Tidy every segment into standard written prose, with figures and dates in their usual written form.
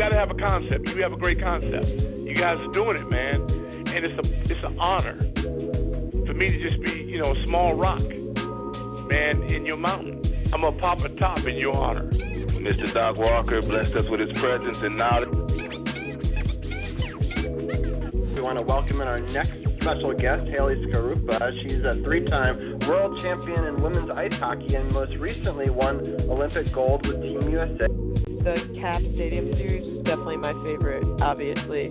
got to have a concept. You have a great concept. You guys are doing it, man. And it's an honor for me to just be, you know, a small rock, man, in your mountain. I'm going to pop a top in your honor. Mr. Doc Walker blessed us with his presence and knowledge. We want to welcome in our next special guest, Haley Skarupa. She's a three-time world champion in women's ice hockey and most recently won Olympic gold with Team USA. The Cap Stadium Series is definitely my favorite, obviously.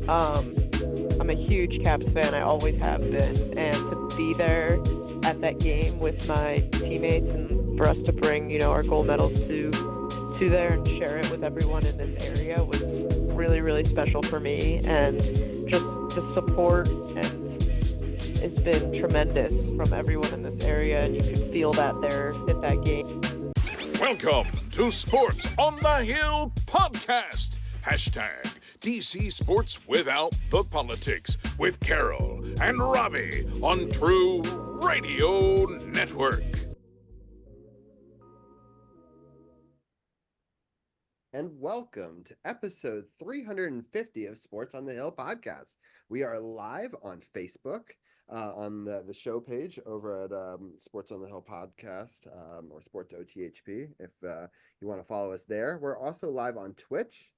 I'm a huge Caps fan, I always have been, and to be there at that game with my teammates and for us to bring, you know, our gold medals to there and share it with everyone in this area was really, really special for me, and just the support and it's been tremendous from everyone in this area, and you can feel that there at that game. Welcome to Sports on the Hill podcast. Hashtag DC Sports Without the Politics with Carol and Robbie on True Radio Network. And welcome to episode 350 of Sports on the Hill podcast. We are live on Facebook, on the show page over at Sports on the Hill podcast, or SportsOTHP, if you want to follow us there. We're also live on Twitch,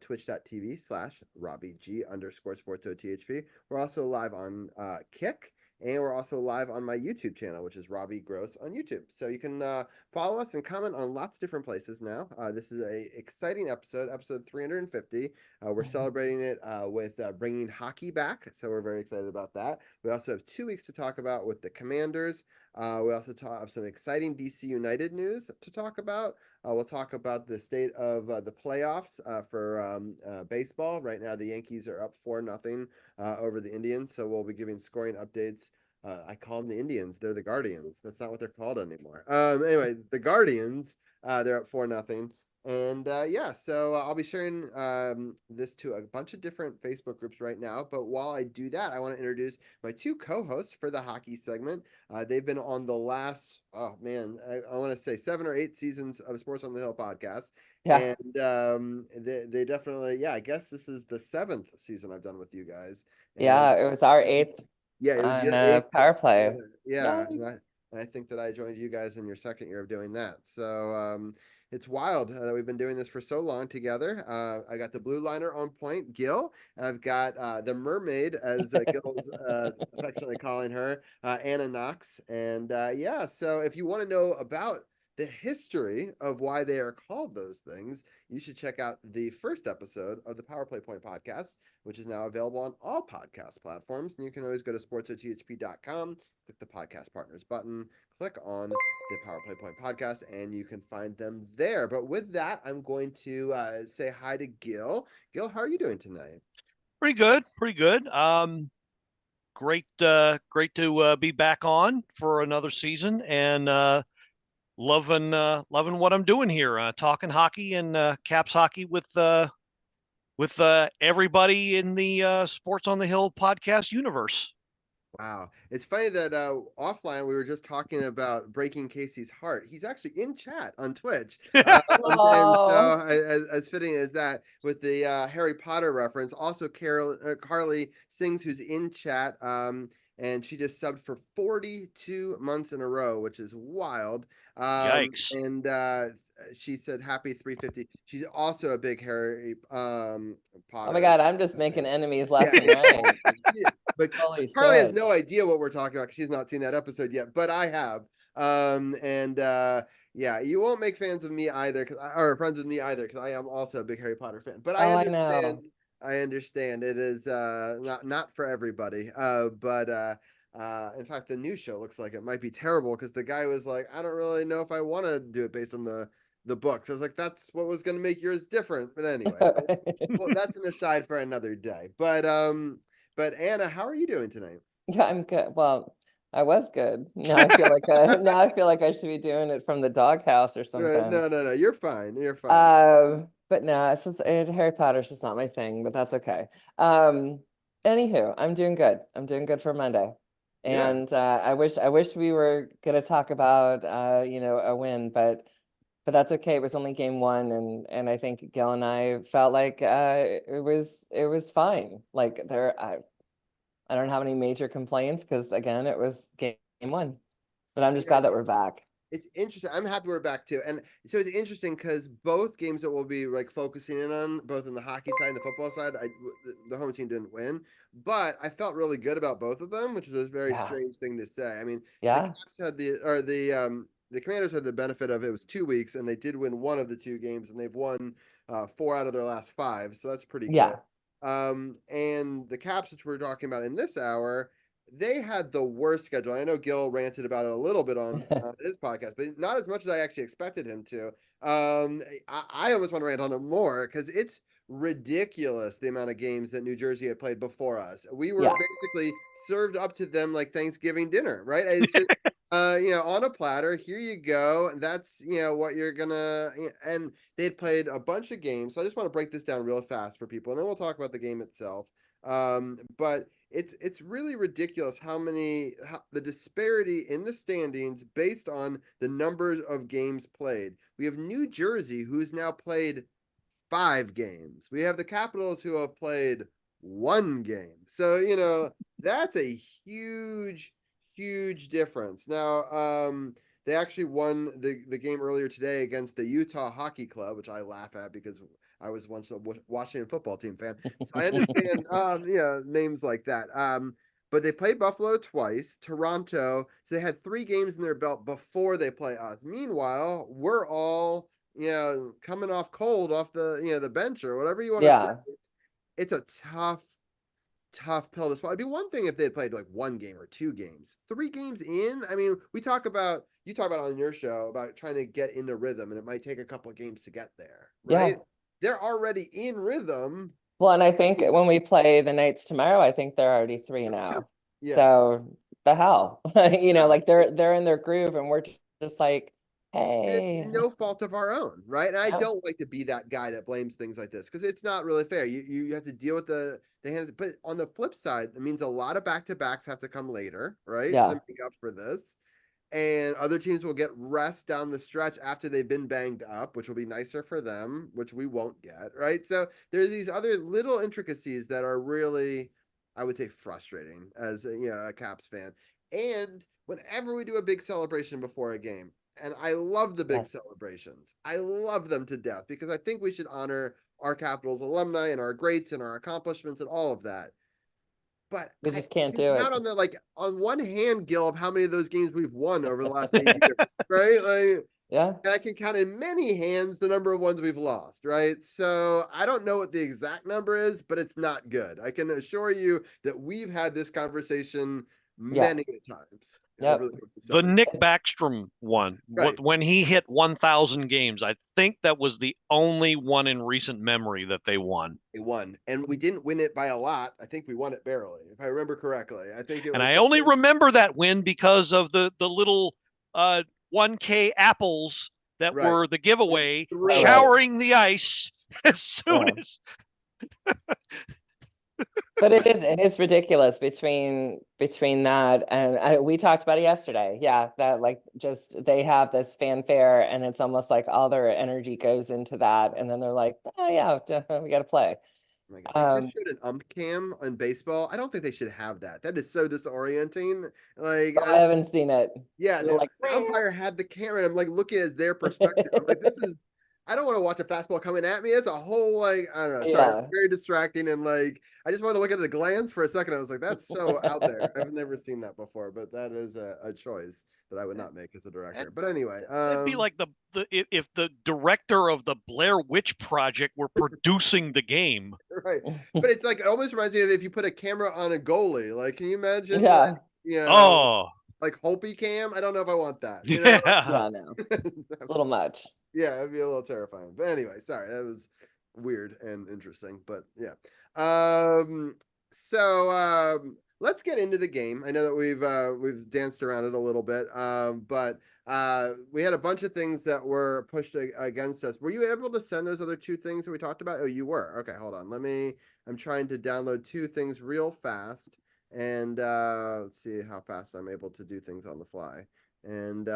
twitch.tv/RobbieG_SportsOTHP. We're also live on Kick. And we're also live on my YouTube channel, which is Robbie Gross on YouTube. So you can follow us and comment on lots of different places now. This is an exciting episode 350. We're celebrating it with bringing hockey back. So we're very excited about that. We also have 2 weeks to talk about with the Commanders. We also have some exciting DC United news to talk about. We'll talk about the state of the playoffs for baseball. Right now, the Yankees are up 4-0 over the Indians, so we'll be giving scoring updates. I call them the Indians. They're the Guardians. That's not what they're called anymore. Anyway, the Guardians, they're up 4-0. And so I'll be sharing this to a bunch of different Facebook groups right now. But while I do that, I want to introduce my two co-hosts for the hockey segment. They've been on the last, I want to say 7 or 8 seasons of Sports on the Hill podcast. Yeah. And they definitely, I guess this is the 7th season I've done with you guys. And, it was our 8th. Yeah, it was on your 8th power play. Yeah. And I think that I joined you guys in your second year of doing that. So it's wild that we've been doing this for so long together. I got the blue liner on point, Gil, and I've got the mermaid, as Gil's affectionately calling her, Anna Knox. And so if you want to know about the history of why they are called those things, you should check out the first episode of the Power Play Point podcast, which is now available on all podcast platforms. And you can always go to sportsothp.com, click the podcast partners button, click on the Power Play Point podcast, and you can find them there. But with that, I'm going to say hi to Gil. Gil, how are you doing tonight? Pretty good. Great to be back on for another season, and loving what I'm doing here, talking hockey and Caps hockey with everybody in the Sports on the Hill podcast universe. Wow. It's funny that offline we were just talking about breaking Casey's heart. He's actually in chat on Twitch. And so as fitting as that, with the Harry Potter reference, also Carly Sings, who's in chat, and she just subbed for 42 months in a row, which is wild. Yikes. And she said happy 350. She's also a big Harry Potter. Oh my God, I'm just making enemies left and right. But Carly has no idea what we're talking about because she's not seen that episode yet, but I have. You won't make fans of me either, or friends with me either, because I am also a big Harry Potter fan. But I understand. I understand it is not for everybody. But in fact, the new show looks like it might be terrible because the guy was like, I don't really know if I want to do it based on the books. I was like, that's what was going to make yours different. But anyway, well, that's an aside for another day. But Anna, how are you doing tonight? Yeah, I'm good. Well, I was good. Now I feel like I should be doing it from the doghouse or something. No, you're fine. You're fine. But no, it's just Harry Potter's just not my thing, but that's okay. Anywho, I'm doing good. I'm doing good for Monday. And I wish we were gonna talk about a win, but but that's okay. It was only game one, and I think Gil and I felt like it was fine. Like I don't have any major complaints because again, it was game one. But I'm just Yeah, glad that we're back. it's interesting. I'm happy we're back too. And so it's interesting because both games that we'll be like focusing in on, both on the hockey side and the football side, the home team didn't win, but I felt really good about both of them, which is a very Yeah. strange thing to say. I mean, the Yeah. Caps had the Commanders had the benefit of it was 2 weeks, and they did win one of the two games, and they've won 4 out of their last 5, so that's pretty good. Yeah. And the Caps, which we're talking about in this hour, they had the worst schedule. I know Gil ranted about it a little bit on his podcast, but not as much as I actually expected him to. I almost want to rant on it more because it's ridiculous the amount of games that New Jersey had played before us. We were basically served up to them like Thanksgiving dinner, right? It's just on a platter. Here you go. That's what you're gonna. And they'd played a bunch of games. So I just want to break this down real fast for people, and then we'll talk about the game itself. But it's really ridiculous how the disparity in the standings based on the numbers of games played. We have New Jersey, who's now played 5 games. We have the Capitals, who have played 1 game. So that's a huge difference. Now they actually won the game earlier today against the Utah Hockey Club, which I laugh at because I was once a Washington football team fan, so I understand names like that. But they played Buffalo twice, Toronto, so they had 3 games in their belt before they play us. Meanwhile, we're all coming off cold off the bench or whatever you want to say. It's a tough pill to swallow. It'd be one thing if they had played like 1 game or 2 games. 3 games in, I mean, you talk about on your show about trying to get into rhythm, and it might take a couple of games to get there, right? Yeah. They're already in rhythm. Well, and I think when we play the Knights tomorrow, I think they're already 3-0. Yeah. So the hell, like they're in their groove, and we're just like, hey. It's no fault of our own, right? And I don't like to be that guy that blames things like this because it's not really fair. You have to deal with the hands. But on the flip side, it means a lot of back-to-backs have to come later, right? Yeah. To make up for this. And other teams will get rest down the stretch after they've been banged up, which will be nicer for them, which we won't get, right? So there's these other little intricacies that are really, I would say, frustrating as a Caps fan. And whenever we do a big celebration before a game, and I love the big celebrations, I love them to death because I think we should honor our Capitals alumni and our greats and our accomplishments and all of that. But we just can't do it. Not on on one hand, Gil, of how many of those games we've won over the last 8 years, right? Like, yeah, I can count in many hands the number of ones we've lost, right? So I don't know what the exact number is, but it's not good. I can assure you that we've had this conversation many times. The Nick Backstrom one, right. when he hit 1,000 games, I think that was the only one in recent memory that they won. They won, and we didn't win it by a lot. I think we won it barely, if I remember correctly. I think it was. And I only remember that win because of the little 1K apples that were the giveaway, showering the ice as soon as. But it is ridiculous between that and we talked about it yesterday. Yeah, that just they have this fanfare and it's almost like all their energy goes into that, and then they're like, oh yeah, we got to play. They just showed an ump cam on baseball. I don't think they should have that. That is so disorienting. Like I haven't seen it. Yeah, the umpire had the camera. And I'm like looking at their perspective. I'm like, this is. I don't want to watch a fastball coming at me. It's a whole I don't know. Sorry, very distracting, and I just want to look at the glance for a second. I was like, that's so out there. I've never seen that before, but that is a choice that I would not make as a director. But anyway, it'd be like if the director of the Blair Witch Project were producing the game, right? But it's it almost reminds me of if you put a camera on a goalie. Like, can you imagine? Yeah. Like Holpe cam. I don't know if I want that. Yeah, no. It's a little much. Yeah, it'd be a little terrifying. But anyway, sorry, that was weird and interesting. But yeah. So let's get into the game. I know that we've danced around it a little bit. But we had a bunch of things that were pushed against us. Were you able to send those other 2 things that we talked about? Oh, you were. Okay, hold on. I'm trying to download 2 things real fast. And let's see how fast I'm able to do things on the fly. And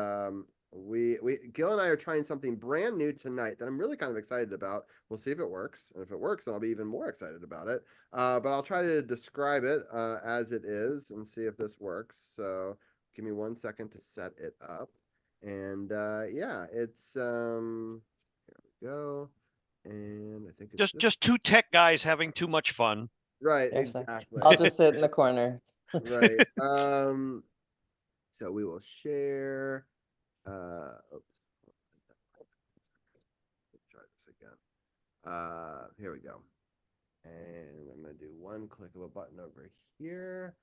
Gil and I are trying something brand new tonight that I'm really kind of excited about. We'll see if it works, and if it works, then I'll be even more excited about it. But I'll try to describe it as it is and see if this works. So give me 1 second to set it up. And yeah, it's here we go. And I think it's Just two tech guys having too much fun. right, Seriously. exactly. I'll just sit in the corner. Right. So we will share. Oops. Let's try this again. Here we go. And I'm gonna do one click of a button over here,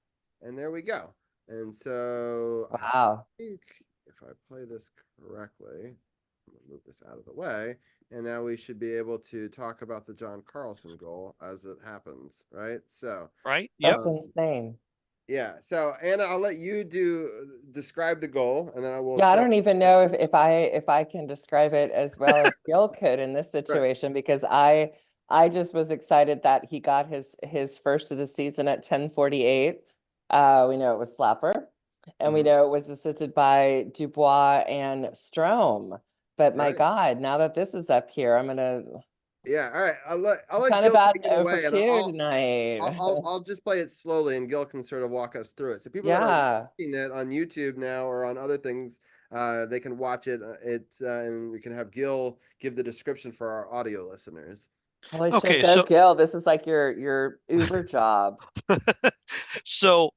and there we go. And so Wow. I think if I play this correctly, I'm gonna move this out of the way, and now we should be able to talk about the John Carlson goal as it happens, right? So Right? Yep. That's insane. yeah. So Anna, I'll let you describe the goal, and then I will. Yeah, I show- don't even know if I can describe it as well as Gil could in this situation, because I just was excited that he got his first of the season at 10:48. We know it was Slapper, and we Mhm. know it was assisted by Dubois and Strome. But my Right. God, now that this is up here, I'm gonna Yeah. All right. I'll let kind Gil of about take it 0 for away, and 2 tonight. I'll just play it slowly, and Gil can sort of walk us through it. So people that are Yeah. watching it on YouTube now or on other things, they can watch it. And we can have Gil give the description for our audio listeners. Holy Okay, shit, go so Gil. This is like your Uber job. so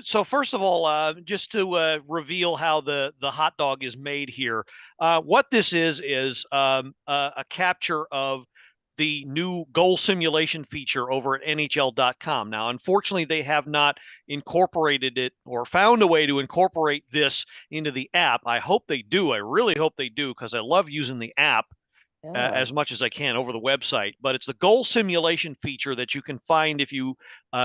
so first of all, just to reveal how the hot dog is made here, what this is a capture of the new goal simulation feature over at NHL.com. Now, unfortunately, they have not incorporated it or found a way to incorporate this into the app. I hope they do. I really hope they do, because I love using the app Yeah. as much as I can over the website. But it's the goal simulation feature that you can find if you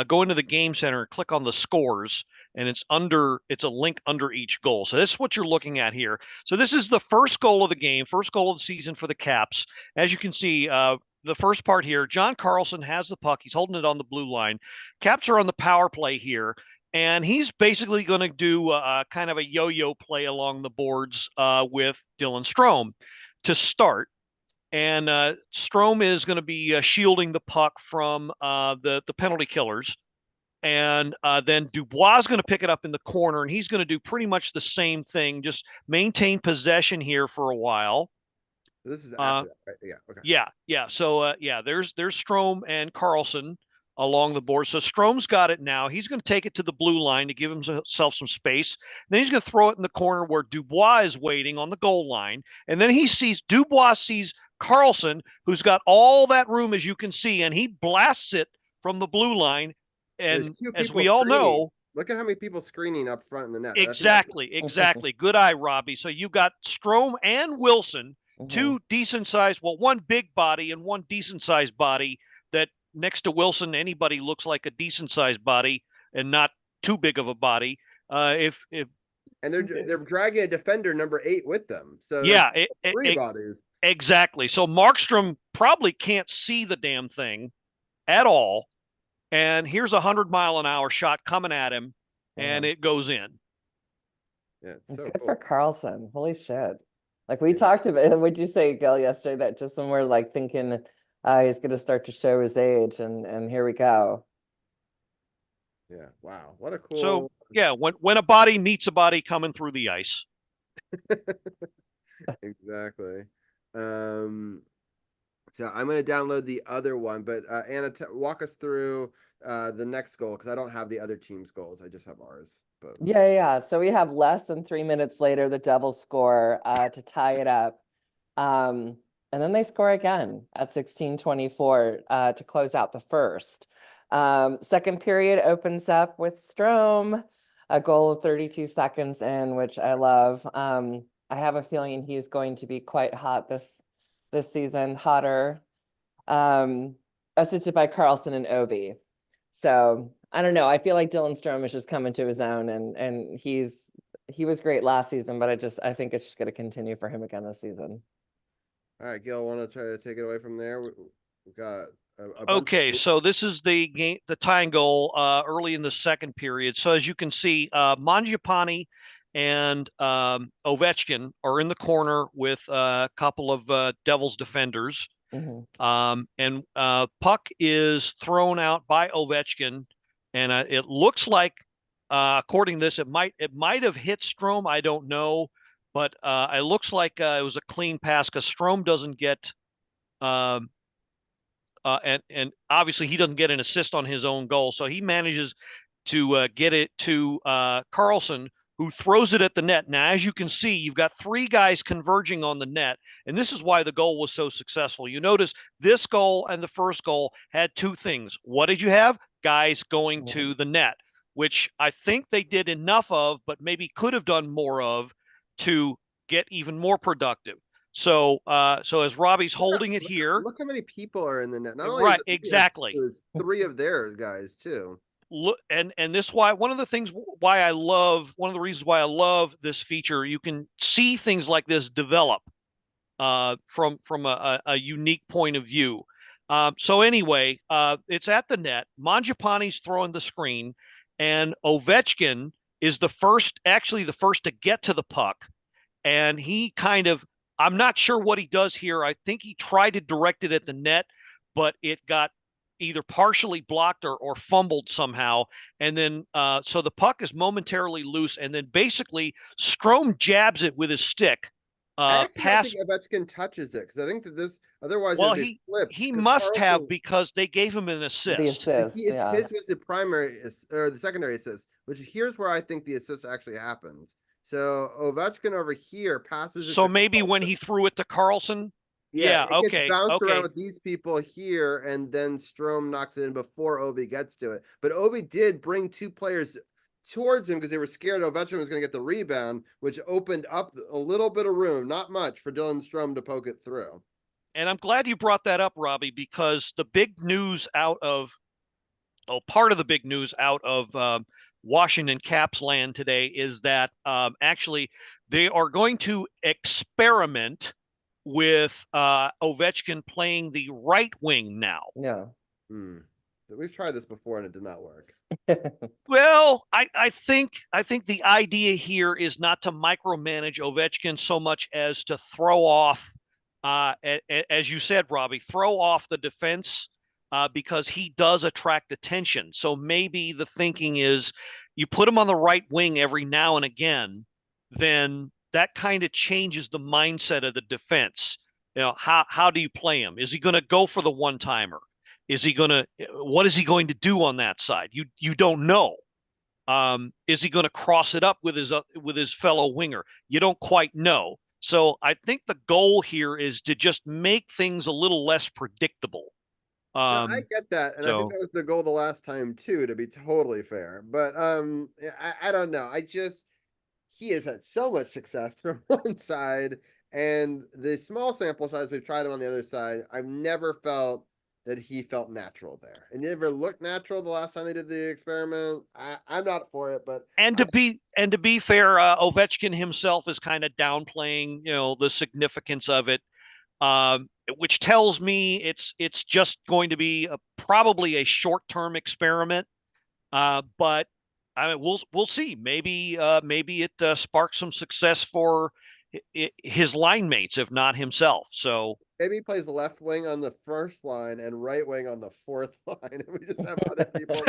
go into the game center and click on the scores, and it's a link under each goal. So this is what you're looking at here. So this is the first goal of the game, first goal of the season for the Caps. As you can see, the first part here, John Carlson has the puck. He's holding it on the blue line. Caps are on the power play here. And he's basically going to do kind of a yo-yo play along the boards with Dylan Strome to start. And Strome is going to be shielding the puck from the penalty killers. And then Dubois is going to pick it up in the corner, and he's going to do pretty much the same thing, just maintain possession here for a while. So this is after that, right? Yeah. Okay. Yeah. So there's Strome and Carlson along the board. So Strome's got it now. He's going to take it to the blue line to give himself some space. Then he's going to throw it in the corner where Dubois is waiting on the goal line. And then Dubois sees Carlson, who's got all that room, as you can see, and he blasts it from the blue line. And as we all know, look at how many people screening up front in the net. Exactly. Good eye, Robbie. So you got Strome and Wilson, two decent sized, one big body and one decent sized body. That next to Wilson, anybody looks like a decent sized body and not too big of a body. And they're dragging a defender number 8 with them. So yeah, three bodies. Exactly. So Markstrom probably can't see the damn thing at all. And here's a 100-mile-an-hour shot coming at him, and it goes in. Yeah, Good for Carlson. Holy shit. Like we talked about, what'd you say, Gil, yesterday, that just when we're like thinking he's going to start to show his age, and here we go. Yeah. Wow. What a cool. So yeah, when a body meets a body coming through the ice. Exactly. So I'm going to download the other one, but Anna, walk us through the next goal, because I don't have the other team's goals. I just have ours. But Yeah. So we have less than 3 minutes later, the Devils score to tie it up. And then they score again at 16:24 to close out the first. Second period opens up with Strome, a goal of 32 seconds in, which I love. I have a feeling he's going to be quite hot this season, hotter, assisted by Carlson and Ovi. So I don't know. I feel like Dylan Strome is just coming to his own, and he was great last season, but I think it's just going to continue for him again this season. All right, Gil, want to try to take it away from there? We've got okay, so this is the tying goal early in the second period. So as you can see, Mangiapane and Ovechkin are in the corner with a couple of Devils defenders. And puck is thrown out by Ovechkin, and it looks like, according to this, it might have hit Strome. I don't know, but it looks like it was a clean pass because Strome doesn't get, and obviously he doesn't get an assist on his own goal, so he manages to get it to Carlson, who throws it at the net. Now, as you can see, you've got three guys converging on the net, and this is why the goal was so successful. You notice this goal and the first goal had two things. What did you have? Guys going to the net, which I think they did enough of, but maybe could have done more of to get even more productive. So, so as Robbie's holding it here, look how many people are in the net. Not only right, exactly. There's three of their guys too. Look, and this why one of the reasons why I love this feature. You can see things like this develop from a unique point of view. So anyway, it's at the net. Mangiapane's throwing the screen, and Ovechkin is the first to get to the puck, and he kind of, I'm not sure what he does here. I think he tried to direct it at the net, but it got either partially blocked or fumbled somehow. And then, so the puck is momentarily loose. And then basically Strome jabs it with his stick. I think Ovechkin touches it because I think that this, otherwise well, it'd be flipped. He must have, because they gave him an assist. The assist, yeah. His was the primary or the secondary assist, which here's where I think the assist actually happens. So Ovechkin over here passes. So maybe when he threw it to Carlson. Yeah, it gets bounced around with these people here, and then Strome knocks it in before Ovi gets to it. But Ovi did bring two players towards him because they were scared Ovechkin was going to get the rebound, which opened up a little bit of room, not much, for Dylan Strome to poke it through. And I'm glad you brought that up, Robbie, because the big news out of, part of the big news out of Washington Caps land today is that actually they are going to experiment with Ovechkin playing the right wing now. Yeah. We've tried this before and it did not work. Well, I think the idea here is not to micromanage Ovechkin so much as to throw off, as you said, Robbie, throw off the defense because he does attract attention. So maybe the thinking is you put him on the right wing every now and again, then that kind of changes the mindset of the defense. You know, how do you play him? Is he going to go for the one-timer? What is he going to do on that side? You don't know. Is he going to cross it up with his fellow winger? You don't quite know. So I think the goal here is to just make things a little less predictable. I get that, and I think that was the goal the last time too, to be totally fair. But I don't know. He has had so much success from one side, and the small sample size we've tried him on the other side, I've never felt that he felt natural there. And he never looked natural the last time they did the experiment. I'm not for it, but to be fair, Ovechkin himself is kind of downplaying, the significance of it, which tells me it's just going to be probably a short-term experiment. But I mean, we'll see. Maybe it sparks some success for his line mates, if not himself. So maybe he plays left wing on the first line and right wing on the fourth line, and we just have other people.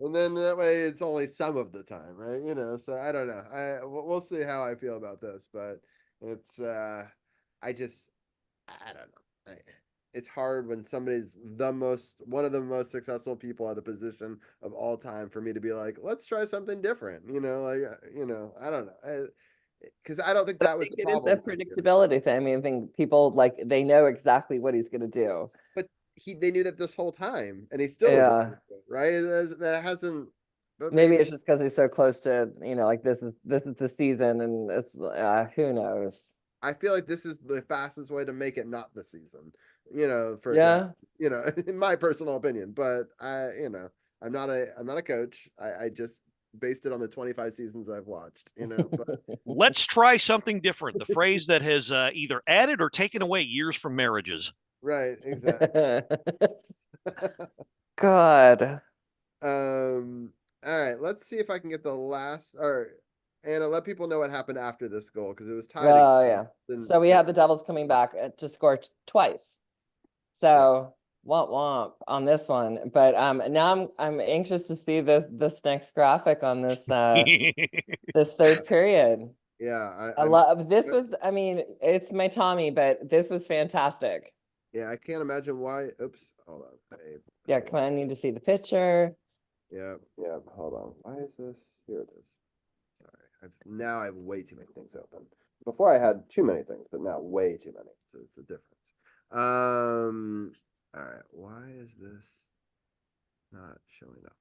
And then that way it's only some of the time, right? So I don't know. We'll see how I feel about this, but it's I don't know. It's hard when somebody's one of the most successful people at a position of all time for me to be like, let's try something different. I don't know. Because I don't think that was the problem. It's the predictability thing. I mean, I think people they know exactly what he's going to do. But they knew that this whole time, and he still right. That hasn't. Maybe it's just because he's so close to this is the season, and it's who knows. I feel like this is the fastest way to make it not the season. In my personal opinion, but I'm not a coach. I just based it on the 25 seasons I've watched, but let's try something different. The phrase that has either added or taken away years from marriages. Right. Exactly. God. All right. Let's see if I can get the last, or Anna, let people know what happened after this goal because it was tied. Oh yeah. Then- So we had the Devils coming back to score twice. So womp womp on this one. But now I'm anxious to see this next graphic on this this third period. Yeah, I love this was, I mean, it's my Tommy, but this was fantastic. Yeah, I can't imagine why. Oops, hold on. Yeah, come on, I need to see the picture. Yeah, hold on. Why is this? Here it is. Sorry. Now I have way too many things open. Before I had too many things, but now way too many. So it's a difference. All right. Why is this not showing up?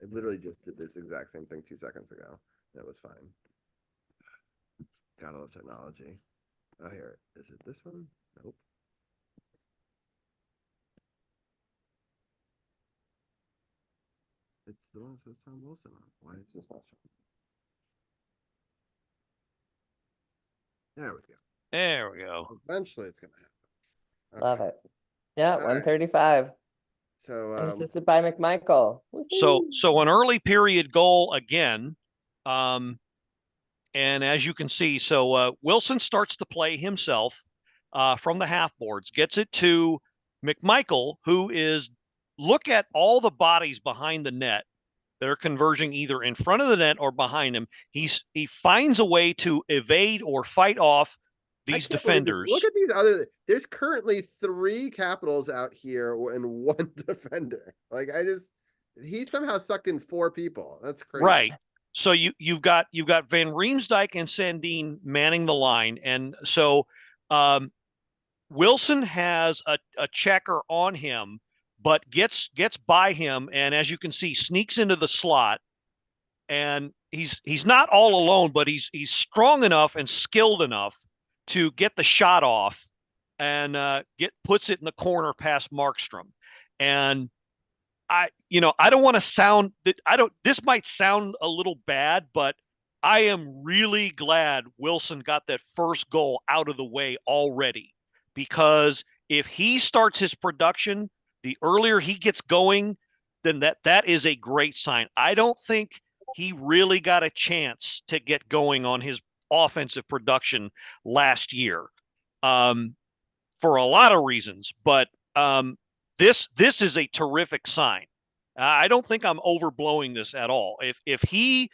I literally just did this exact same thing 2 seconds ago. That was fine. Gotta love technology. Oh, here. Is it this one? Nope. It's the one that says Tom Wilson on. Why is this not showing? There we go. There we go. Eventually it's gonna happen. Love Okay. it. Yeah, All right. 135. So And assisted by McMichael. So an early period goal again. And as you can see, so Wilson starts the play himself from the half boards, gets it to McMichael, who is, look at all the bodies behind the net. They're converging either in front of the net or behind him. He finds a way to evade or fight off these defenders. Look at these other. There's currently 3 Capitals out here and 1 defender. Like he somehow sucked in 4 people. That's crazy. Right. So you've got Van Riemsdyk and Sandin manning the line, and so Wilson has a checker on him, but gets by him, and as you can see, sneaks into the slot, and he's not all alone, but he's strong enough and skilled enough to get the shot off and puts it in the corner past Markstrom. And I don't want to sound that this might sound a little bad, but I am really glad Wilson got that first goal out of the way already, because if he starts his production, the earlier he gets going, then that is a great sign. I don't think he really got a chance to get going on his offensive production last year, for a lot of reasons, but this is a terrific sign. I don't think I'm overblowing this at all. If he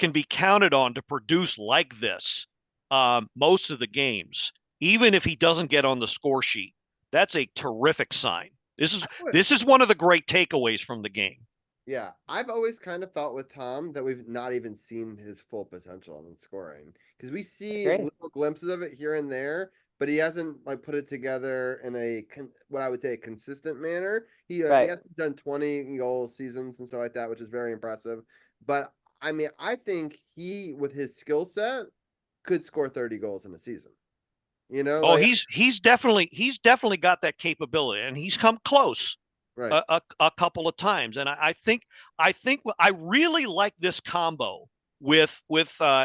can be counted on to produce like this most of the games, even if he doesn't get on the score sheet, that's a terrific sign. This is one of the great takeaways from the game. Yeah, I've always kind of felt with Tom that we've not even seen his full potential in scoring, because we see little glimpses of it here and there, but he hasn't put it together in what I would say a consistent manner. He hasn't done 20 goal seasons and stuff like that, which is very impressive. But I mean, I think he, with his skill set, could score 30 goals in a season. He's definitely got that capability, and he's come close a couple of times. And I think I really like this combo with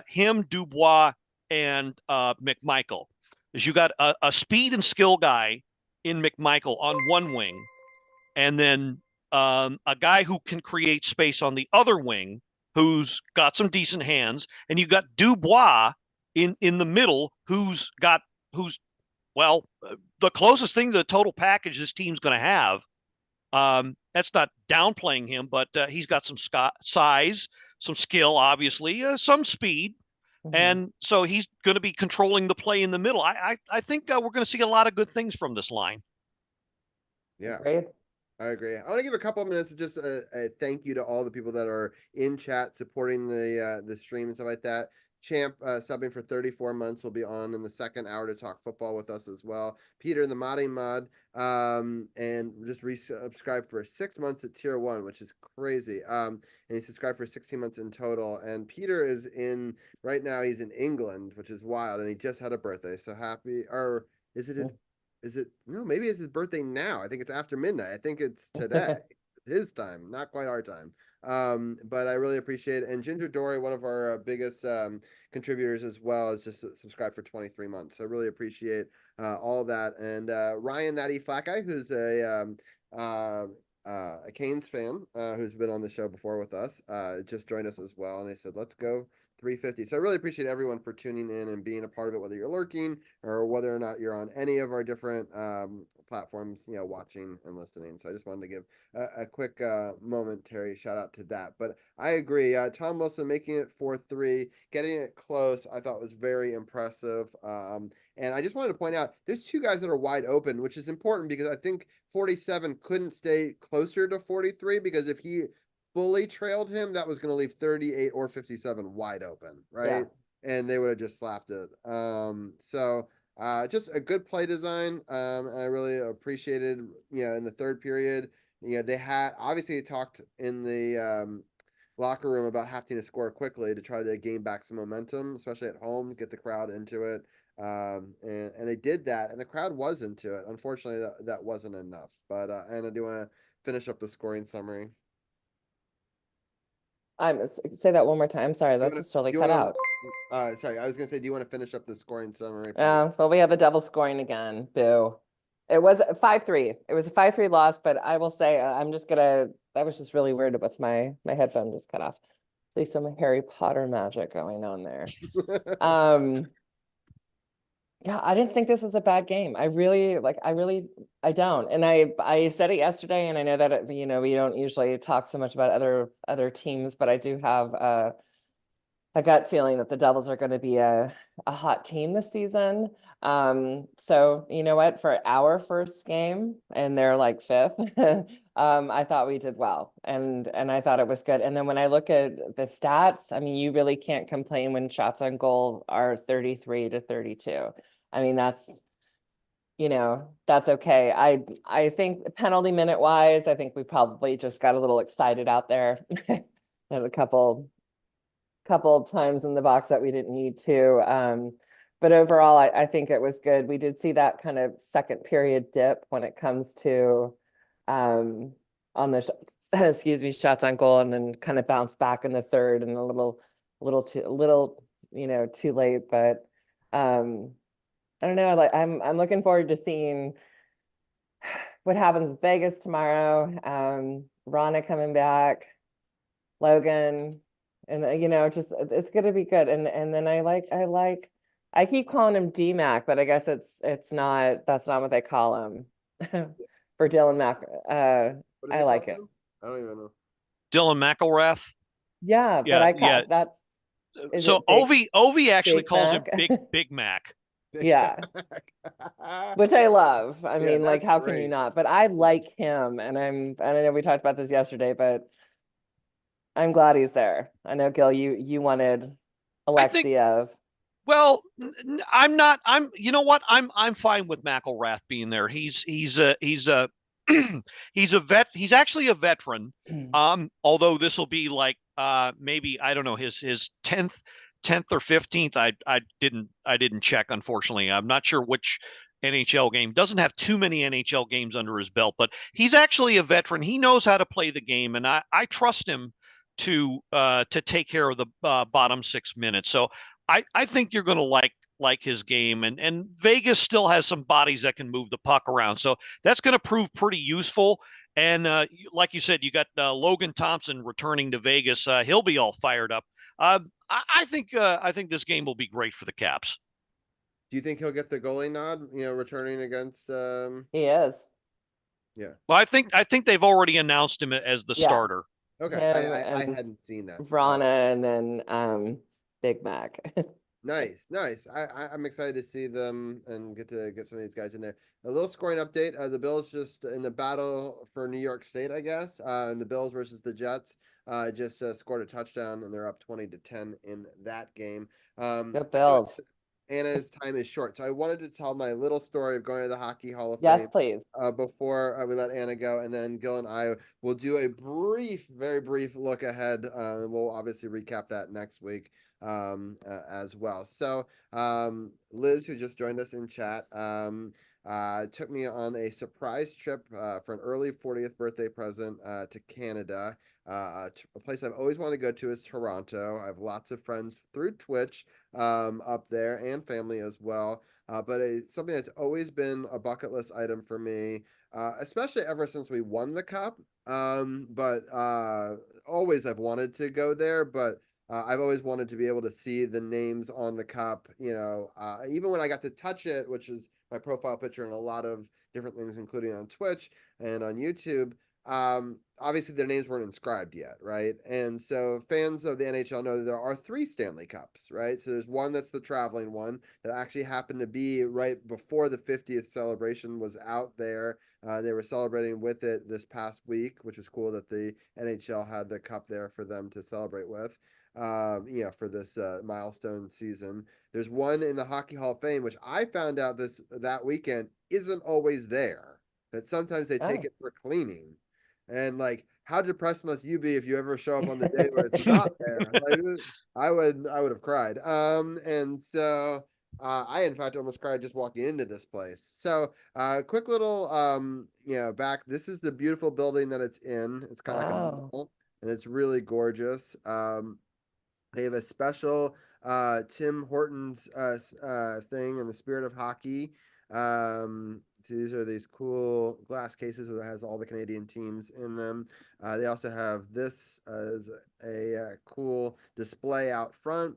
him, Dubois, and McMichael. Is you got a speed and skill guy in McMichael on one wing, and then a guy who can create space on the other wing, who's got some decent hands, and you've got Dubois in the middle, who's the closest thing to the total package this team's going to have. That's not downplaying him, but he's got some size, some skill, obviously, some speed. Mm-hmm. And so he's going to be controlling the play in the middle. I think we're going to see a lot of good things from this line. Yeah, I agree. I want to give a couple of minutes of just a thank you to all the people that are in chat supporting the stream and stuff like that. Champ subbing for 34 months will be on in the second hour to talk football with us as well. Peter the Modding Mod and just resubscribed for 6 months at tier 1, which is crazy. And he subscribed for 16 months in total. And Peter is right now he's in England, which is wild, and he just had a birthday. So happy. Or is it his? Is it? No, maybe it's his birthday now. I think it's after midnight. I think it's today. His time, not quite our time. But I really appreciate it. And Ginger Dory, one of our biggest contributors as well, is just subscribed for 23 months. So I really appreciate all that. And Ryan Natty Flat Guy, who's a Canes fan, who's been on the show before with us, just joined us as well. And I said, let's go Ep.350. So I really appreciate everyone for tuning in and being a part of it, whether you're lurking or whether or not you're on any of our different platforms, watching and listening. So I just wanted to give a quick momentary shout out to that. But I agree. Tom Wilson making it 4-3, getting it close, I thought was very impressive. And I just wanted to point out there's two guys that are wide open, which is important because I think 47 couldn't stay closer to 43 because if he fully trailed him, that was going to leave 38 or 57 wide open, right? Yeah. And they would have just slapped it. So just a good play design. And I really appreciated, in the third period, they had obviously talked in the locker room about having to score quickly to try to gain back some momentum, especially at home, get the crowd into it. And they did that, and the crowd was into it. Unfortunately, that wasn't enough. But and I do want to finish up the scoring summary. Say that one more time. Sorry, that just totally cut out. Sorry, I was gonna say, do you want to finish up the scoring summary? Well, we have the Devils scoring again. Boo. It was 5-3. It was a 5-3 loss, but I will say I was just really weird with my headphone just cut off. See some Harry Potter magic going on there. Yeah, I didn't think this was a bad game. I don't. And I said it yesterday, and I know that we don't usually talk so much about other teams, but I do have a gut feeling that the Devils are going to be a hot team this season. So you know what, for our first game and they're like fifth, I thought we did well, and I thought it was good. And then when I look at the stats, I mean, you really can't complain when shots on goal are 33-32. I mean, that's okay. I think penalty minute wise, I think we probably just got a little excited out there. Had a couple of times in the box that we didn't need to. But overall, I think it was good. We did see that kind of second period dip when it comes to on the shots on goal, and then kind of bounce back in the third and a little too late. But I don't know. I'm looking forward to seeing what happens with Vegas tomorrow. Rana coming back, Logan, and just it's gonna be good. And then I keep calling him D-Mac, but I guess that's not what they call him for Dylan Mac. I like it. I don't even know. Dylan McElrath. Yeah, but I call that. So Ovi actually calls him Big Mac. Yeah. Which I love. I mean, how can you not? But I like him, and I know we talked about this yesterday, but I'm glad he's there. I know, Gil, you wanted Alexiev. Well, I'm not. You know what? I'm fine with McElrath being there. He's a vet. He's actually a veteran. Although this will be like maybe, I don't know, his 10th or 15th. I didn't check, unfortunately. I'm not sure which NHL game. Doesn't have too many NHL games under his belt, but he's actually a veteran. He knows how to play the game, and I trust him to take care of the bottom 6 minutes. So I think you're going to like his game, and Vegas still has some bodies that can move the puck around. So that's going to prove pretty useful. And like you said, you got Logan Thompson returning to Vegas. He'll be all fired up. I think this game will be great for the Caps. Do you think he'll get the goalie nod? Returning against. He is. Yeah. Well, I think they've already announced him as the starter. Okay, I hadn't seen that. Rana, and then Big Mac. Nice. I'm excited to see them and get some of these guys in there. A little scoring update. The Bills just in the battle for New York State, I guess. And the Bills versus the Jets just scored a touchdown, and they're up 20-10 in that game. Go Bills. Anna's time is short, so I wanted to tell my little story of going to the Hockey Hall of Fame. Yes, please. Before we let Anna go, and then Gil and I will do a very brief look ahead. We'll obviously recap that next week as well. So Liz, who just joined us in chat, took me on a surprise trip for an early 40th birthday present to Canada. A place I've always wanted to go to is Toronto. I have lots of friends through Twitch up there, and family as well. But something that's always been a bucket list item for me, especially ever since we won the cup. But always I've wanted to go there, but I've always wanted to be able to see the names on the cup, even when I got to touch it, which is my profile picture and a lot of different things, including on Twitch and on YouTube. Obviously their names weren't inscribed yet, right? And so fans of the NHL know that there are 3 Stanley Cups, right? So there's one that's the traveling one that actually happened to be right before the 50th celebration was out there. They were celebrating with it this past week, which was cool that the NHL had the cup there for them to celebrate with. For this milestone season. There's one in the Hockey Hall of Fame, which I found out that weekend isn't always there. That sometimes they take it for cleaning. And like, how depressed must you be if you ever show up on the day where it's not there? Like, I would have cried. And so I in fact almost cried just walking into this place. So quick little back. This is the beautiful building that it's in. It's kind of like a mall, and it's really gorgeous. They have a special Tim Hortons thing in the spirit of hockey. So these are these cool glass cases that has all the Canadian teams in them. They also have this as a cool display out front.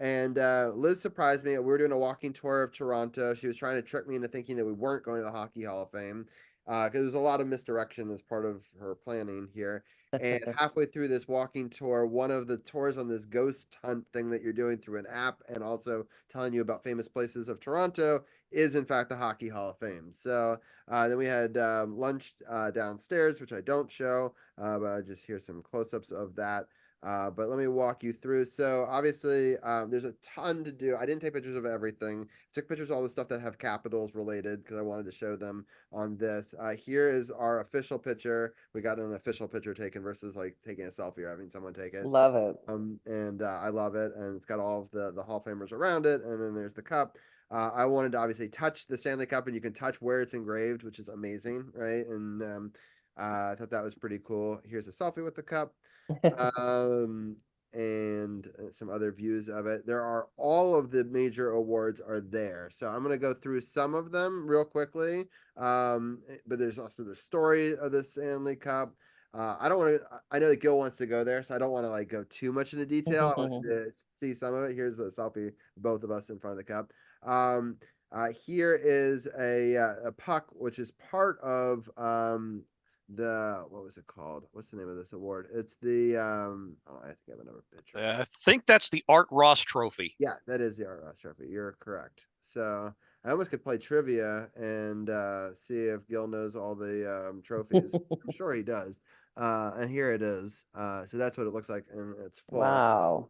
And Liz surprised me. We were doing a walking tour of Toronto. She was trying to trick me into thinking that we weren't going to the Hockey Hall of Fame because there's a lot of misdirection as part of her planning here. And halfway through this walking tour, one of the tours on this ghost hunt thing that you're doing through an app and also telling you about famous places of Toronto is in fact the Hockey Hall of Fame. So then we had lunch downstairs, which I don't show, but I just hear some close-ups of that. But let me walk you through. So obviously, there's a ton to do. I didn't take pictures of everything. I took pictures of all the stuff that have capitals related because I wanted to show them on this. Here is our official picture. We got an official picture taken versus like taking a selfie or having someone take it. Love it. And I love it. And it's got all of the Hall of Famers around it. And then there's the cup. I wanted to obviously touch the Stanley Cup, and you can touch where it's engraved, which is amazing, right? And I thought that was pretty cool. Here's a selfie with the cup. And some other views of it. There are all of the major awards are there. So I'm going to go through some of them real quickly. But there's also the story of the Stanley Cup. I don't want to, I know that Gil wants to go there, so I don't want to like go too much into detail. I want to see some of it. Here's a selfie, both of us in front of the cup. Here is a puck, which is part of what was it called? What's the name of this award? It's the oh, I think I have another picture. I think that's the Art Ross Trophy. Yeah, that is the Art Ross Trophy. You're correct. So I almost could play trivia and see if Gil knows all the trophies. I'm sure he does. And here it is. So that's what it looks like, and it's full. Wow.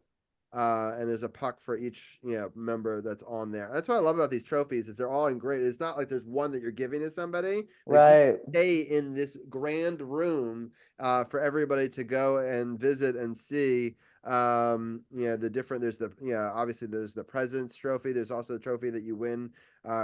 And there's a puck for each member that's on there. That's what I love about these trophies is they're all engraved. It's not like there's one that you're giving to somebody. Right. Stay in this grand room for everybody to go and visit and see. The different. There's the obviously there's the President's Trophy. There's also the trophy that you win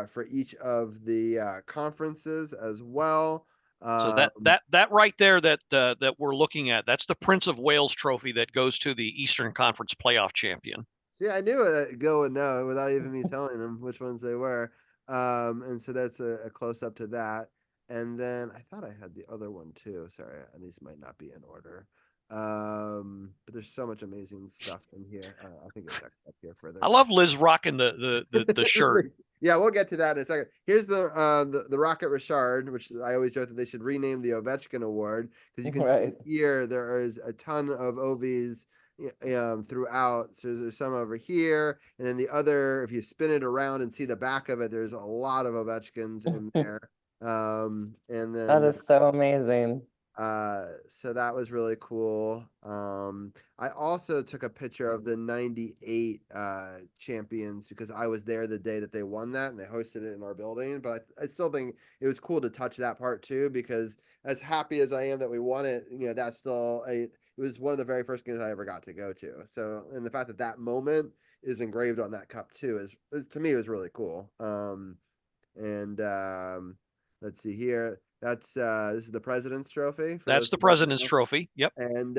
for each of the conferences as well. So that right there that we're looking at, that's the Prince of Wales Trophy that goes to the Eastern Conference playoff champion. See, I knew that Gil would know without even me telling him which ones they were. And so that's a close up to that. And then I thought I had the other one too. Sorry, these might not be in order. But there's so much amazing stuff in here. I think it's up here further. I love Liz rocking the shirt. Yeah, we'll get to that in a second. Here's the Rocket Richard, which I always joke that they should rename the Ovechkin Award because you can see here there is a ton of OVs throughout. So there's some over here, and then the other, if you spin it around and see the back of it, there's a lot of Ovechkins in there. And then that is so amazing. So that was really cool. I also took a picture of the 98 champions because I was there the day that they won that and they hosted it in our building. But I still think it was cool to touch that part too, because as happy as I am that we won it, that's still it was one of the very first games I ever got to go to. So, and the fact that that moment is engraved on that cup too is to me, was really cool. Let's see here. That's this is the President's Trophy. That's the President's Trophy. Yep. And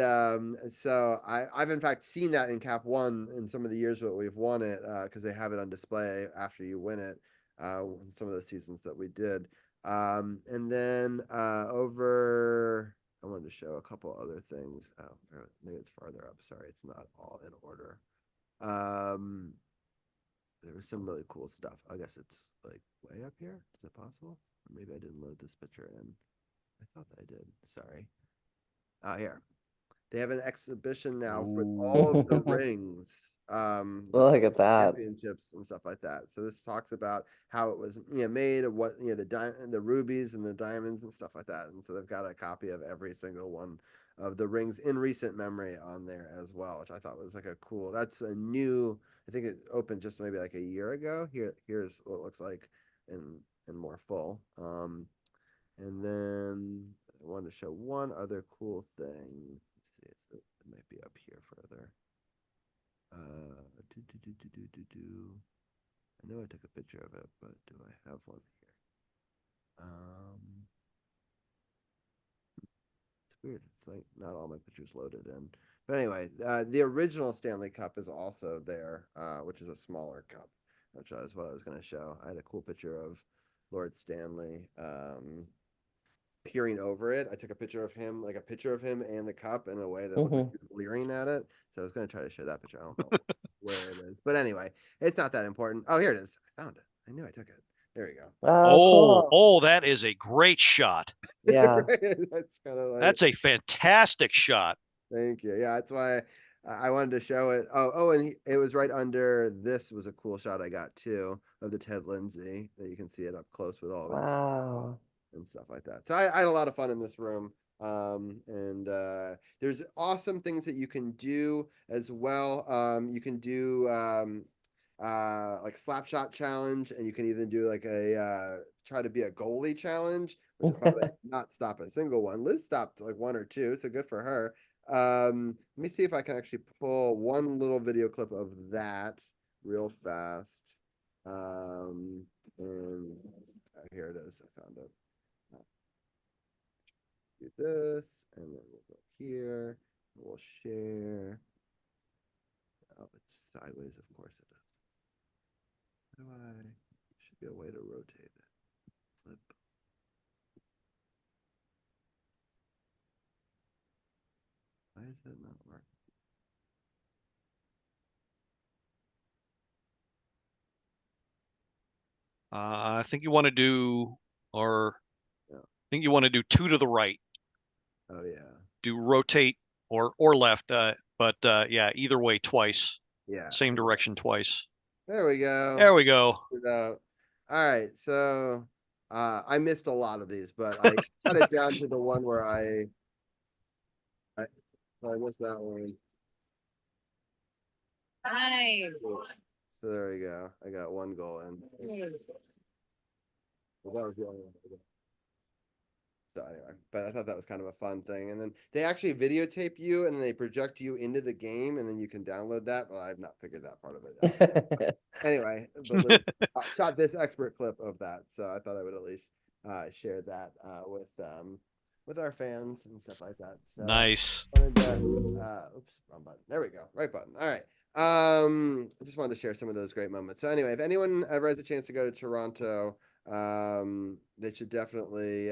so I've in fact seen that in Cap One in some of the years that we've won it because they have it on display after you win it. Some of the seasons that we did. And then over I wanted to show a couple other things. Oh, maybe it's farther up. Sorry, it's not all in order. There was some really cool stuff. I guess it's like way up here. Is it possible? Or maybe I didn't load this picture in. I thought I did. Sorry. Here. They have an exhibition now for all of the rings, Look at that. championships and stuff like that. So this talks about how it was, made, of what, the rubies and the diamonds and stuff like that. And so they've got a copy of every single one of the rings in recent memory on there as well, which I thought was like a cool. That's a new. I think it opened just maybe like a year ago. Here's what it looks like in more full. And then I wanted to show one other cool thing. Let's see, it might be up here further. I know I took a picture of it, but do I have one here? It's weird. It's like not all my pictures loaded in. But anyway, the original Stanley Cup is also there, which is a smaller cup, which is what I was going to show. I had a cool picture of Lord Stanley peering over it. I took a picture of him and the cup in a way that looked like he was leering at it. So I was going to try to show that picture. I don't know where it is. But anyway, it's not that important. Oh, here it is. I found it. I knew I took it. There we go. Cool. That is a great shot. Yeah. That's kind of like. That's a fantastic shot. Thank you. Yeah, that's why I wanted to show it. And it was right under. This was a cool shot I got too of the Ted Lindsay that you can see it up close with all of its Wow. and stuff like that. So I had a lot of fun in this room. And there's awesome things that you can do as well. You can do like slap shot challenge, and you can even do like a try to be a goalie challenge, which will probably not stop a single one. Liz stopped like one or two, so good for her. Let me see if I can actually pull one little video clip of that real fast. And here it is. I found it. Do this, and then we'll go here. We'll share. Oh, it's sideways. Of course it is. How do I? Should be a way to rotate it. Flip. Why is it not working? I think you want to do, I think you want to do two to the right. Oh yeah. Do rotate or left, but yeah, either way twice. Yeah. Same direction twice. There we go. There we go. All right, so I missed a lot of these, but I got it down to the one where I missed that one. Nice. So there we go. I got one goal in. Well, that was the only one. So anyway, but I thought that was kind of a fun thing. And then they actually videotape you and they project you into the game, and then you can download that. But I've not figured that part of it out. Anyway, but Liz shot this expert clip of that, so I thought I would at least share that with our fans and stuff like that. So Nice. oops, wrong button. There we go. Right button. All right. I just wanted to share some of those great moments. So anyway, if anyone ever has a chance to go to Toronto, they should definitely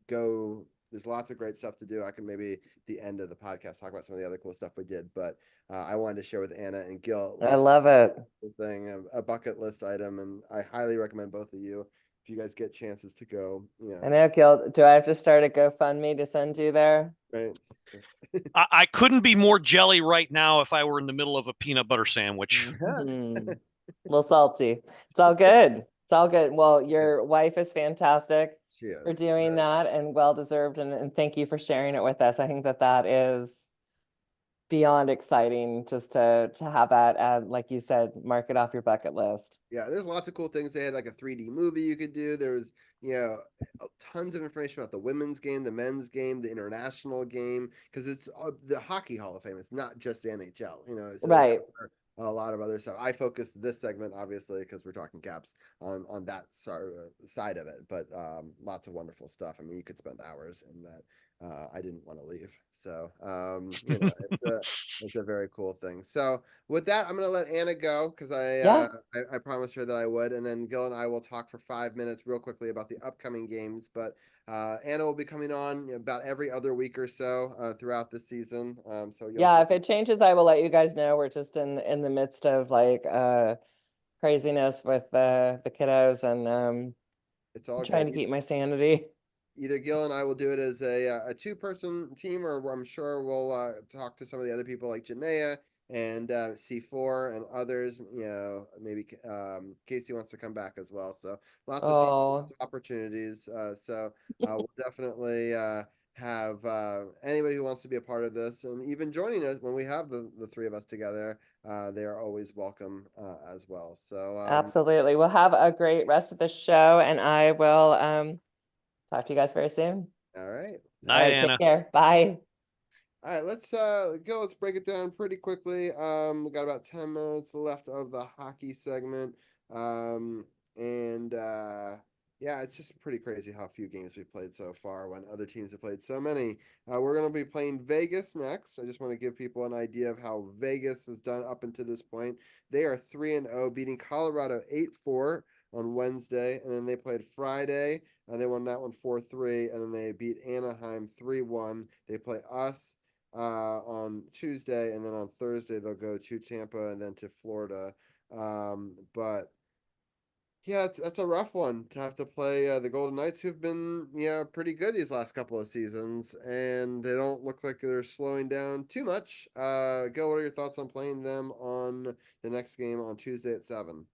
go. There's lots of great stuff to do. I can maybe at the end of the podcast talk about some of the other cool stuff we did, but I wanted to share with Anna and Gil. I love it. Thing, a bucket list item, and I highly recommend both of you if you guys get chances to go. I know, Gil. Do I have to start a GoFundMe to send you there? Right. I couldn't be more jelly right now if I were in the middle of a peanut butter sandwich. A little salty. It's all good. It's all good. Well, your wife is fantastic for doing that, and well deserved. And thank you for sharing it with us. I think that is beyond exciting just to have that, like you said, mark it off your bucket list. Yeah, there's lots of cool things. They had like a 3D movie you could do. There was, tons of information about the women's game, the men's game, the international game, because it's the Hockey Hall of Fame. It's not just the NHL, so right. A lot of other stuff. I focused this segment obviously because we're talking Caps on that side of it, but lots of wonderful stuff. I mean, you could spend hours in that. I didn't want to leave. So, it's a very cool thing. So with that, I'm going to let Anna go because Yeah. I promised her that I would. And then Gil and I will talk for 5 minutes real quickly about the upcoming games. But Anna will be coming on about every other week or so throughout the season. So Yeah, if it changes, I will let you guys know. We're just in the midst of like craziness with the kiddos, and it's all trying good. to keep my sanity. Either Gil and I will do it as a two-person team, or I'm sure we'll talk to some of the other people like Janaea and C4 and others. Maybe Casey wants to come back as well. So lots of people, Oh, lots of opportunities. We'll definitely have anybody who wants to be a part of this, and even joining us when we have the three of us together. They are always welcome as well. So absolutely. We'll have a great rest of the show, and I will talk to you guys very soon. all right. All Night, right, Anna. take care. Bye. All right, let's go. Let's break it down pretty quickly. We got about 10 minutes left of the hockey segment, and yeah, it's just pretty crazy how few games we've played so far when other teams have played so many. We're gonna be playing Vegas next. I just want to give people an idea of how Vegas has done up until this point. They are 3-0, beating Colorado 8-4 on Wednesday, and then they played Friday, and they won that one 4-3, and then they beat Anaheim 3-1. They play us on Tuesday, and then on Thursday they'll go to Tampa and then to Florida. But yeah, that's a rough one to have to play the Golden Knights, who've been pretty good these last couple of seasons, and they don't look like they're slowing down too much. Gil, what are your thoughts on playing them on the next game on Tuesday at 7?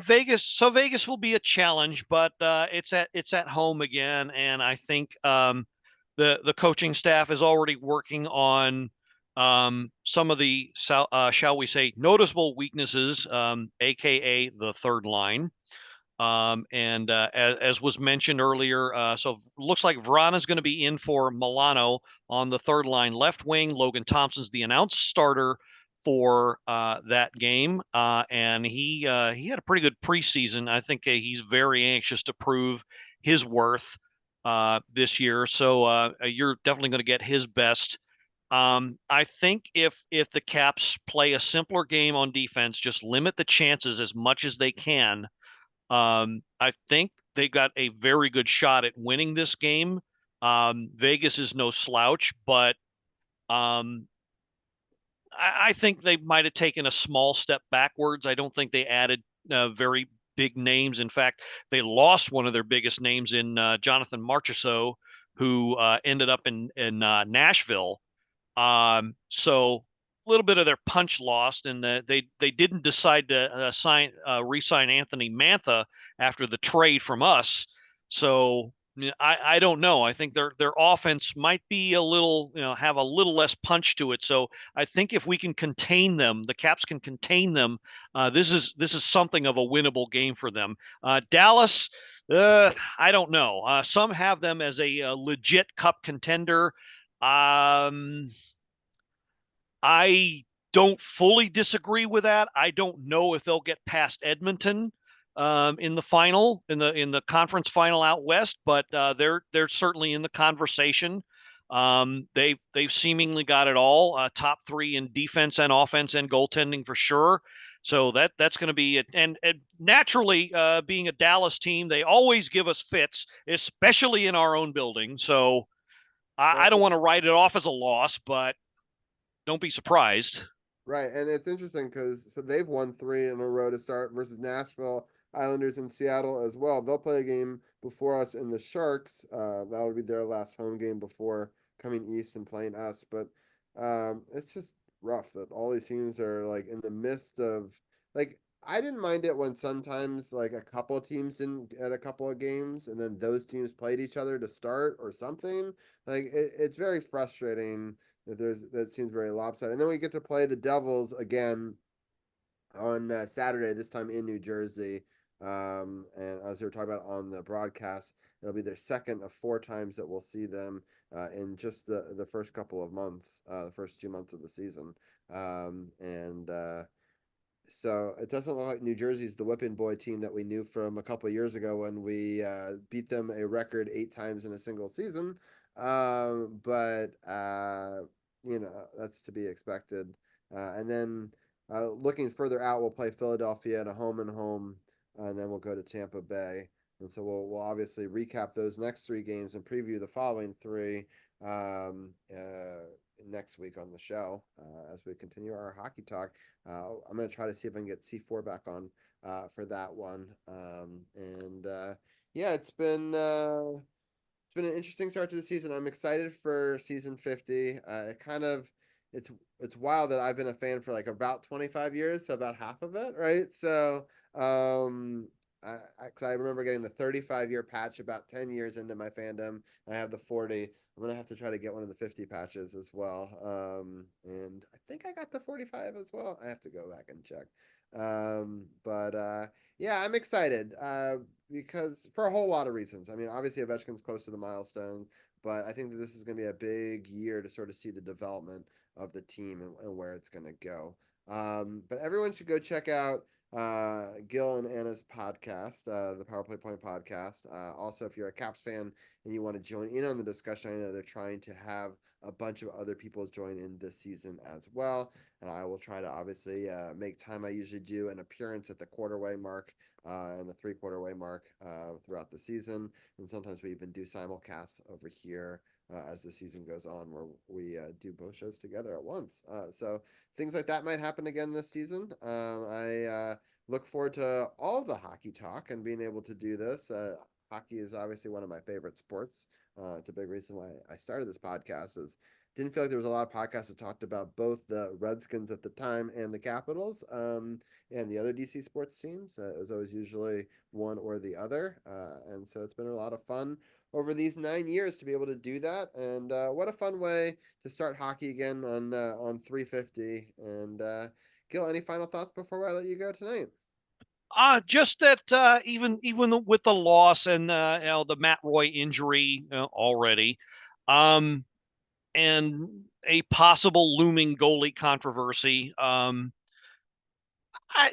Vegas. So Vegas will be a challenge, but it's at home again, and I think the coaching staff is already working on some of the shall we say noticeable weaknesses, aka the third line. And as was mentioned earlier, so looks like Vrana's going to be in for Milano on the third line left wing. Logan Thompson's the announced starter for that game, and he had a pretty good preseason. I think he's very anxious to prove his worth this year. So you're definitely going to get his best. I think if the Caps play a simpler game on defense, just limit the chances as much as they can. I think they got a very good shot at winning this game. Vegas is no slouch, but um, I think they might have taken a small step backwards. I don't think they added very big names. In fact, they lost one of their biggest names in Jonathan Marchessault, who ended up in Nashville. So a little bit of their punch lost, and they didn't decide to re-sign Anthony Mantha after the trade from us. So I don't know. I think their offense might be a little have a little less punch to it. So I think if we can contain them, the Caps can contain them. This is something of a winnable game for them. Dallas, I don't know. Some have them as a legit Cup contender. I don't fully disagree with that. I don't know if they'll get past Edmonton in the final, in the conference final out west, but they're certainly in the conversation. They've seemingly got it all, top three in defense and offense and goaltending for sure. So that's going to be it. And naturally, being a Dallas team, they always give us fits, especially in our own building. So I don't want to write it off as a loss, but don't be surprised. Right, and it's interesting because they've won 3 in a row to start versus Nashville, Islanders, and Seattle as well. They'll play a game before us in the Sharks. That'll be their last home game before coming east and playing us. But it's just rough that all these teams are like in the midst of like. I didn't mind it when sometimes like a couple of teams didn't get a couple of games, and then those teams played each other to start or something. Like it's very frustrating that seems very lopsided. And then we get to play the Devils again on Saturday, this time in New Jersey. And as we were talking about on the broadcast, it'll be their second of 4 times that we'll see them in just the first couple of months, the first 2 months of the season. So it doesn't look like New Jersey's the whipping boy team that we knew from a couple of years ago when we beat them a record 8 times in a single season. but that's to be expected. And then looking further out, we'll play Philadelphia in a home and home, and then we'll go to Tampa Bay. And so we'll obviously recap those next 3 games and preview the following 3 next week on the show as we continue our hockey talk. I'm going to try to see if I can get C4 back on for that one. Yeah, it's been an interesting start to the season. I'm excited for season 50. It's wild that I've been a fan for like about 25 years, so about half of it, right? So I remember getting the 35-year patch about 10 years into my fandom. I have the 40. I'm gonna have to try to get one of the 50 patches as well. And I think I got the 45 as well. I have to go back and check. Yeah, I'm excited because for a whole lot of reasons. I mean, obviously Ovechkin's close to the milestone, but I think that this is going to be a big year to sort of see the development of the team and where it's going to go. But everyone should go check out Gil and Anna's podcast, the Power Play Point podcast. Also, if you're a Caps fan and you want to join in on the discussion, I know they're trying to have a bunch of other people join in this season as well. And I will try to obviously make time. I usually do an appearance at the quarter-way mark and the 3/4 way mark throughout the season. And sometimes we even do simulcasts over here as the season goes on, where we do both shows together at once. So things like that might happen again this season. I look forward to all the hockey talk and being able to do this. Hockey is obviously one of my favorite sports. It's a big reason why I started this podcast. Didn't feel like there was a lot of podcasts that talked about both the Redskins at the time and the Capitals and the other DC sports teams. It was always usually one or the other. And so it's been a lot of fun over these 9 years to be able to do that. And what a fun way to start hockey again on 350. And Gil, any final thoughts before I let you go tonight? Just that even with the loss and the Matt Roy injury already, and a possible looming goalie controversy,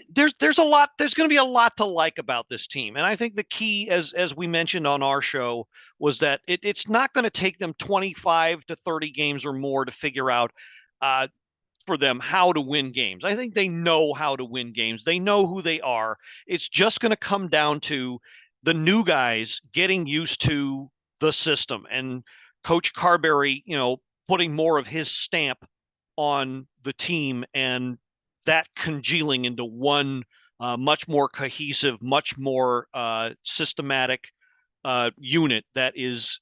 there's a lot. There's going to be a lot to like about this team, and I think the key, as we mentioned on our show, was that it's not going to take them 25 to 30 games or more to figure out for them how to win games. I think they know how to win games. They know who they are. It's just going to come down to the new guys getting used to the system and Coach Carberry, putting more of his stamp on the team and that congealing into one much more cohesive, much more systematic unit that is,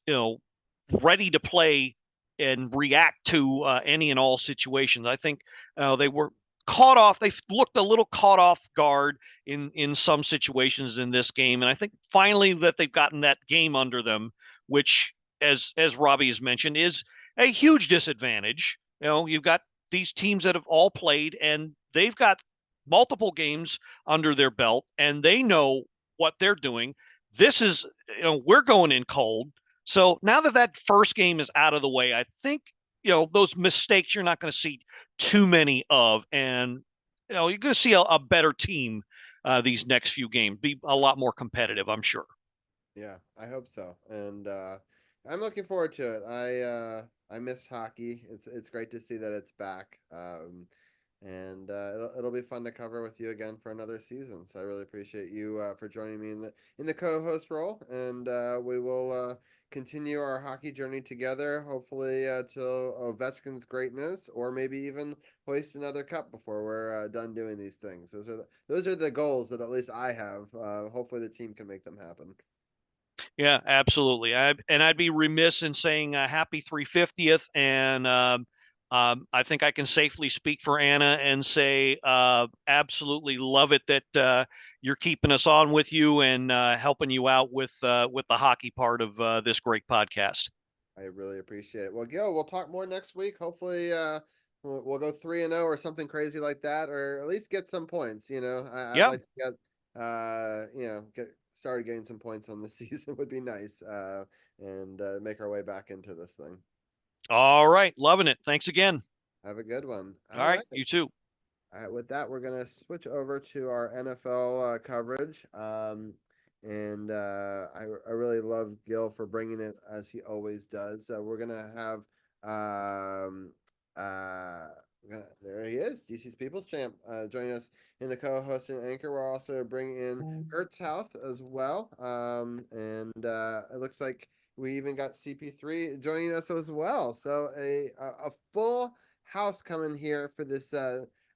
ready to play and react to any and all situations. I think they were caught off. They looked a little caught off guard in some situations in this game, and I think finally that they've gotten that game under them, which, as Robbie has mentioned, is a huge disadvantage. You've got these teams that have all played, and they've got multiple games under their belt, and they know what they're doing. This is, we're going in cold. So now that first game is out of the way, I think, those mistakes you're not going to see too many of. And, you're going to see a better team these next few games, be a lot more competitive, I'm sure. Yeah, I hope so. And I'm looking forward to it. I missed hockey. It's great to see that it's back. And it'll be fun to cover with you again for another season. So I really appreciate you for joining me in the co-host role, and we will continue our hockey journey together. Hopefully till Ovechkin's greatness, or maybe even hoist another cup before we're done doing these things. Those are the goals that at least I have. Hopefully the team can make them happen. Yeah, absolutely. I'd be remiss in saying happy 350th, and I think I can safely speak for Anna and say absolutely love it that you're keeping us on with you and helping you out with the hockey part of this great podcast. I really appreciate it. Well, Gil, we'll talk more next week. Hopefully, we'll go 3-0 or something crazy like that, or at least get some points. I'd like to get started getting some points on the season would be nice, and make our way back into this thing. All right, loving it. Thanks again. Have a good one. All right, you too. All right, with that, we're gonna switch over to our NFL coverage. and I really love Gil for bringing it as he always does. We're gonna have there he is, DC's People's Champ, joining us in the co-host and anchor. We're also bringing in Ertz House as well, and it looks like we even got CP3 joining us as well. So a full house coming here for this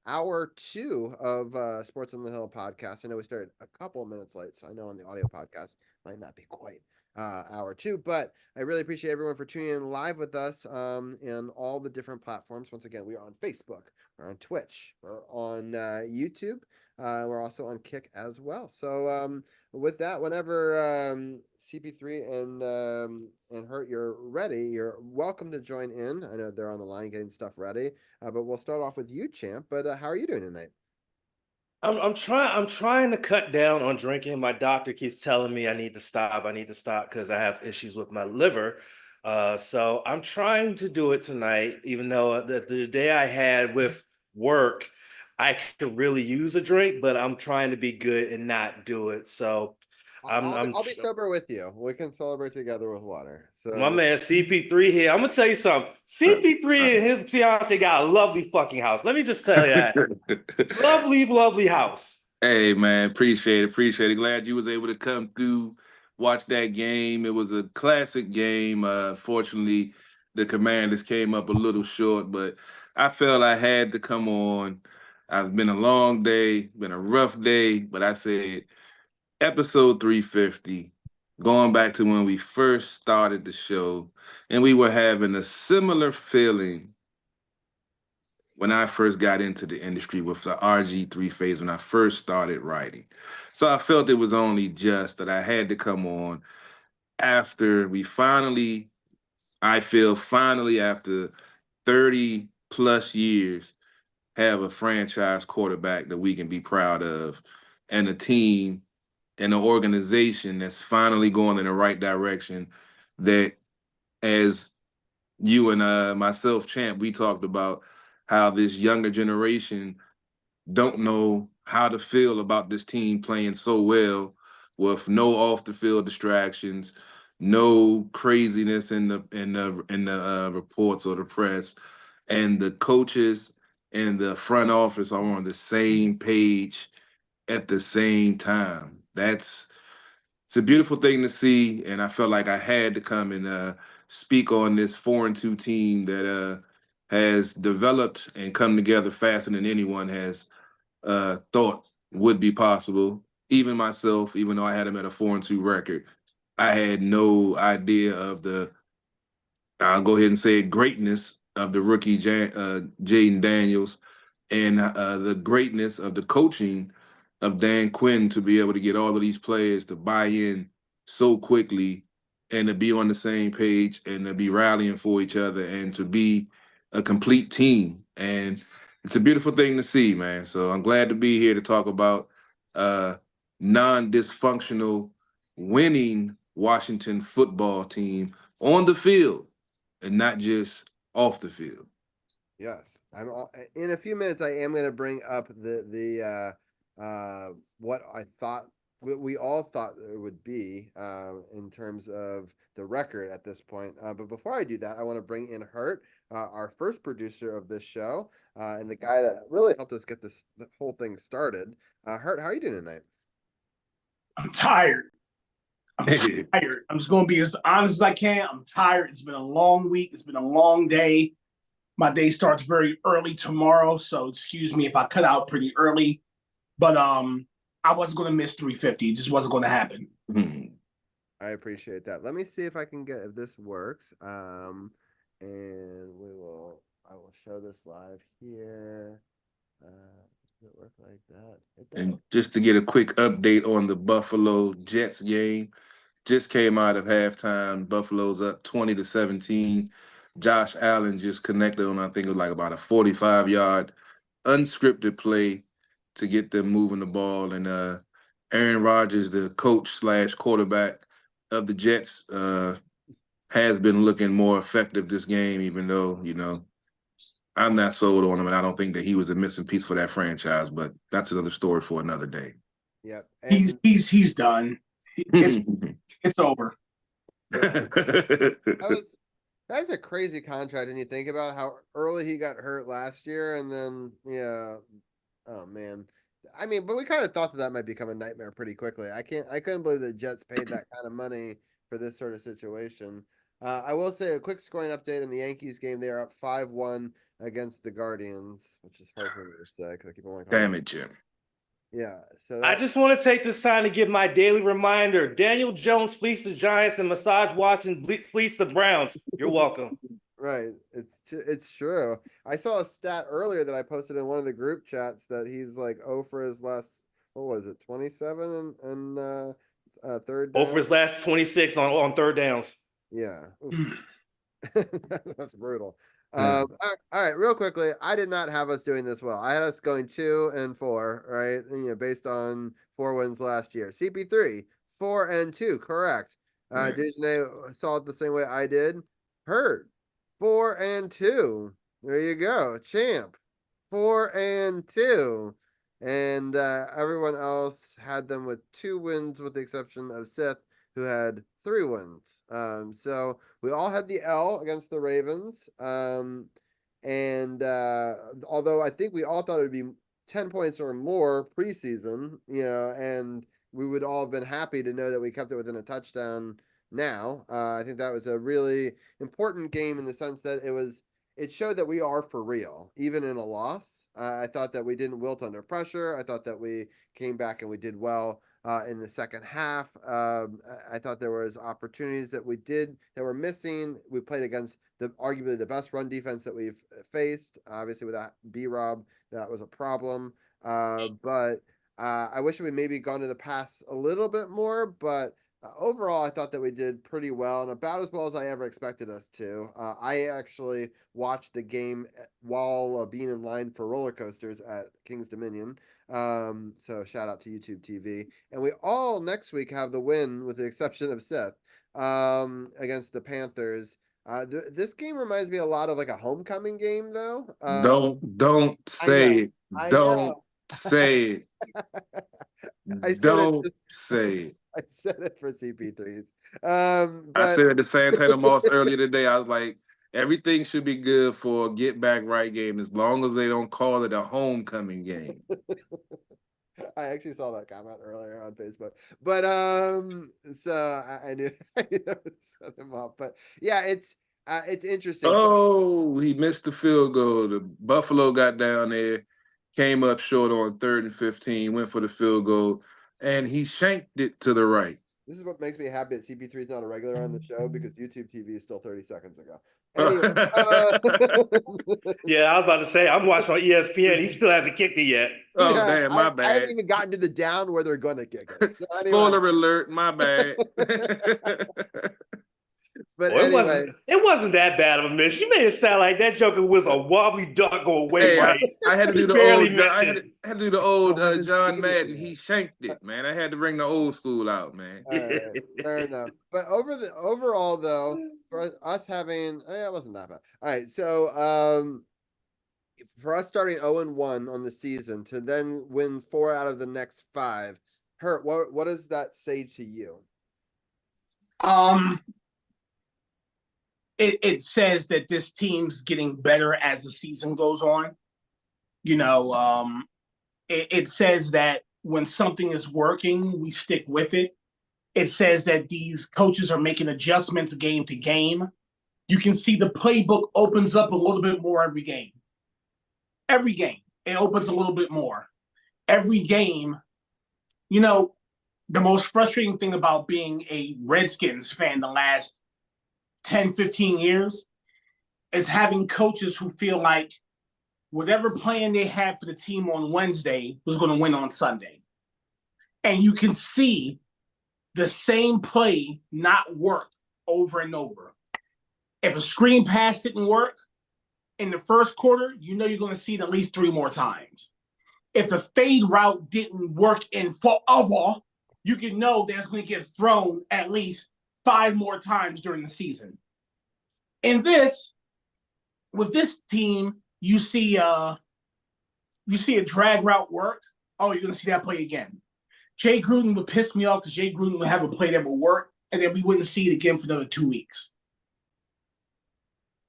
hour 2 of Sports on the Hill podcast. I know we started a couple of minutes late, so I know on the audio podcast might not be quite hour 2, but I really appreciate everyone for tuning in live with us in all the different platforms. Once again, we are on Facebook, we're on Twitch, we're on YouTube, we're also on Kick as well. So with that, whenever CP3 and Hurt, you're ready, you're welcome to join in. I know they're on the line getting stuff ready, but we'll start off with you, Champ. But how are you doing tonight? I'm trying to cut down on drinking. My doctor keeps telling me I need to stop because I have issues with my liver. So I'm trying to do it tonight, even though the day I had with work, I could really use a drink, but I'm trying to be good and not do it. So I'll be sober with you. We can celebrate together with water. So my man CP3 here. I'm gonna tell you something. CP3 and his fiance got a lovely fucking house. Let me just tell you that. lovely house. Hey man, appreciate it. Glad you was able to come through, watch that game. It was a classic game. Fortunately, the Commanders came up a little short, but I felt I had to come on. It's been a long day, been a rough day, but I said episode 350, going back to when we first started the show, and we were having a similar feeling when I first got into the industry with the RG3 phase, when I first started writing. So I felt it was only just that I had to come on after we finally, after 30 plus years, have a franchise quarterback that we can be proud of, and a team and an organization that's finally going in the right direction, that, as you and myself, Champ, we talked about how this younger generation don't know how to feel about this team playing so well with no off the field distractions, no craziness in the reports or the press, and the coaches and the front office are on the same page at the same time. It's a beautiful thing to see, and I felt like I had to come and speak on this 4-2 team that has developed and come together faster than anyone has thought would be possible. Even myself, even though I had them at a 4-2 record, I had no idea of I'll go ahead and say it, greatness of the rookie Jaden Daniels, and the greatness of the coaching of Dan Quinn to be able to get all of these players to buy in so quickly and to be on the same page and to be rallying for each other and to be a complete team. And it's a beautiful thing to see, man. So I'm glad to be here to talk about non-dysfunctional winning Washington football team on the field and not just off the field. Yes, in a few minutes. I am going to bring up the what I thought we all thought it would be in terms of the record at this point. But before I do that, I want to bring in Hurt, our first producer of this show, and the guy that really helped us get the whole thing started. Hurt, how are you doing tonight? I'm tired. I'm just going to be as honest as I can. I'm tired. It's been a long week. It's been a long day. My day starts very early tomorrow, so excuse me if I cut out pretty early. But I wasn't going to miss 350. It just wasn't going to happen. I appreciate that. Let me see if I can get if this works. And I will show this live here. Does it work like that? And just to get a quick update on the Buffalo Jets game, just came out of halftime. Buffalo's up 20-17. Josh Allen just connected on, I think it was like about a 45-yard unscripted play to get them moving the ball. And Aaron Rodgers, the coach / quarterback of the Jets, has been looking more effective this game, even though, I'm not sold on him, and I don't think that he was a missing piece for that franchise, but that's another story for another day. Yep. He's done. It's over. That's a crazy contract, and you think about how early he got hurt last year, and then oh man. I mean, but we kind of thought that might become a nightmare pretty quickly. I couldn't believe the Jets paid that kind of money for this sort of situation. I will say a quick scoring update in the Yankees game. They are up 5-1 against the Guardians, which is hard for me to say because I keep on Damn it, Jim. Yeah. So I just want to take this time to give my daily reminder. Daniel Jones fleeced the Giants and Massage Watson fleeced the Browns. You're welcome. Right. It's true. I saw a stat earlier that I posted in one of the group chats that he's like 0 for his last, what was it, 27 and third down? 0 for his last 26 on third downs. Yeah. That's brutal. All right, real quickly, I did not have us doing this well. I had us going 2-4, right? Based on 4 wins last year. CP3, 4-2, correct. Dejanay saw it the same way I did. Hurt, 4-2. There you go. Champ, 4-2. And everyone else had them with 2 wins, with the exception of Sith, who had 3 wins. So we all had the L against the Ravens. And although I think we all thought it would be 10 points or more preseason, and we would all have been happy to know that we kept it within a touchdown now. I think that was a really important game in the sense that it showed that we are for real, even in a loss. I thought that we didn't wilt under pressure. I thought that we came back and we did well in the second half. I thought there was opportunities that were missing. We played against arguably the best run defense that we've faced. Obviously, without B-Rob, that was a problem. But I wish we maybe gone to the pass a little bit more. But overall, I thought that we did pretty well, and about as well as I ever expected us to. I actually watched the game while being in line for roller coasters at King's Dominion. So shout out to YouTube TV. And we all next week have the win, with the exception of Seth, against the Panthers. This game reminds me a lot of like a homecoming game, though. Don't say it. Don't say it. Don't say it. I said it for CP3s. I said it to Santana Moss earlier today. I was like, everything should be good for a get back right game as long as they don't call it a homecoming game. I actually saw that comment earlier on Facebook, but so I knew I would set them up. But yeah, it's interesting. Oh, he missed the field goal. The Buffalo got down there, came up short on 3rd and 15, went for the field goal, and he shanked it to the right. This is what makes me happy that CP3 is not a regular on the show, because YouTube TV is still 30 seconds ago. Anyway, yeah, I was about to say, I'm watching on ESPN. He still hasn't kicked it yet. Oh, yeah, damn, my bad. I haven't even gotten to the down where they're going to kick it. So anyway. Spoiler alert, my bad. But well, anyway. it wasn't that bad of a miss. You made it sound like that joker was a wobbly duck going way right. I had to do the old John Madden. He shanked it, man. I had to bring the old school out, man. Fair enough. But overall, though, for us having, it wasn't that bad. All right, so for us starting 0-1 on the season to then win 4 out of the next 5, Hurt, what does that say to you? It says that this team's getting better as the season goes on. It says that when something is working, we stick with it. It says that these coaches are making adjustments game to game. You can see the playbook opens up a little bit more every game. Every game, it opens a little bit more. Every game, the most frustrating thing about being a Redskins fan the last 10, 15 years is having coaches who feel like whatever plan they had for the team on Wednesday was going to win on Sunday. And you can see the same play not work over and over. If a screen pass didn't work in the first quarter, you're going to see it at least 3 more times. If the fade route didn't work in forever, you can know that's going to get thrown at least 5 more times during the season. And with this team, you see a drag route work. Oh, you're going to see that play again. Jay Gruden would piss me off because Jay Gruden would have a play that would work, and then we wouldn't see it again for another 2 weeks.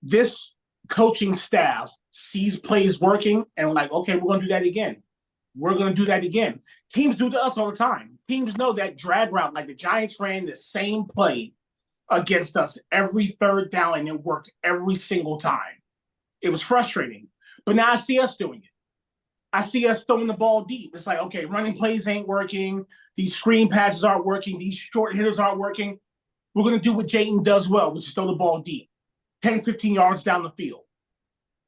This coaching staff sees plays working and like, okay, we're going to do that again. We're going to do that again. Teams do to us all the time. Teams know that drag route, like the Giants ran the same play against us every third down, and it worked every single time. It was frustrating. But now I see us doing it. I see us throwing the ball deep. It's like, okay, running plays ain't working. These screen passes aren't working. These short hitters aren't working. We're going to do what Jayden does well, which is throw the ball deep, 10, 15 yards down the field.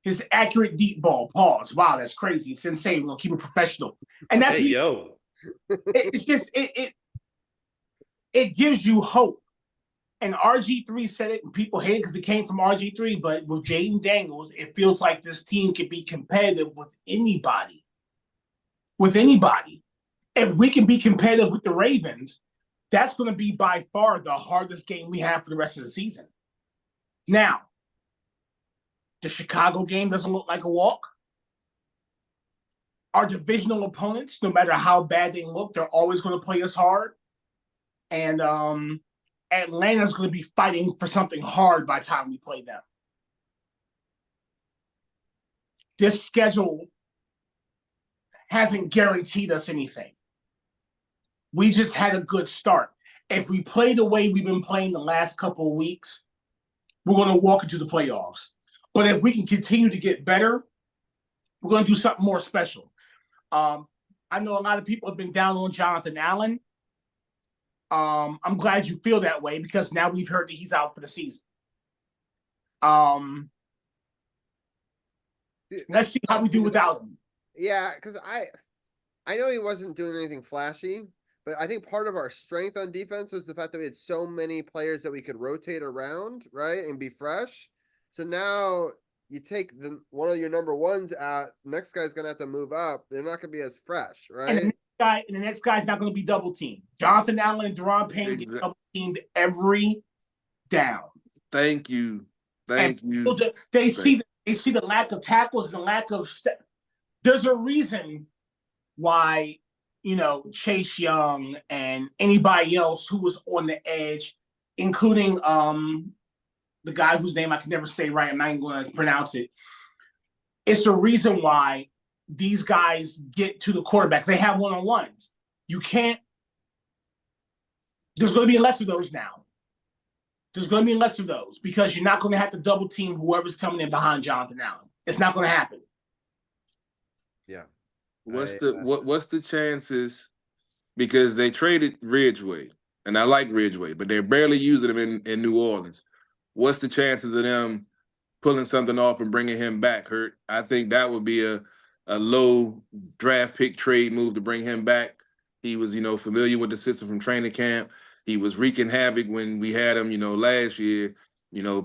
His accurate deep ball, pause. Wow, that's crazy. It's insane. We're going to keep it professional. And that's it's just, it gives you hope. And RG3 said it, and people hate it because it came from RG3, but with Jayden Daniels, it feels like this team can be competitive with anybody. With anybody. If we can be competitive with the Ravens, that's going to be by far the hardest game we have for the rest of the season. Now, the Chicago game doesn't look like a walk. Our divisional opponents, no matter how bad they look, they're always going to play us hard. And Atlanta's going to be fighting for something hard by the time we play them. This schedule hasn't guaranteed us anything. We just had a good start. If we play the way we've been playing the last couple of weeks, we're going to walk into the playoffs. But if we can continue to get better, we're going to do something more special. I know a lot of people have been down on Jonathan Allen. I'm glad you feel that way because now we've heard that he's out for the season. Let's see how we do without him. Yeah, because I know he wasn't doing anything flashy, but I think part of our strength on defense was the fact that we had so many players that we could rotate around, right, and be fresh. So now you take one of your number ones out, next guy's going to have to move up. They're not going to be as fresh, right? And the next guy's not going to be double teamed. Jonathan Allen and Deron Payne get double teamed every down. Thank you. Thank you. They see the lack of tackles and the lack of step. There's a reason why, Chase Young and anybody else who was on the edge, including the guy whose name I can never say right, I'm not even going to pronounce it. It's a reason why these guys get to the quarterback. They have one-on-ones. You can't. There's going to be less of those now. There's going to be less of those because you're not going to have to double team whoever's coming in behind Jonathan Allen. It's not going to happen. Yeah. What's the chances? Because they traded Ridgeway, and I like Ridgeway, but they're barely using him in New Orleans. What's the chances of them pulling something off and bringing him back, Hurt? I think that would be a low draft pick trade move to bring him back. He was, familiar with the system from training camp. He was wreaking havoc when we had him, last year,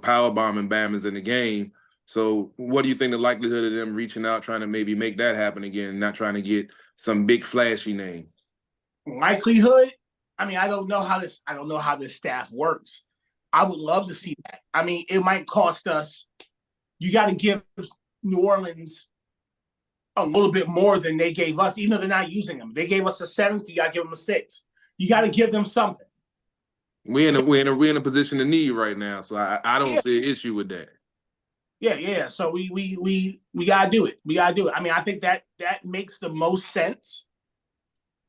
power bombing Bama's in the game. So what do you think the likelihood of them reaching out, trying to maybe make that happen again, not trying to get some big flashy name? Likelihood? I mean, I don't know how this staff works. I would love to see that. I mean, it might cost us. You got to give New Orleans a little bit more than they gave us, even though they're not using them. They gave us a 7th. You got to give them a 6. You got to give them something. We're in a position of need right now, so I don't see an issue with that. Yeah. So we gotta do it. We gotta do it. I mean, I think that makes the most sense.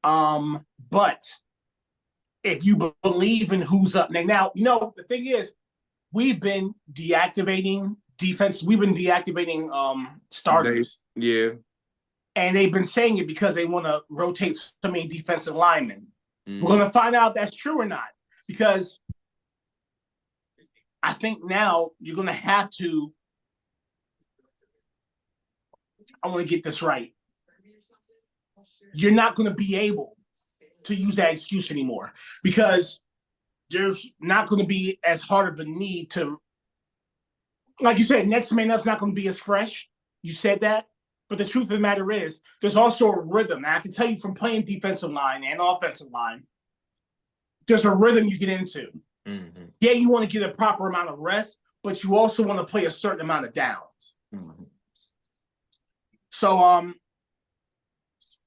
But if you believe in who's up now, the thing is, we've been deactivating defense. We've been deactivating starters. Yeah. And they've been saying it because they want to rotate so many defensive linemen. Mm. We're gonna find out if that's true or not. Because I think now you're going to have to – I want to get this right. You're not going to be able to use that excuse anymore because there's not going to be as hard of a need to – like you said, next man up's not going to be as fresh. You said that. But the truth of the matter is there's also a rhythm. And I can tell you from playing defensive line and offensive line, there's a rhythm you get into. Mm-hmm. Yeah, you want to get a proper amount of rest, but you also want to play a certain amount of downs. Mm-hmm. So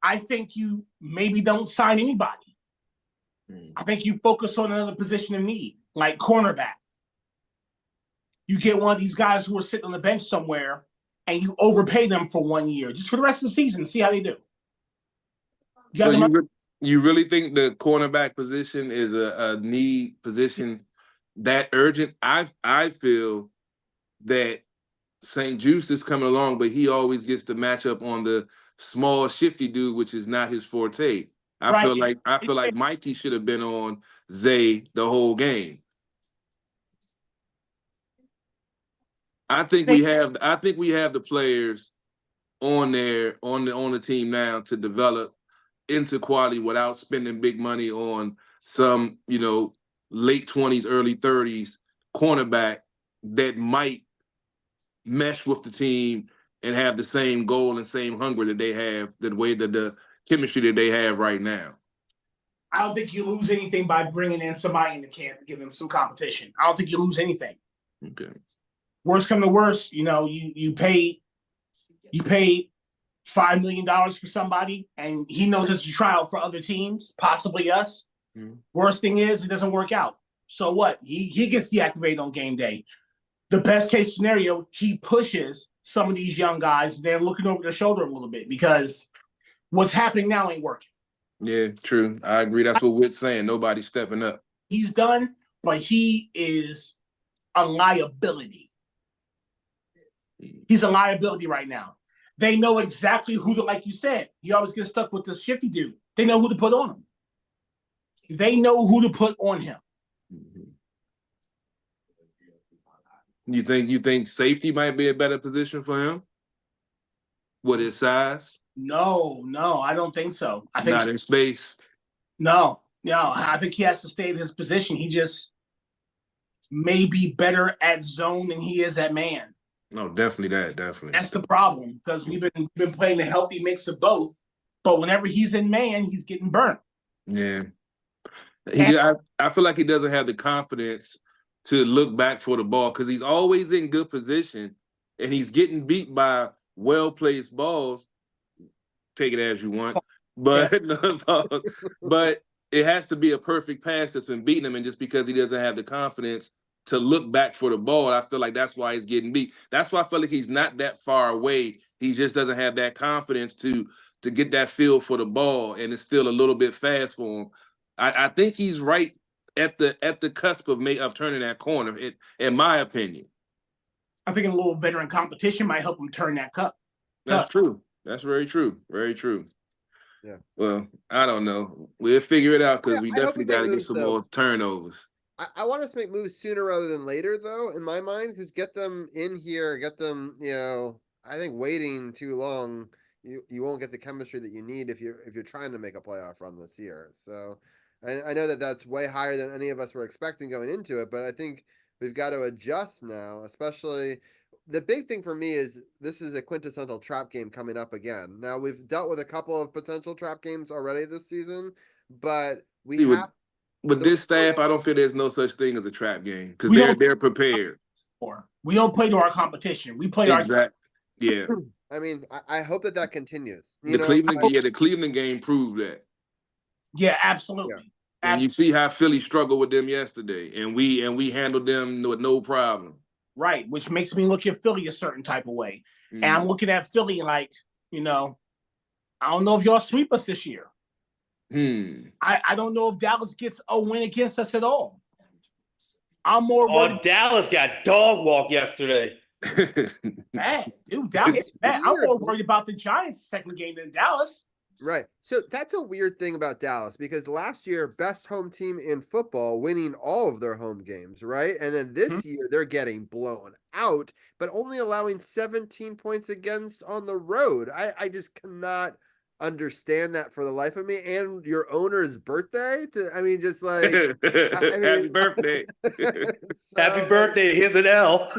I think you maybe don't sign anybody. I think you focus on another position of need, like cornerback. You get one of these guys who are sitting on the bench somewhere, and you overpay them for 1 year, just for the rest of the season, see how they do. So you really think the cornerback position is a need position that urgent? I feel that St. Juice is coming along, but he always gets the matchup on the small, shifty dude, which is not his forte. I feel like Mikey should have been on Zay the whole game. I think we have the players on the team now to develop into quality without spending big money on some, late 20s, early 30s cornerback that might mesh with the team and have the same goal and same hunger that they have, the way that the chemistry that they have right now. I don't think you lose anything by bringing in somebody in the camp to give them some competition. I don't think you lose anything. Okay. Worst come to worst, you paid $5 million for somebody, and he knows it's a tryout for other teams, possibly us. Mm-hmm. Worst thing is, it doesn't work out. So what? He gets deactivated on game day. The best case scenario, he pushes some of these young guys. They're looking over their shoulder a little bit because what's happening now ain't working. Yeah, true. I agree. That's what Whit's saying. Nobody's stepping up. He's done, but he is a liability. He's a liability right now. They know exactly who to, like you said, he always gets stuck with this shifty dude. They know who to put on him. They know who to put on him. You think safety might be a better position for him with his size? No, I don't think so. I think not in space. No. I think he has to stay in his position. He just may be better at zone than he is at man. No, definitely. That's the problem, because we've been playing a healthy mix of both. But whenever he's in man, he's getting burnt. Yeah. I feel like he doesn't have the confidence to look back for the ball because he's always in good position and he's getting beat by well-placed balls. Take it as you want. But but it has to be a perfect pass that's been beating him, and just because he doesn't have the confidence to look back for the ball, I feel like that's why he's getting beat. That's why I feel like he's not that far away. He just doesn't have that confidence to get that feel for the ball, and it's still a little bit fast for him. I think he's right at the cusp of turning that corner, in my opinion. I think a little veteran competition might help him turn that cup. That's true. That's very true. Very true. Yeah. Well, I don't know. We'll figure it out because we definitely got to get some more turnovers. I want us to make moves sooner rather than later, though, in my mind, because get them in here, get them, I think waiting too long, you won't get the chemistry that you need if you're trying to make a playoff run this year. So I know that that's way higher than any of us were expecting going into it, but I think we've got to adjust now, especially the big thing for me is this is a quintessential trap game coming up again. Now, we've dealt with a couple of potential trap games already this season, but with this staff, I don't feel there's no such thing as a trap game because they're prepared. We don't play to our competition. We play our Yeah. I mean, I hope that continues. The Cleveland game proved that. Yeah, absolutely. Yeah. And you see how Philly struggled with them yesterday, and we handled them with no problem. Right, which makes me look at Philly a certain type of way. And I'm looking at Philly like, I don't know if y'all sweep us this year. I don't know if Dallas gets a win against us at all. I'm more worried. Dallas got dog walk yesterday. Bad, dude. Dallas bad. I'm more worried about the Giants' second game than Dallas. Right. So that's a weird thing about Dallas because last year, best home team in football, winning all of their home games, right? And then this year, they're getting blown out, but only allowing 17 points against on the road. I just cannot understand that for the life of me. And your owner's birthday happy birthday. Happy birthday. Here's an L.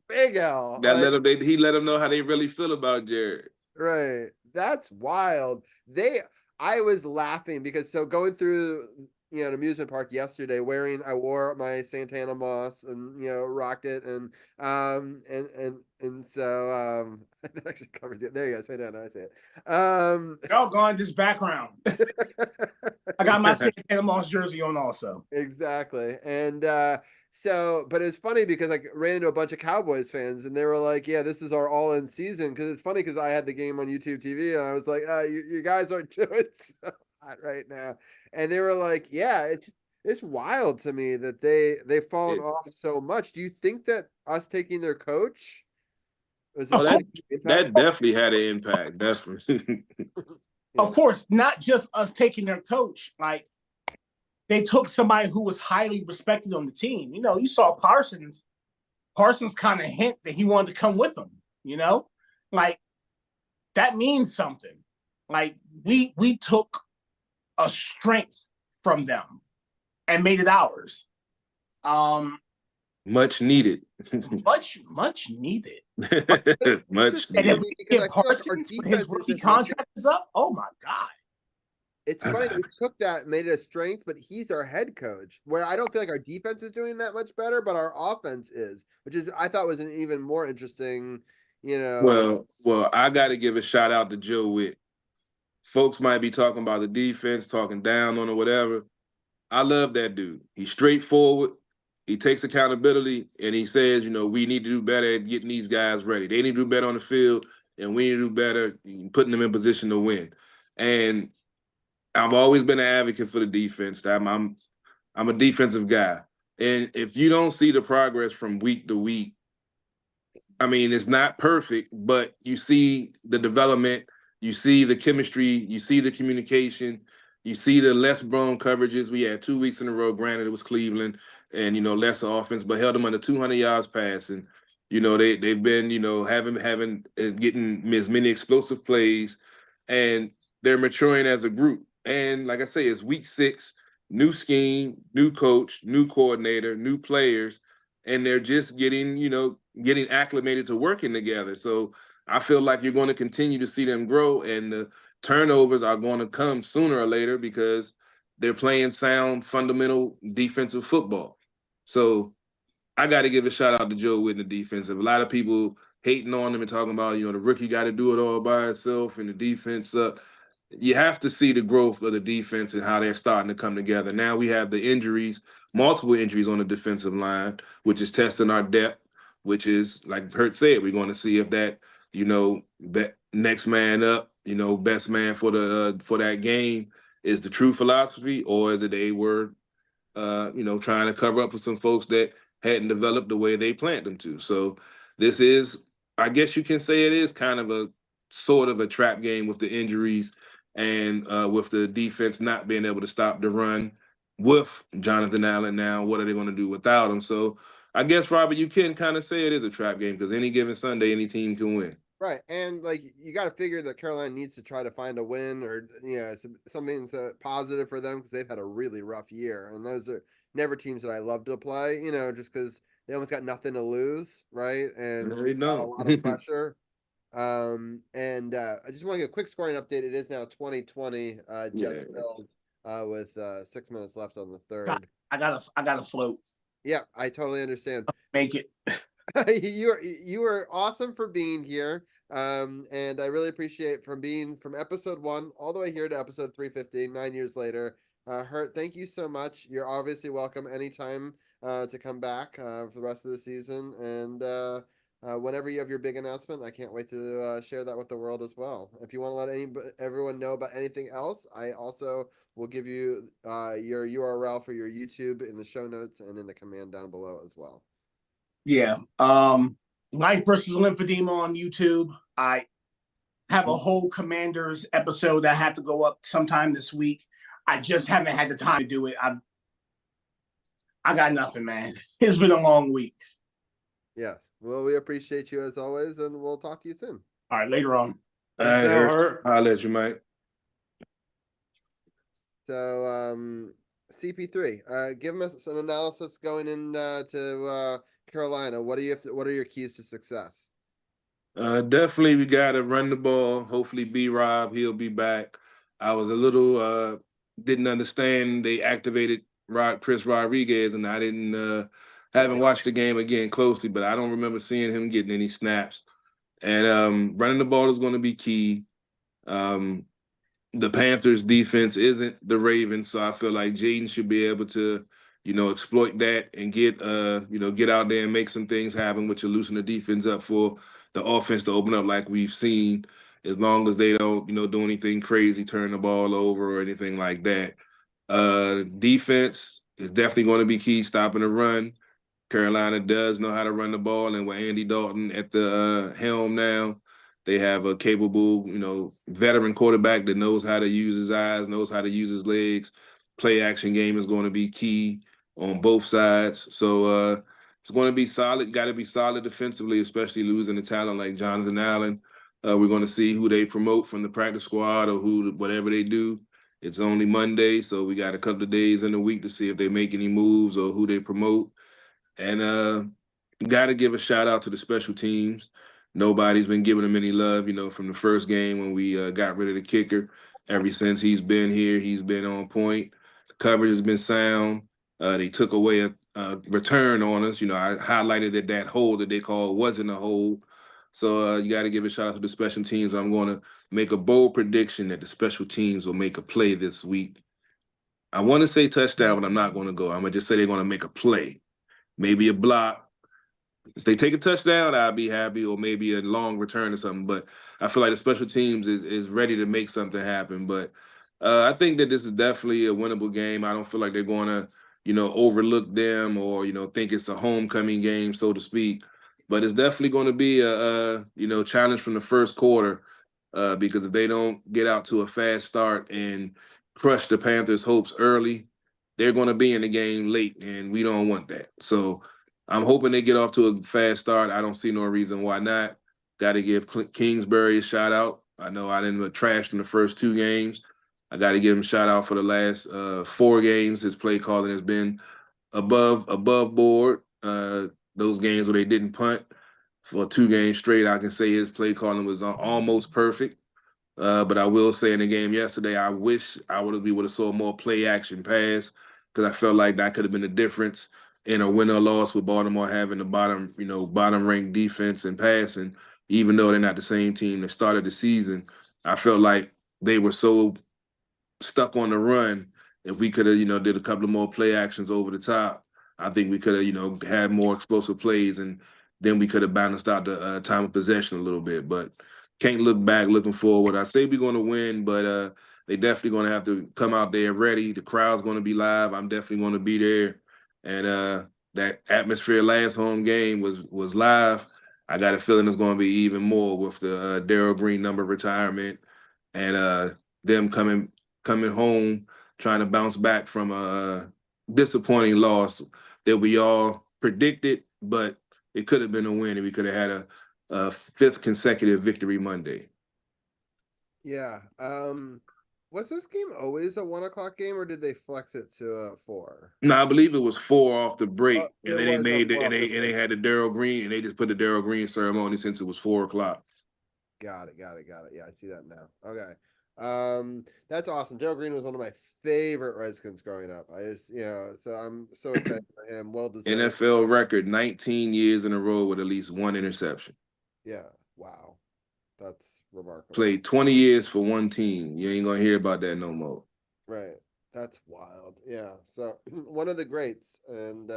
Big L. He let them know how they really feel about Jared. Right. That's wild. I was laughing because going through, an amusement park yesterday I wore my Santana moss and rocked it and so it actually covers it. There you go, Santana, I see it. Y'all gone this background. I got my Santana Moss jersey on also. Exactly. And but it's funny because I ran into a bunch of Cowboys fans and they were like, yeah, this is our all-in season. Because it's funny because I had the game on YouTube TV and I was like, you guys aren't doing so hot right now. And they were like, yeah, it's wild to me that they've fallen off so much. Do you think that us taking their coach was that definitely had an impact? Definitely. Of course, not just us taking their coach. Like, they took somebody who was highly respected on the team. You saw Parsons. Parsons kind of hint that he wanted to come with them. Like, that means something. Like, we took a strength from them and made it ours. Much needed. much needed. Much And needed. if we get Parsons when his rookie contract is up, oh my God. It's funny that we took that and made it a strength, but he's our head coach. Where I don't feel like our defense is doing that much better, but our offense is, which is I thought was an even more interesting, Well, I got to give a shout out to Joe Witt. Folks might be talking about the defense, talking down on it, whatever. I love that dude. He's straightforward. He takes accountability, and he says, we need to do better at getting these guys ready. They need to do better on the field, and we need to do better putting them in position to win. And I've always been an advocate for the defense. I'm a defensive guy. And if you don't see the progress from week to week, I mean, it's not perfect, but you see the development, you see the chemistry, you see the communication, you see the less blown coverages. We had 2 weeks in a row. Granted, it was Cleveland and, lesser offense, but held them under 200 yards passing. They've been, having getting as many explosive plays, and they're maturing as a group. And like I say, it's week 6, new scheme, new coach, new coordinator, new players, and they're just getting acclimated to working together. So I feel like you're going to continue to see them grow, and the turnovers are going to come sooner or later because they're playing sound, fundamental defensive football. So I got to give a shout out to Joe Witt in the defense. A lot of people hating on him and talking about, the rookie got to do it all by himself and the defense up. You have to see the growth of the defense and how they're starting to come together. Now we have the injuries, multiple injuries on the defensive line, which is testing our depth, which is, like Hurt said, we're going to see if that, next man up, best man for that game is the true philosophy, or is it they were, trying to cover up for some folks that hadn't developed the way they planned them to. So this is, I guess you can say it is kind of a sort of a trap game with the injuries and with the defense not being able to stop the run with Jonathan Allen now. What are they going to do without him? So I guess, Robbie, you can kind of say it is a trap game because any given Sunday, any team can win. Right. And you got to figure that Carolina needs to try to find a win or, something positive for them because they've had a really rough year. And those are never teams that I love to play, just because they almost got nothing to lose. Right. And got a lot of pressure. And I just want to get a quick scoring update. It is now 2020 Jets Bills with 6 minutes left on the third. I gotta float. Yeah, I totally understand. Make it. You were awesome for being here. And I really appreciate from episode 1 all the way here to episode 350, 9 years later. Hurt, thank you so much. You're obviously welcome anytime to come back for the rest of the season. And whenever you have your big announcement, I can't wait to share that with the world as well. If you want to let everyone know about anything else, I also will give you your URL for your YouTube in the show notes and in the command down below as well. Yeah. Life versus Lymphedema on YouTube. I have a whole Commanders episode that had to go up sometime this week. I just haven't had the time to do it. I got nothing, man. It's been a long week. Yes. Well, we appreciate you as always, and we'll talk to you soon. All right, later on. I'll let you, Mike. So, CP3, give us an analysis going into Carolina. What are your keys to success? Definitely, we got to run the ball. Hopefully, B-Rob, he'll be back. I was a little didn't understand they activated Chris Rodriguez, and I haven't watched the game again closely, but I don't remember seeing him getting any snaps. And running the ball is going to be key. The Panthers defense isn't the Ravens, so I feel like Jaden should be able to, exploit that and get out there and make some things happen, which will loosen the defense up for the offense to open up like we've seen, as long as they don't, do anything crazy, turn the ball over or anything like that. Defense is definitely going to be key, stopping the run. Carolina does know how to run the ball, and with Andy Dalton at the helm now, they have a capable, veteran quarterback that knows how to use his eyes, knows how to use his legs. Play action game is going to be key on both sides. So it's going to be solid. Got to be solid defensively, especially losing a talent like Jonathan Allen. We're going to see who they promote from the practice squad or whatever they do. It's only Monday, so we got a couple of days in the week to see if they make any moves or who they promote. And got to give a shout out to the special teams. Nobody's been giving them any love, from the first game when we got rid of the kicker. Ever since he's been here, he's been on point. The coverage has been sound. They took away a return on us. I highlighted that hold that they called wasn't a hold. So you got to give a shout out to the special teams. I'm going to make a bold prediction that the special teams will make a play this week. I want to say touchdown, but I'm not going to go. I'm going to just say they're going to make a play. Maybe a block. If they take a touchdown, I'll be happy, or maybe a long return or something. But I feel like the special teams is ready to make something happen. But I think that this is definitely a winnable game. I don't feel like they're going to, overlook them or, think it's a homecoming game, so to speak. But it's definitely going to be a challenge from the first quarter because if they don't get out to a fast start and crush the Panthers' hopes early, they're going to be in the game late, and we don't want that. So I'm hoping they get off to a fast start. I don't see no reason why not. Got to give Kingsbury a shout out. I know I didn't trash in the first 2 games. I got to give him a shout out for the last 4 games. His play calling has been above board. Those games where they didn't punt for 2 games straight, I can say his play calling was almost perfect. But I will say in the game yesterday, I wish we would have saw more play action pass, because I felt like that could have been the difference in a win or loss, with Baltimore having the bottom ranked defense and passing, even though they're not the same team that started the season. I felt like they were so stuck on the run. If we could have, did a couple of more play actions over the top, I think we could have, had more explosive plays, and then we could have balanced out the time of possession a little bit. But can't look back, looking forward. I say we're going to win, but they definitely going to have to come out there ready. The crowd's going to be live. I'm definitely going to be there. And that atmosphere last home game was live. I got a feeling it's going to be even more with the Darryl Green number retirement and them coming home, trying to bounce back from a disappointing loss that we all predicted, but it could have been a win, and we could have had a 5th consecutive victory Monday. Yeah. Was this game always a 1:00 game, or did they flex it to 4? No, I believe it was 4 off the break, and then it they was made a 4 off the they had the Darryl Green, and they just put the Darryl Green ceremony since it was 4:00. Got it. Yeah, I see that now. Okay. That's awesome. Darryl Green was one of my favorite Redskins growing up. I just, so I'm so excited for him. Well deserved. NFL record, 19 years in a row with at least 1 interception. Yeah. Wow. That's remarkable. Played 20 years for one team. You ain't gonna hear about that no more. Right. That's wild. Yeah. So one of the greats. And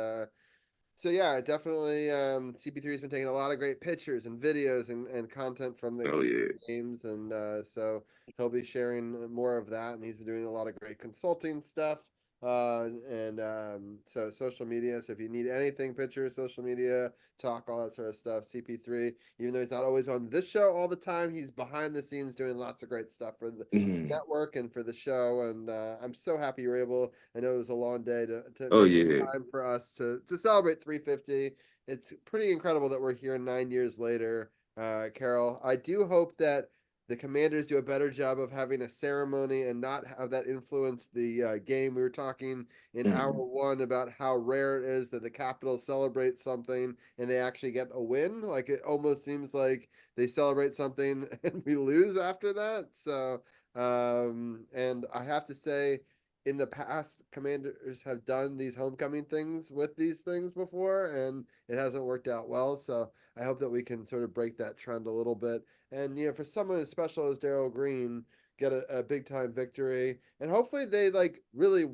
so yeah, definitely CP3 has been taking a lot of great pictures and videos and content from the games, and so he'll be sharing more of that, and he's been doing a lot of great consulting stuff. So social media. So if you need anything, pictures, social media, talk, all that sort of stuff, CP3, even though he's not always on this show all the time, he's behind the scenes doing lots of great stuff for the network and for the show. And I'm so happy you were able, I know it was a long day to make time for us to celebrate 350. It's pretty incredible that we're here 9 years later. Carol, I do hope that the Commanders do a better job of having a ceremony and not have that influence the game. We were talking in hour 1 about how rare it is that the Capitals celebrate something and they actually get a win. Like, it almost seems like they celebrate something and we lose after that. So, and I have to say, in the past, Commanders have done these homecoming things with these things before, and it hasn't worked out well. So I hope that we can sort of break that trend a little bit. And, for someone as special as Darryl Green, get a big time victory. And hopefully they really,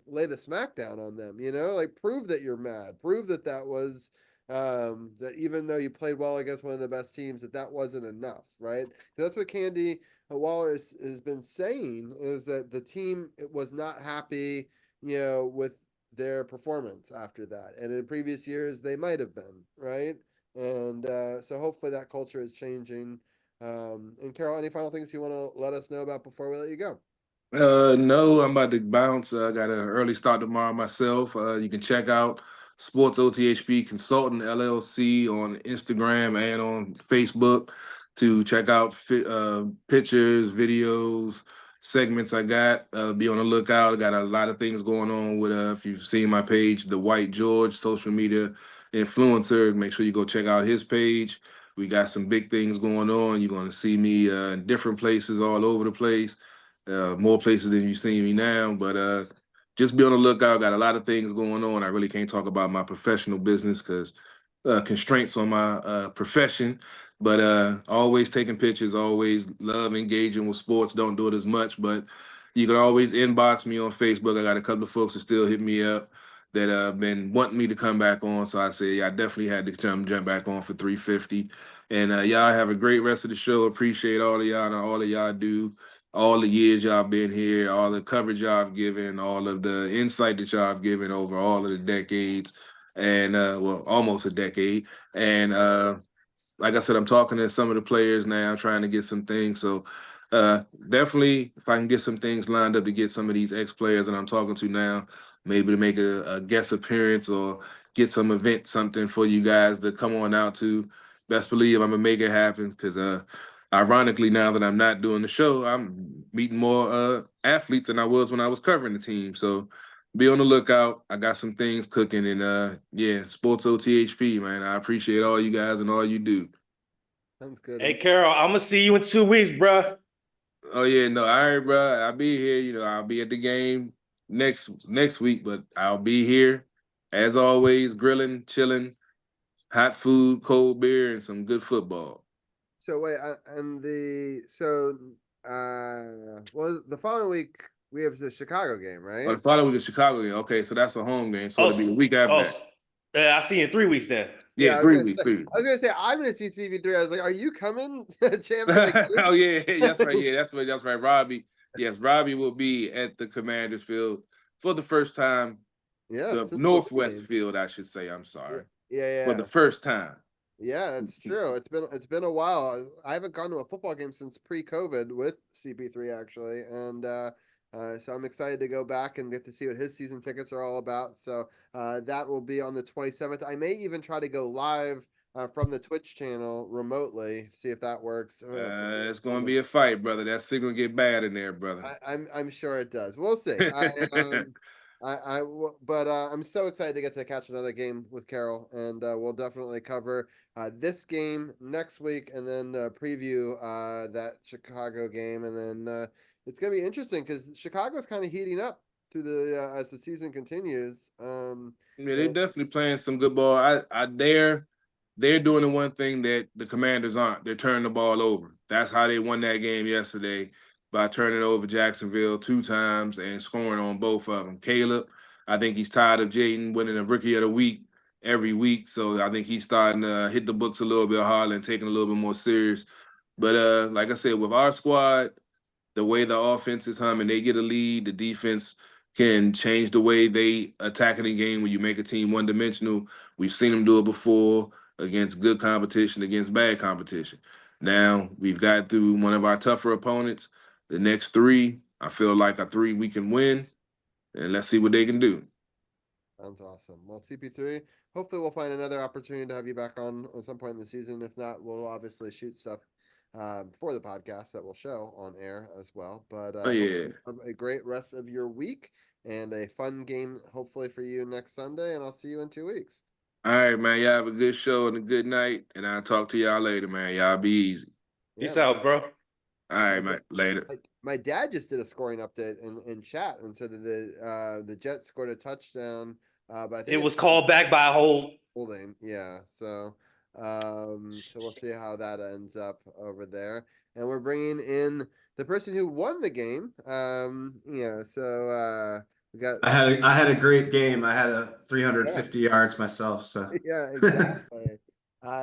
lay the smack down on them, like prove that you're mad, prove that that was, that even though you played well against one of the best teams, that wasn't enough, right? That's what Candy Waller has been saying, is that the team was not happy, with their performance after that. And in previous years, they might have been, right? And so hopefully that culture is changing. And Carol, any final things you want to let us know about before we let you go? No, I'm about to bounce. I got an early start tomorrow myself. You can check out SportsOTHP Consultant LLC on Instagram and on Facebook to check out pictures, videos, segments I got. Be on the lookout. I got a lot of things going on with, if you've seen my page, The White George, social media influencer. Make sure you go check out his page. We got some big things going on. You're going to see me in different places all over the place. More places than you see me now, but just be on the lookout. Got a lot of things going on. I really can't talk about my professional business because constraints on my profession, but always taking pictures, always love engaging with sports. Don't do it as much, but you can always inbox me on Facebook. I got a couple of folks that still hit me up that have been wanting me to come back on. So I say, I definitely had to jump back on for 350. And y'all have a great rest of the show. Appreciate all of y'all and all of y'all do. All the years y'all been here, all the coverage y'all have given, all of the insight that y'all have given over all of the decades, and almost a decade. And like I said, I'm talking to some of the players now, trying to get some things. So definitely, if I can get some things lined up to get some of these ex-players that I'm talking to now, maybe to make a guest appearance or get some event, something for you guys to come on out to. Best believe I'm gonna make it happen because ironically, now that I'm not doing the show, I'm meeting more athletes than I was when I was covering the team. So be on the lookout. I got some things cooking, and Sports OTHP, man. I appreciate all you guys and all you do. Sounds good. Hey, Carol, I'm gonna see you in 2 weeks, bro. Oh yeah, no, all right, bro. I'll be here. I'll be at the game next week, but I'll be here as always, grilling, chilling, hot food, cold beer, and some good football. So wait, the following week we have the Chicago game, right? Oh, the following week is Chicago game. Okay, so that's a home game. So it'll be the week after that. I'll see you in 3 weeks then. Yeah, 3 weeks. I was gonna say I'm gonna see CP3. I was like, "Are you coming, champ?" Oh yeah, that's right. Yeah, that's right. Robbie, yes, Robbie will be at the Commanders Field for the first time. Yeah, the Northwest Field, I should say. I'm sorry. Yeah. For the first time. Yeah, that's true. It's been a while. I haven't gone to a football game since pre-COVID with CP3 actually, and so I'm excited to go back and get to see what his season tickets are all about. So that will be on the 27th. I may even try to go live from the Twitch channel remotely, see if that works. It's going to be a fight, brother. That signal get bad in there, brother. I'm sure it does. We'll see. But I'm so excited to get to catch another game with Carol, and we'll definitely cover this game next week, and then preview that Chicago game, and then it's gonna be interesting because Chicago's kind of heating up through the as the season continues. Yeah, they're definitely playing some good ball. They're doing the one thing that the Commanders aren't. They're turning the ball over. That's how they won that game yesterday, by turning over Jacksonville 2 times and scoring on both of them. Caleb, I think he's tired of Jayden winning a Rookie of the Week every week, so I think he's starting to hit the books a little bit harder and taking a little bit more serious. But like I said, with our squad, the way the offense is humming, they get a lead, the defense can change the way they attack in the game when you make a team one-dimensional. We've seen them do it before against good competition, against bad competition. Now, we've got through one of our tougher opponents. The next 3, I feel like a 3 we can win, and let's see what they can do. Sounds awesome. Well, CP3, hopefully we'll find another opportunity to have you back on at some point in the season. If not, we'll obviously shoot stuff for the podcast that we'll show on air as well. But have a great rest of your week and a fun game, hopefully, for you next Sunday, and I'll see you in 2 weeks. All right, man. Y'all have a good show and a good night, and I'll talk to y'all later, man. Y'all be easy. Peace out, bro. All right, man. Later. My dad just did a scoring update in chat and said that the Jets scored a touchdown, but I think It was called back by a hold. holding. Yeah, so we'll see how that ends up over there. And we're bringing in the person who won the game. We got I had a great game. I had a 350 yeah. yards myself. So Yeah, exactly.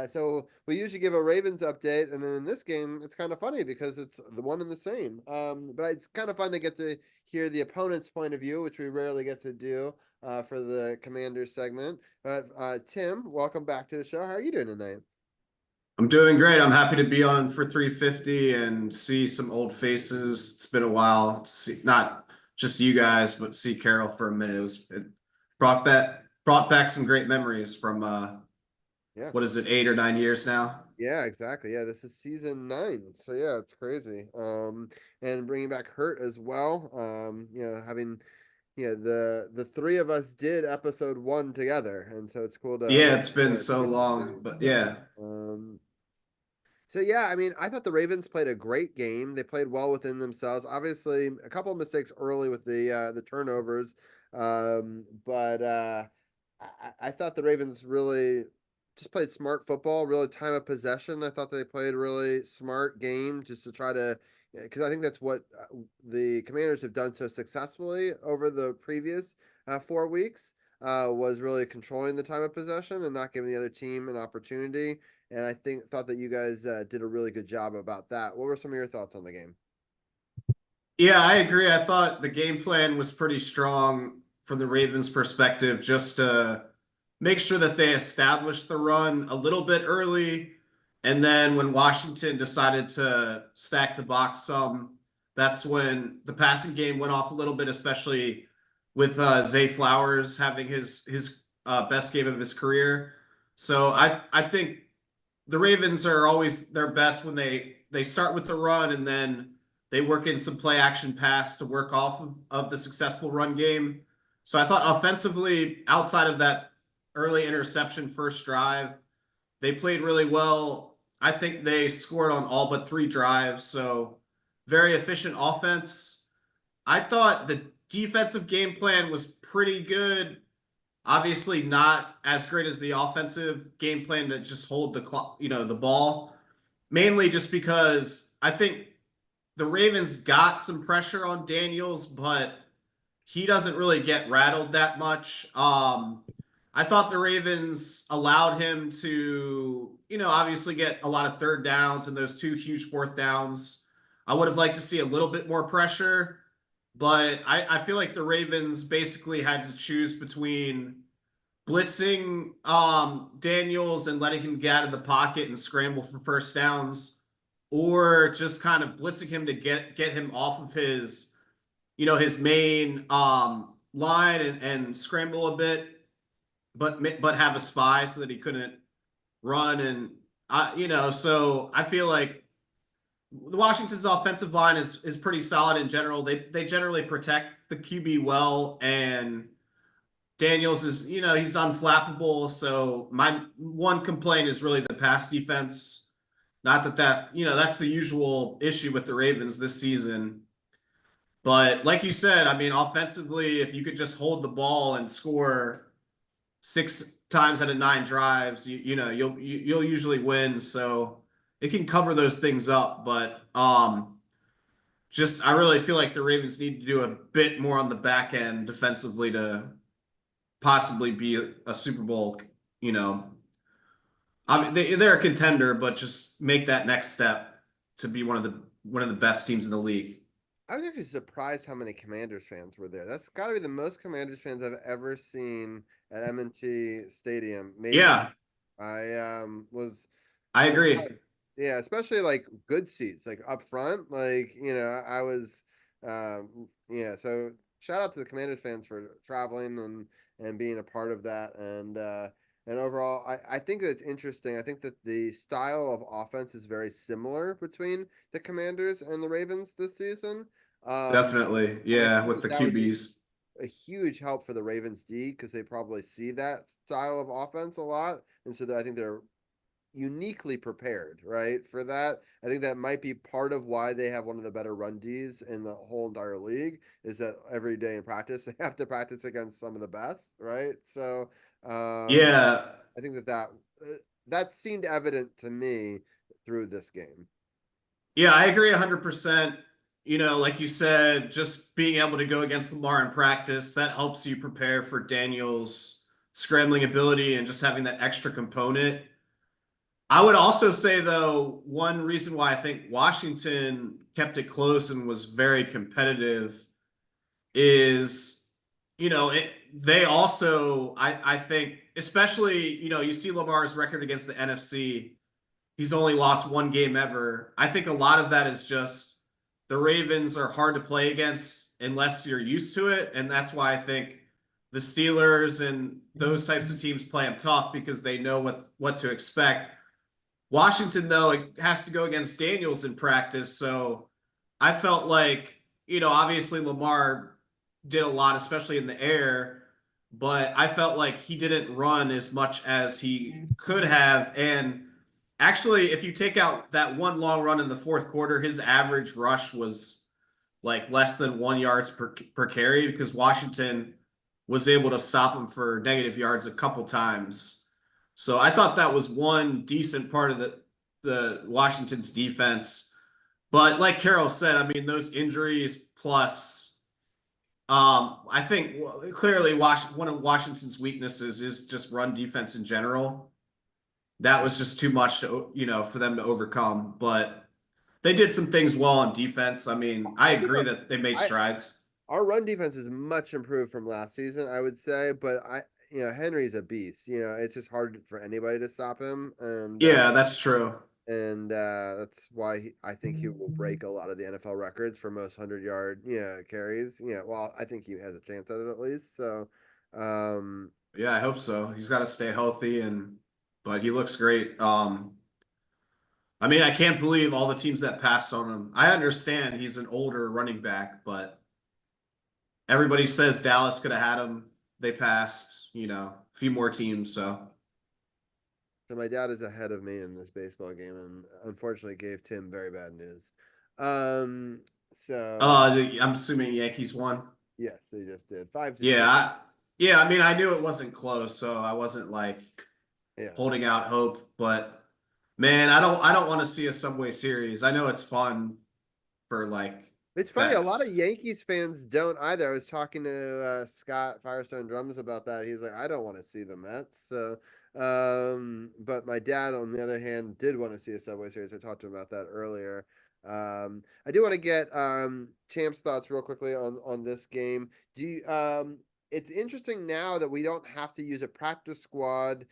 So we usually give a Ravens update, and then in this game, it's kind of funny because it's the one and the same. But it's kind of fun to get to hear the opponent's point of view, which we rarely get to do for the Commanders segment. But Tim, welcome back to the show. How are you doing tonight? I'm doing great. I'm happy to be on for 350 and see some old faces. It's been a while. See, not just you guys, but see Carol for a minute. It brought back some great memories from Yeah. what is it, 8 or 9 years now? Yeah, exactly. Yeah, this is season 9. So yeah, it's crazy. And bringing back Hurt as well. Having the three of us did episode 1 together, and so it's cool to Yeah, it's been so long, but yeah. So yeah, I mean, I thought the Ravens played a great game. They played well within themselves. Obviously, a couple of mistakes early with the turnovers, but I thought the Ravens really just played smart football. Really, time of possession. I thought they played a really smart game just to try to, because I think that's what the Commanders have done so successfully over the previous 4 weeks. Was really controlling the time of possession and not giving the other team an opportunity. And I thought that you guys did a really good job about that. What were some of your thoughts on the game? Yeah, I agree. I thought the game plan was pretty strong from the Ravens' perspective, just to make sure that they established the run a little bit early. And then when Washington decided to stack the box some, that's when the passing game went off a little bit, especially with Zay Flowers having his best game of his career. So I think the Ravens are always their best when they start with the run and then they work in some play action pass to work off of the successful run game. So I thought offensively, outside of that early interception first drive, they played really well. I think they scored on all but 3 drives. So very efficient offense. I thought the defensive game plan was pretty good. Obviously, not as great as the offensive game plan to just hold the ball. Mainly just because I think the Ravens got some pressure on Daniels, but he doesn't really get rattled that much. I thought the Ravens allowed him to, obviously get a lot of third downs and those 2 huge fourth downs. I would have liked to see a little bit more pressure, but I feel like the Ravens basically had to choose between blitzing Daniels and letting him get out of the pocket and scramble for first downs, or just kind of blitzing him to get him off of his main line and scramble a bit, but have a spy so that he couldn't run. And so I feel like the Washington's offensive line is pretty solid in general. They generally protect the QB well, and Daniels is, he's unflappable. So my one complaint is really the pass defense. Not that that's the usual issue with the Ravens this season. But like you said, I mean, offensively, if you could just hold the ball and score 6 times out of 9 drives, you'll usually win. So it can cover those things up. But I really feel like the Ravens need to do a bit more on the back end defensively to possibly be a Super Bowl. I mean, they're a contender, but just make that next step to be one of the best teams in the league. I was actually surprised how many Commanders fans were there. That's got to be the most Commanders fans I've ever seen at M&T Stadium. Maybe. Yeah, I was. I agree. Yeah, especially like good seats, like up front. Like I was. So shout out to the Commanders fans for traveling and being a part of that. And overall, I think that's interesting. I think that the style of offense is very similar between the Commanders and the Ravens this season. Definitely, yeah, with the QBs. A huge help for the Ravens D because they probably see that style of offense a lot, and so I think they're uniquely prepared, right, for that. I think that might be part of why they have one of the better run Ds in the whole entire league, is that every day in practice they have to practice against some of the best, right? So Yeah. I think that seemed evident to me through this game. Yeah, I agree 100%. Like you said, just being able to go against Lamar in practice, that helps you prepare for Daniel's scrambling ability and just having that extra component. I would also say, though, one reason why I think Washington kept it close and was very competitive is, they also, I think, especially, you see Lamar's record against the NFC. He's only lost one game ever. I think a lot of that is just the Ravens are hard to play against unless you're used to it. And that's why I think the Steelers and those types of teams play them tough, because they know what to expect. Washington, though, it has to go against Daniels in practice. So I felt like, obviously Lamar did a lot, especially in the air, but I felt like he didn't run as much as he could have. And actually, if you take out that one long run in the fourth quarter, his average rush was like less than 1 yards per carry, because Washington was able to stop him for negative yards a couple times. So I thought that was one decent part of the Washington's defense. But like Carol said, I mean, those injuries plus, I think clearly one of Washington's weaknesses is just run defense in general. That was just too much to, for them to overcome. But they did some things well on defense. I mean, I agree that they made strides. Our run defense is much improved from last season, I would say, but Henry's a beast. It's just hard for anybody to stop him. And yeah, that's true. And that's why I think he will break a lot of the NFL records for most 100-yard carries. Well, I think he has a chance at it at least. So yeah, I hope so. He's got to stay healthy, but he looks great. I mean, I can't believe all the teams that passed on him. I understand he's an older running back, but everybody says Dallas could have had him. They passed, a few more teams. So my dad is ahead of me in this baseball game, and unfortunately gave Tim very bad news. I'm assuming Yankees won. Yes, they just did 5-2. Yeah, I mean, I knew it wasn't close, so I wasn't like holding out hope. But man, I don't want to see a Subway Series. I know it's fun for like. It's funny, a lot of Yankees fans don't either. I was talking to Scott Firestone Drums about that. He's like, I don't want to see the Mets. So, but my dad, on the other hand, did want to see a Subway Series. I talked to him about that earlier. I do want to get Champ's thoughts real quickly on this game. It's interesting now that we don't have to use a practice squad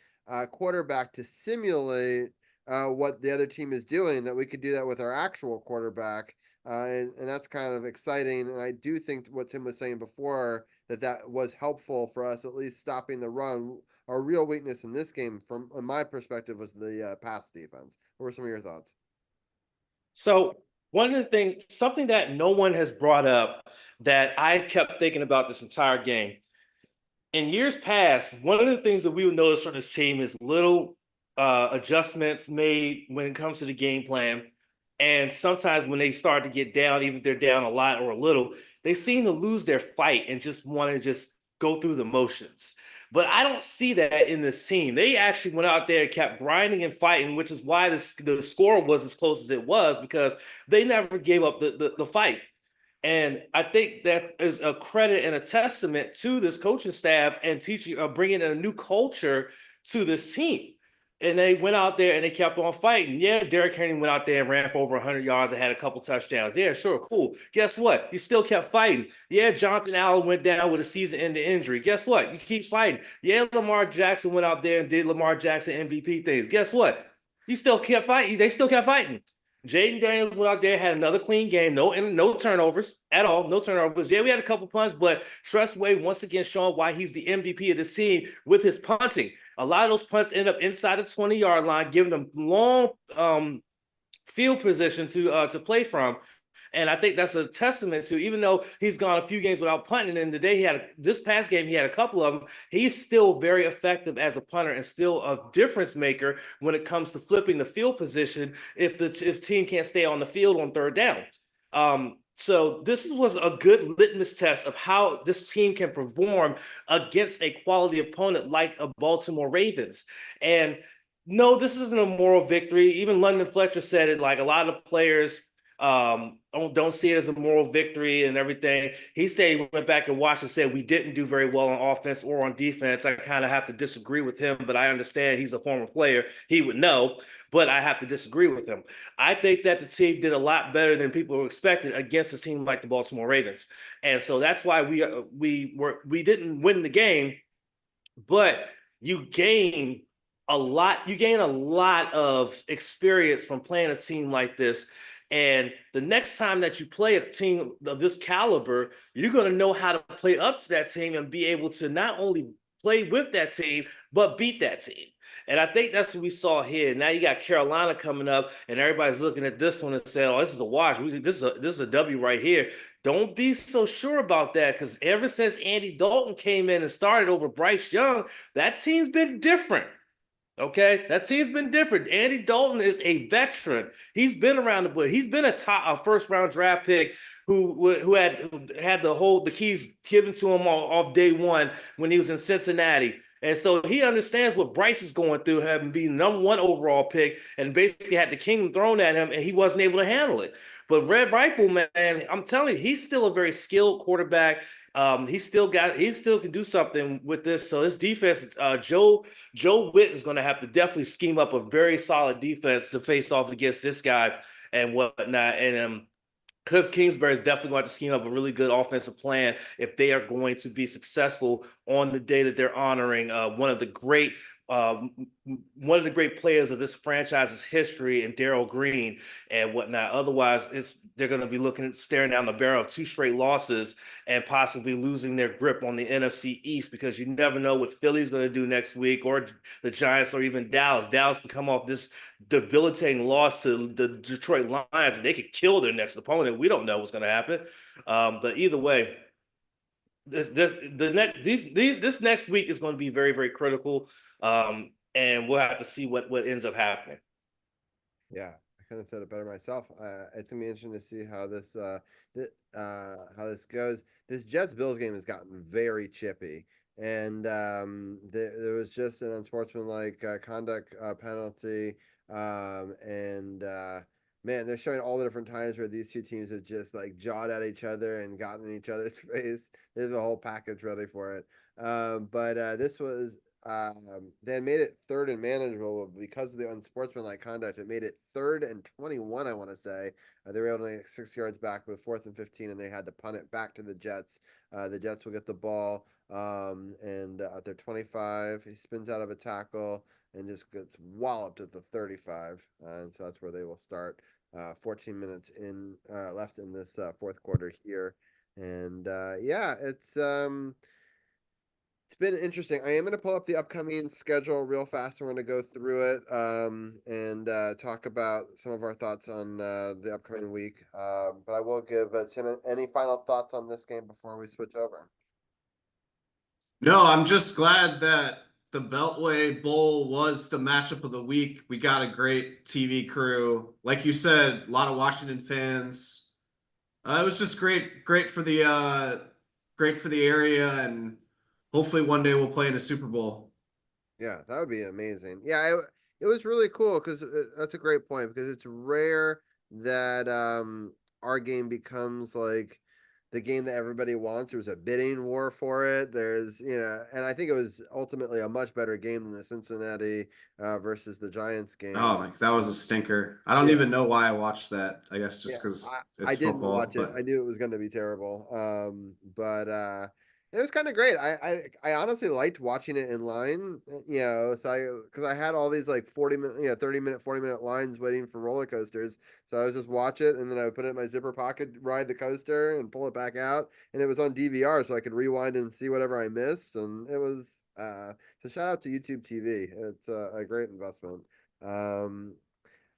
quarterback to simulate what the other team is doing, that we could do that with our actual quarterback. And that's kind of exciting. And I do think what Tim was saying before, that was helpful for us, at least stopping the run. Our real weakness in this game, from my perspective, was the pass defense. What were some of your thoughts? So one of the things, something that no one has brought up that I kept thinking about this entire game. In years past, one of the things that we would notice from this team is little adjustments made when it comes to the game plan. And sometimes when they start to get down, even if they're down a lot or a little, they seem to lose their fight and just want to just go through the motions. But I don't see that in this team. They actually went out there and kept grinding and fighting, which is why the score was as close as it was, because they never gave up the fight. And I think that is a credit and a testament to this coaching staff and bringing in a new culture to this team. And they went out there and they kept on fighting. Yeah, Derrick Henry went out there and ran for over 100 yards and had a couple touchdowns. Yeah, sure, cool. Guess what? You still kept fighting. Yeah, Jonathan Allen went down with a season-ending injury. Guess what? You keep fighting. Yeah, Lamar Jackson went out there and did Lamar Jackson MVP things. Guess what? You still kept fighting. They still kept fighting. Jaden Daniels went out there, had another clean game, no turnovers at all, no turnovers. Yeah, we had a couple punts, but Trustway once again showing why he's the MVP of the team with his punting. A lot of those punts end up inside the 20-yard line, giving them long field position to play from. And I think that's a testament to, even though he's gone a few games without punting, and today this past game, he had a couple of them, he's still very effective as a punter and still a difference maker when it comes to flipping the field position if the team can't stay on the field on third down. So this was a good litmus test of how this team can perform against a quality opponent like a Baltimore Ravens. And no, this isn't a moral victory. Even London Fletcher said it, like a lot of players don't see it as a moral victory and everything. He said he went back and watched and said we didn't do very well on offense or on defense. I kind of have to disagree with him, but I understand he's a former player. He would know, but I have to disagree with him. I think that the team did a lot better than people were expecting against a team like the Baltimore Ravens. And so that's why we didn't win the game, but you gain a lot. You gain a lot of experience from playing a team like this. And the next time that you play a team of this caliber, you're going to know how to play up to that team and be able to not only play with that team, but beat that team. And I think that's what we saw here. Now you got Carolina coming up, and everybody's looking at this one and saying, "Oh, this is a wash. This is a W right here." Don't be so sure about that, because ever since Andy Dalton came in and started over Bryce Young, that team's been different. Okay, that team's been different. Andy Dalton is a veteran. He's been around the bush. He's been a first round draft pick who had the keys given to him off day one when he was in Cincinnati. And so he understands what Bryce is going through, having been number one overall pick and basically had the kingdom thrown at him, and he wasn't able to handle it. But Red Rifle, man, I'm telling you, he's still a very skilled quarterback. He still can do something with this. So his defense, Joe Witt is going to have to definitely scheme up a very solid defense to face off against this guy and whatnot. And Cliff Kingsbury is definitely going to scheme up a really good offensive plan if they are going to be successful on the day that they're honoring one of the great players of this franchise's history in Darryl Green and whatnot. Otherwise, they're going to be staring down the barrel of 2 straight losses and possibly losing their grip on the NFC East, because you never know what Philly's going to do next week, or the Giants, or even Dallas. Dallas can come off this debilitating loss to the Detroit Lions, and they could kill their next opponent. We don't know what's going to happen. But either way, this next week is going to be very, very critical. And we'll have to see what ends up happening. Yeah, I couldn't have said it better myself. It's gonna be interesting to see how this goes. This Jets Bills game has gotten very chippy, and there was just an unsportsmanlike conduct penalty, and man, they're showing all the different times where these two teams have just like jawed at each other and gotten in each other's face. There's a whole package ready for it. But this was they had made it 3rd and manageable because of the unsportsmanlike conduct. It made it 3rd and 21, I want to say. They were able to get 6 yards back with 4th and 15, and they had to punt it back to the Jets. The Jets will get the ball, and at their 25, he spins out of a tackle and just gets walloped at the 35, and so that's where they will start. 14 minutes left in this 4th quarter here, and yeah, it's been interesting. I am going to pull up the upcoming schedule real fast. I'm going to go through it and talk about some of our thoughts on the upcoming week. But I will give Tim any final thoughts on this game before we switch over. No, I'm just glad that the Beltway Bowl was the matchup of the week. We got a great TV crew. Like you said, a lot of Washington fans. It was just great for the area, and hopefully one day we'll play in a Super Bowl. Yeah, that would be amazing. Yeah, it was really cool because that's a great point, because it's rare that our game becomes like the game that everybody wants. There was a bidding war for it. There's, and I think it was ultimately a much better game than the Cincinnati versus the Giants game. Oh, like that was a stinker. I don't even know why I watched that. I guess just because I didn't football, watch it. I knew it was going to be terrible. But it was kind of great. I honestly liked watching it in line, because I had all these like 40-minute, 30-minute, 40-minute lines waiting for roller coasters. So I was just watch it, and then I would put it in my zipper pocket, ride the coaster, and pull it back out. And it was on DVR, so I could rewind and see whatever I missed. And it was so shout out to YouTube TV. It's a great investment.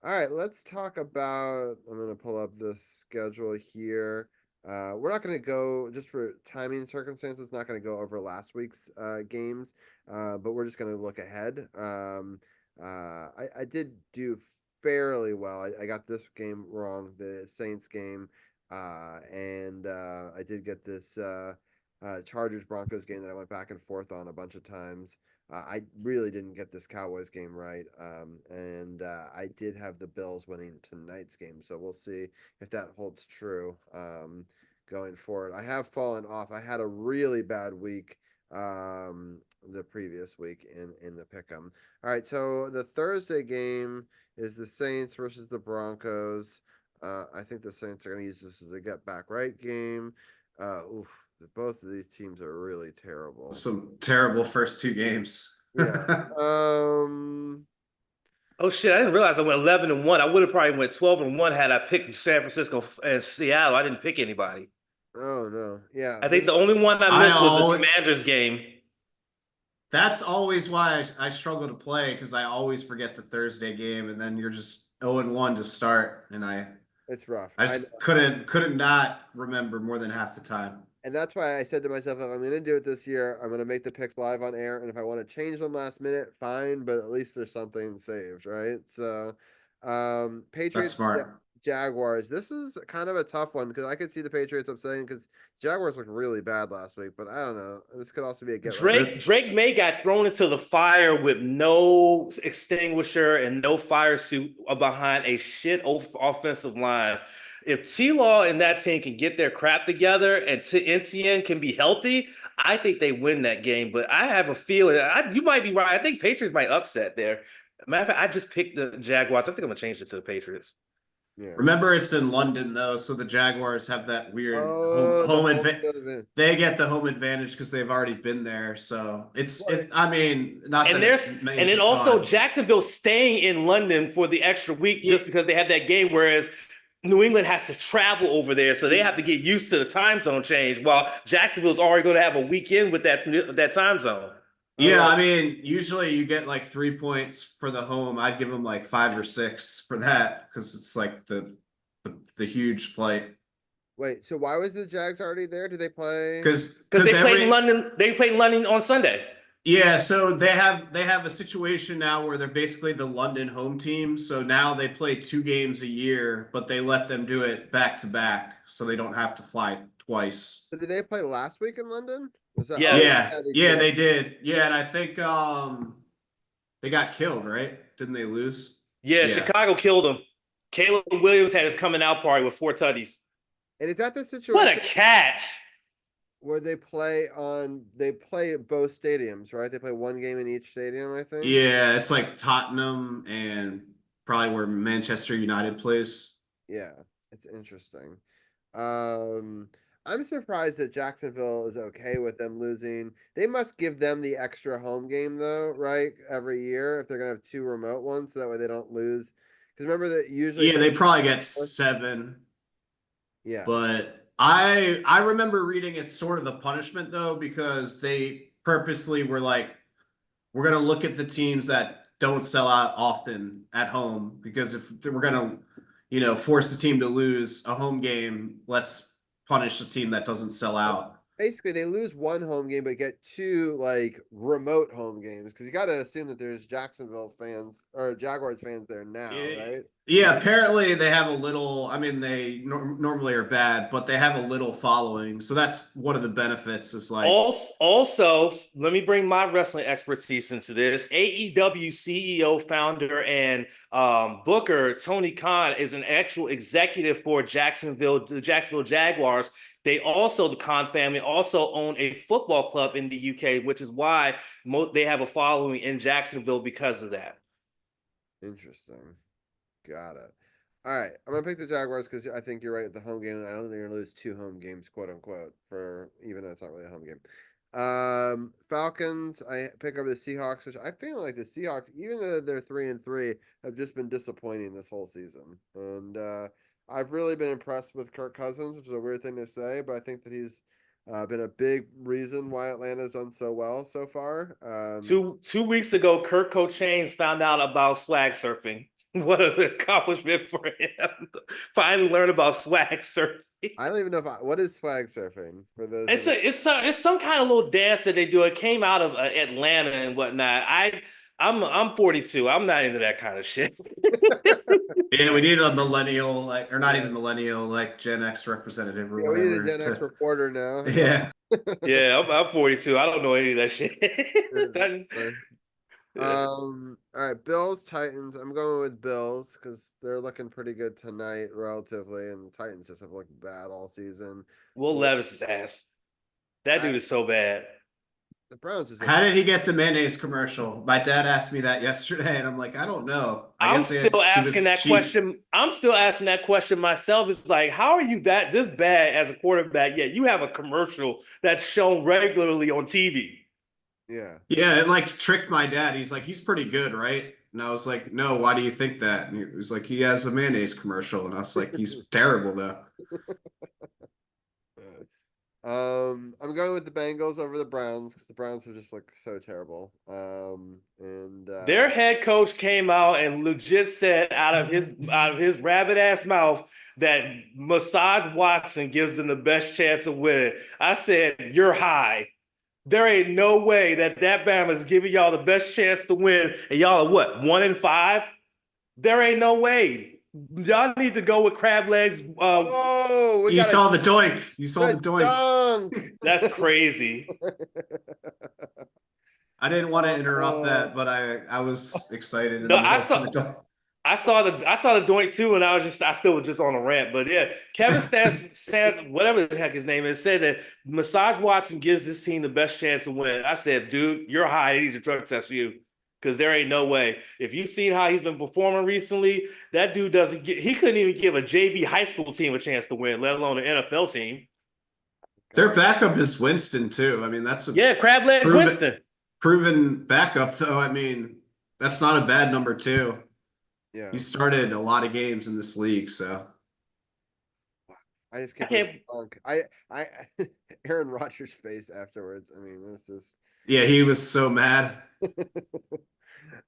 All right, let's talk about. I'm going to pull up the schedule here. We're not going to go just for timing circumstances. Not going to go over last week's games, but we're just going to look ahead. I did do fairly well. I got this game wrong, the Saints game, and I did get this Chargers Broncos game that I went back and forth on a bunch of times. I really didn't get this Cowboys game right, and I did have the Bills winning tonight's game, so we'll see if that holds true going forward. I have fallen off. I had a really bad week the previous week in the pick'em. All right, so the Thursday game is the Saints versus the Broncos. I think the Saints are going to use this as a get back right game. Oof, both of these teams are really terrible. Some terrible first two games. Yeah. Oh shit! I didn't realize I went 11-1. I would have probably went 12-1 had I picked San Francisco and Seattle. I didn't pick anybody. Oh no. Yeah. I think the only one I missed was the Commanders game. That's always why I struggle to play, because I always forget the Thursday game, and then you're just 0-1 to start, and it's rough. I just couldn't not remember more than half the time. And that's why I said to myself, if I'm going to do it this year, I'm going to make the picks live on air. And if I want to change them last minute, fine. But at least there's something saved, right? So, Patriots, Jaguars. This is kind of a tough one because I could see the Patriots upsetting because Jaguars looked really bad last week. But I don't know. This could also be a get. Drake May got thrown into the fire with no extinguisher and no fire suit behind a shit offensive line. If T-Law and that team can get their crap together and NCN can be healthy, I think they win that game. But I have a feeling you might be right. I think Patriots might upset there. Matter of fact, I just picked the Jaguars. I think I'm gonna change it to the Patriots. Yeah. Remember, it's in London though, so the Jaguars have that weird home advantage. They get the home advantage because they've already been there. So I mean, not and that and then also Jacksonville staying in London for the extra week just because they have that game, whereas New England has to travel over there, so they have to get used to the time zone change. While Jacksonville's already going to have a weekend with that time zone. Yeah, I mean, usually you get like 3 points for the home. I'd give them like 5 or 6 for that because it's like the huge flight. Wait, so why was the Jags already there? Did they play? Because they played in London. They played in London on Sunday. Yeah, so they have a situation now where they're basically the London home team. So now they play 2 games a year, but they let them do it back to back, so they don't have to fly twice. So did they play last week in London? Yeah, they did. Yeah, and I think they got killed, right? Didn't they lose? Yeah, Chicago killed them. Caleb Williams had his coming out party with 4 tutties. And is that the situation? What a catch! Where they play at both stadiums, right? They play one game in each stadium, I think. Yeah, it's like Tottenham and probably where Manchester United plays. Yeah, it's interesting. I'm surprised that Jacksonville is okay with them losing. They must give them the extra home game though, right? Every year if they're gonna have 2 remote ones, so that way they don't lose. Because remember that usually they probably get 7. Yeah, but I remember reading it's sort of the punishment though, because they purposely were like, we're gonna look at the teams that don't sell out often at home, because if we're gonna, force the team to lose a home game, let's punish the team that doesn't sell out. Basically, they lose 1 home game, but get 2 like remote home games because you got to assume that there's Jacksonville fans or Jaguars fans there now, right? Yeah, apparently they have a little. I mean, they normally are bad, but they have a little following, so that's one of the benefits. Is like also, let me bring my wrestling expertise into this. AEW CEO, founder, and booker Tony Khan is an actual executive for the Jacksonville Jaguars. They also, the Khan family, also own a football club in the UK, which is why they have a following in Jacksonville because of that. Interesting. Got it. All right, I'm gonna pick the Jaguars because I think you're right with the home game. I don't think they're gonna lose 2 home games, quote unquote, for even though it's not really a home game. Falcons, I pick over the Seahawks, which I feel like the Seahawks, even though they're 3-3, have just been disappointing this whole season. And I've really been impressed with Kirk Cousins, which is a weird thing to say, but I think that he's been a big reason why Atlanta's done so well so far. 2 weeks ago, Kirk Cochains found out about swag surfing. What an accomplishment for him. Finally learn about swag surfing. I don't even know what is flag surfing for those. It's some kind of little dance that they do. It came out of Atlanta and whatnot. I'm 42. I'm not into that kind of shit. Yeah, we need a millennial, like, or not even millennial, like Gen X representative or Yeah, we need a whatever. Gen X reporter now. Yeah. Yeah, I'm 42. I don't know any of that shit. All right, Bills, Titans. I'm going with Bills because they're looking pretty good tonight, relatively, and the Titans just have looked bad all season. Will Levis's ass. That dude is so bad. The Browns just. How did he get the mayonnaise commercial? My dad asked me that yesterday, and I'm like, I don't know. I'm still asking that question. I'm still asking that question myself. It's like, how are you this bad as a quarterback? Yet you have a commercial that's shown regularly on TV. Yeah. Yeah, it like tricked my dad. He's like, he's pretty good, right? And I was like, no, why do you think that? And he was like, he has a mayonnaise commercial. And I was like, he's terrible though. I'm going with the Bengals over the Browns because the Browns are just like so terrible. Their head coach came out and legit said out of his rabbit ass mouth that Massage Watson gives them the best chance of winning. I said, you're high. There ain't no way that Bama is giving y'all the best chance to win, and y'all are what, 1-5? There ain't no way. Y'all need to go with crab legs. You saw the doink. You saw the doink. That's crazy. I didn't want to interrupt that, but I was excited. No, I saw the doink too, and I still was just on a rant. But yeah, Kevin Stan, whatever the heck his name is, said that Massage Watson gives this team the best chance to win. I said, dude, you're high. They need to drug test you. Because there ain't no way. If you've seen how he's been performing recently, that dude he couldn't even give a JV high school team a chance to win, let alone an NFL team. Their backup is Winston too. I mean, that's crab legs Winston. Proven backup though. I mean, that's not a bad number two. Yeah. He started a lot of games in this league, so I just can't. Aaron Rodgers' face afterwards. I mean, it's just. Yeah, he was so mad.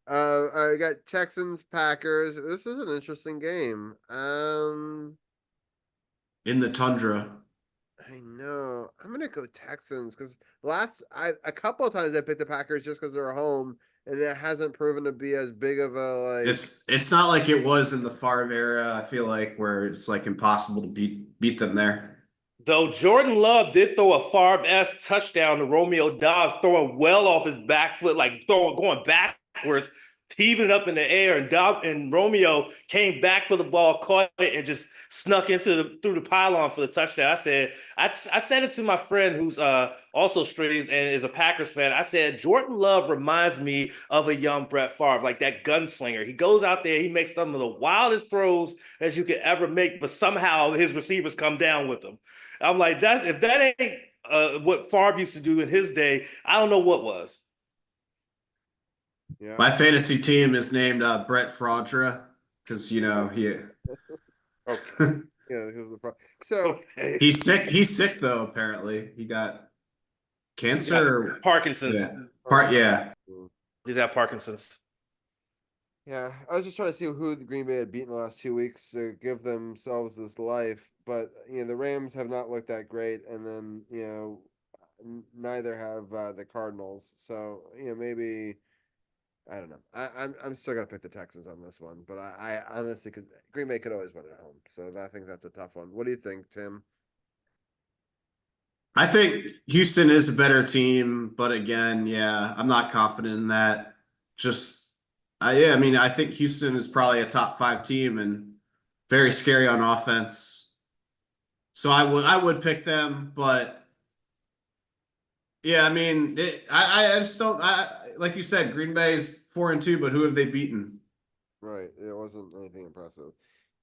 I got Texans, Packers. This is an interesting game. In the tundra. I know. I'm gonna go Texans because a couple of times I picked the Packers just because they're home, and it hasn't proven to be as big of a like. It's not like it was in the Favre era. I feel like where it's like impossible to beat them there. Though Jordan Love did throw a Favre-esque touchdown to Romeo Dobbs, throwing well off his back foot, like going backwards, heaving it up in the air, and Romeo came back for the ball, caught it, and just snuck through the pylon for the touchdown. I said it to my friend who's also streams and is a Packers fan. I said, Jordan Love reminds me of a young Brett Favre, like that gunslinger. He goes out there, he makes some of the wildest throws that you could ever make, but somehow his receivers come down with him. I'm like, if that ain't what Favre used to do in his day, I don't know what was. Yeah. My fantasy team is named Brett Fraudra because he. Okay. Yeah, so okay. He's sick. He's sick though. Apparently, he got cancer. Parkinson's. Yeah. He's got Parkinson's. Yeah, I was just trying to see who the Green Bay had beaten the last 2 weeks to give themselves this life, but the Rams have not looked that great, and then neither have the Cardinals. So maybe I don't know. I'm still gonna pick the Texans on this one, but I honestly could. Green Bay could always win at home, so I think that's a tough one. What do you think, Tim? I think Houston is a better team, but again, yeah, I'm not confident in that. I think Houston is probably a top 5 team and very scary on offense. So I would pick them, but yeah, I mean, I just don't. Like you said, Green Bay is 4-2, but who have they beaten? Right, it wasn't anything impressive.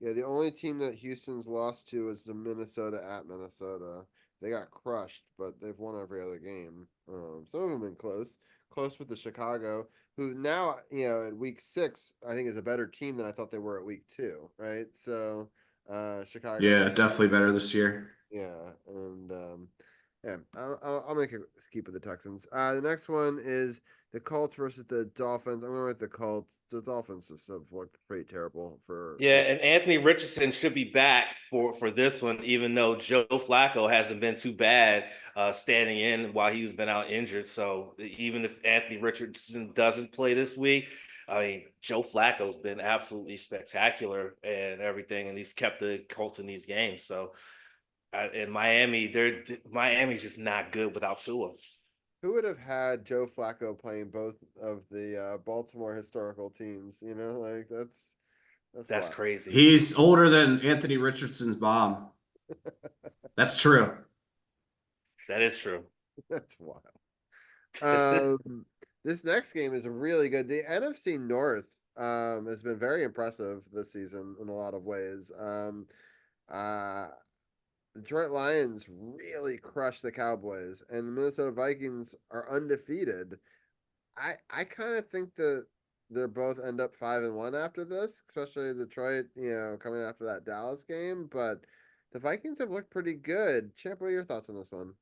Yeah, the only team that Houston's lost to is the Minnesota at Minnesota. They got crushed, but they've won every other game. Some of them have been close with the Chicago, who now, at week 6, I think is a better team than I thought they were at week 2, right? So, Chicago. Yeah, definitely better this year. Yeah, and Yeah, I'll make it keep with the Texans. The next one is the Colts versus the Dolphins. I'm going with the Colts. The Dolphins just have looked pretty terrible for. Yeah, and Anthony Richardson should be back for this one, even though Joe Flacco hasn't been too bad standing in while he's been out injured. So even if Anthony Richardson doesn't play this week, I mean, Joe Flacco's been absolutely spectacular and everything, and he's kept the Colts in these games. So in Miami, Miami's just not good without Tua. Who would have had Joe Flacco playing both of the Baltimore historical teams? You know, like that's That's wild. crazy. He's older than Anthony Richardson's mom. That's true. That is true. That's wild. This next game is really good. The NFC North has been very impressive this season in a lot of ways. Uh, Detroit Lions really crushed the Cowboys, and the Minnesota Vikings are undefeated. I kind of think that they're both end up 5-1 after this, especially Detroit, coming after that Dallas game. But the Vikings have looked pretty good. Champ, what are your thoughts on this one?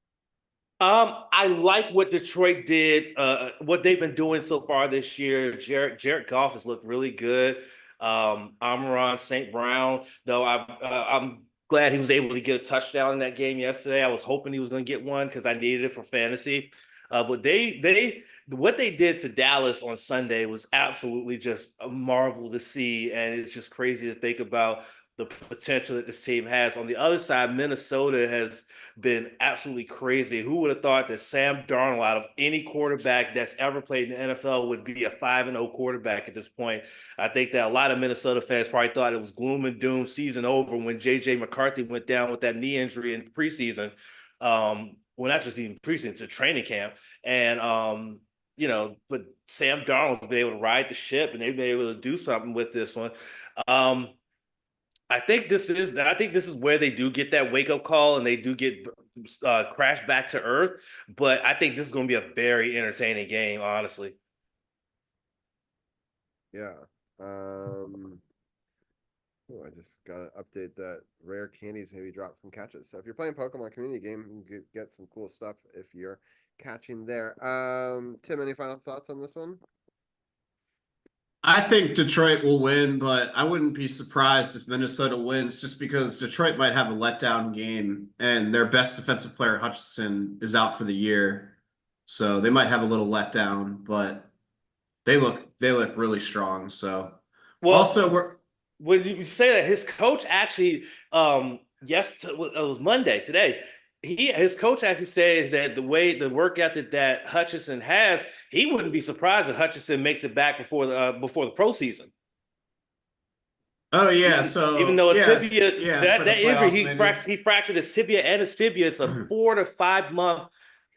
I like what Detroit did, what they've been doing so far this year. Jared Goff has looked really good. Amon St. Brown, though, I'm glad he was able to get a touchdown in that game yesterday. I was hoping he was going to get one because I needed it for fantasy. But what they did to Dallas on Sunday was absolutely just a marvel to see, and it's just crazy to think about the potential that this team has. On the other side, Minnesota has been absolutely crazy. Who would have thought that Sam Darnold, out of any quarterback that's ever played in the NFL, would be a 5-0 quarterback at this point? I think that a lot of Minnesota fans probably thought it was gloom and doom, season over, when J.J. McCarthy went down with that knee injury in preseason. Well, not just even preseason, to training camp. And but Sam Darnold's been able to ride the ship, and they've been able to do something with this one. I think this is where they do get that wake up call, and they do get crashed back to earth. But I think this is going to be a very entertaining game, honestly. Yeah. I just gotta update that rare candies maybe drop from catches. So if you're playing Pokemon community game, you can get some cool stuff if you're catching there. Tim, any final thoughts on this one? I think Detroit will win, but I wouldn't be surprised if Minnesota wins just because Detroit might have a letdown game and their best defensive player, Hutchinson, is out for the year. So they might have a little letdown, but they look really strong. So when you say that, his coach actually, it was Monday today. His coach actually said that the work ethic that Hutchinson has, he wouldn't be surprised if Hutchinson makes it back before the pro season. Oh yeah, even though a tibia, that injury, he fractured his tibia and his fibia. It's a 4 to 5 month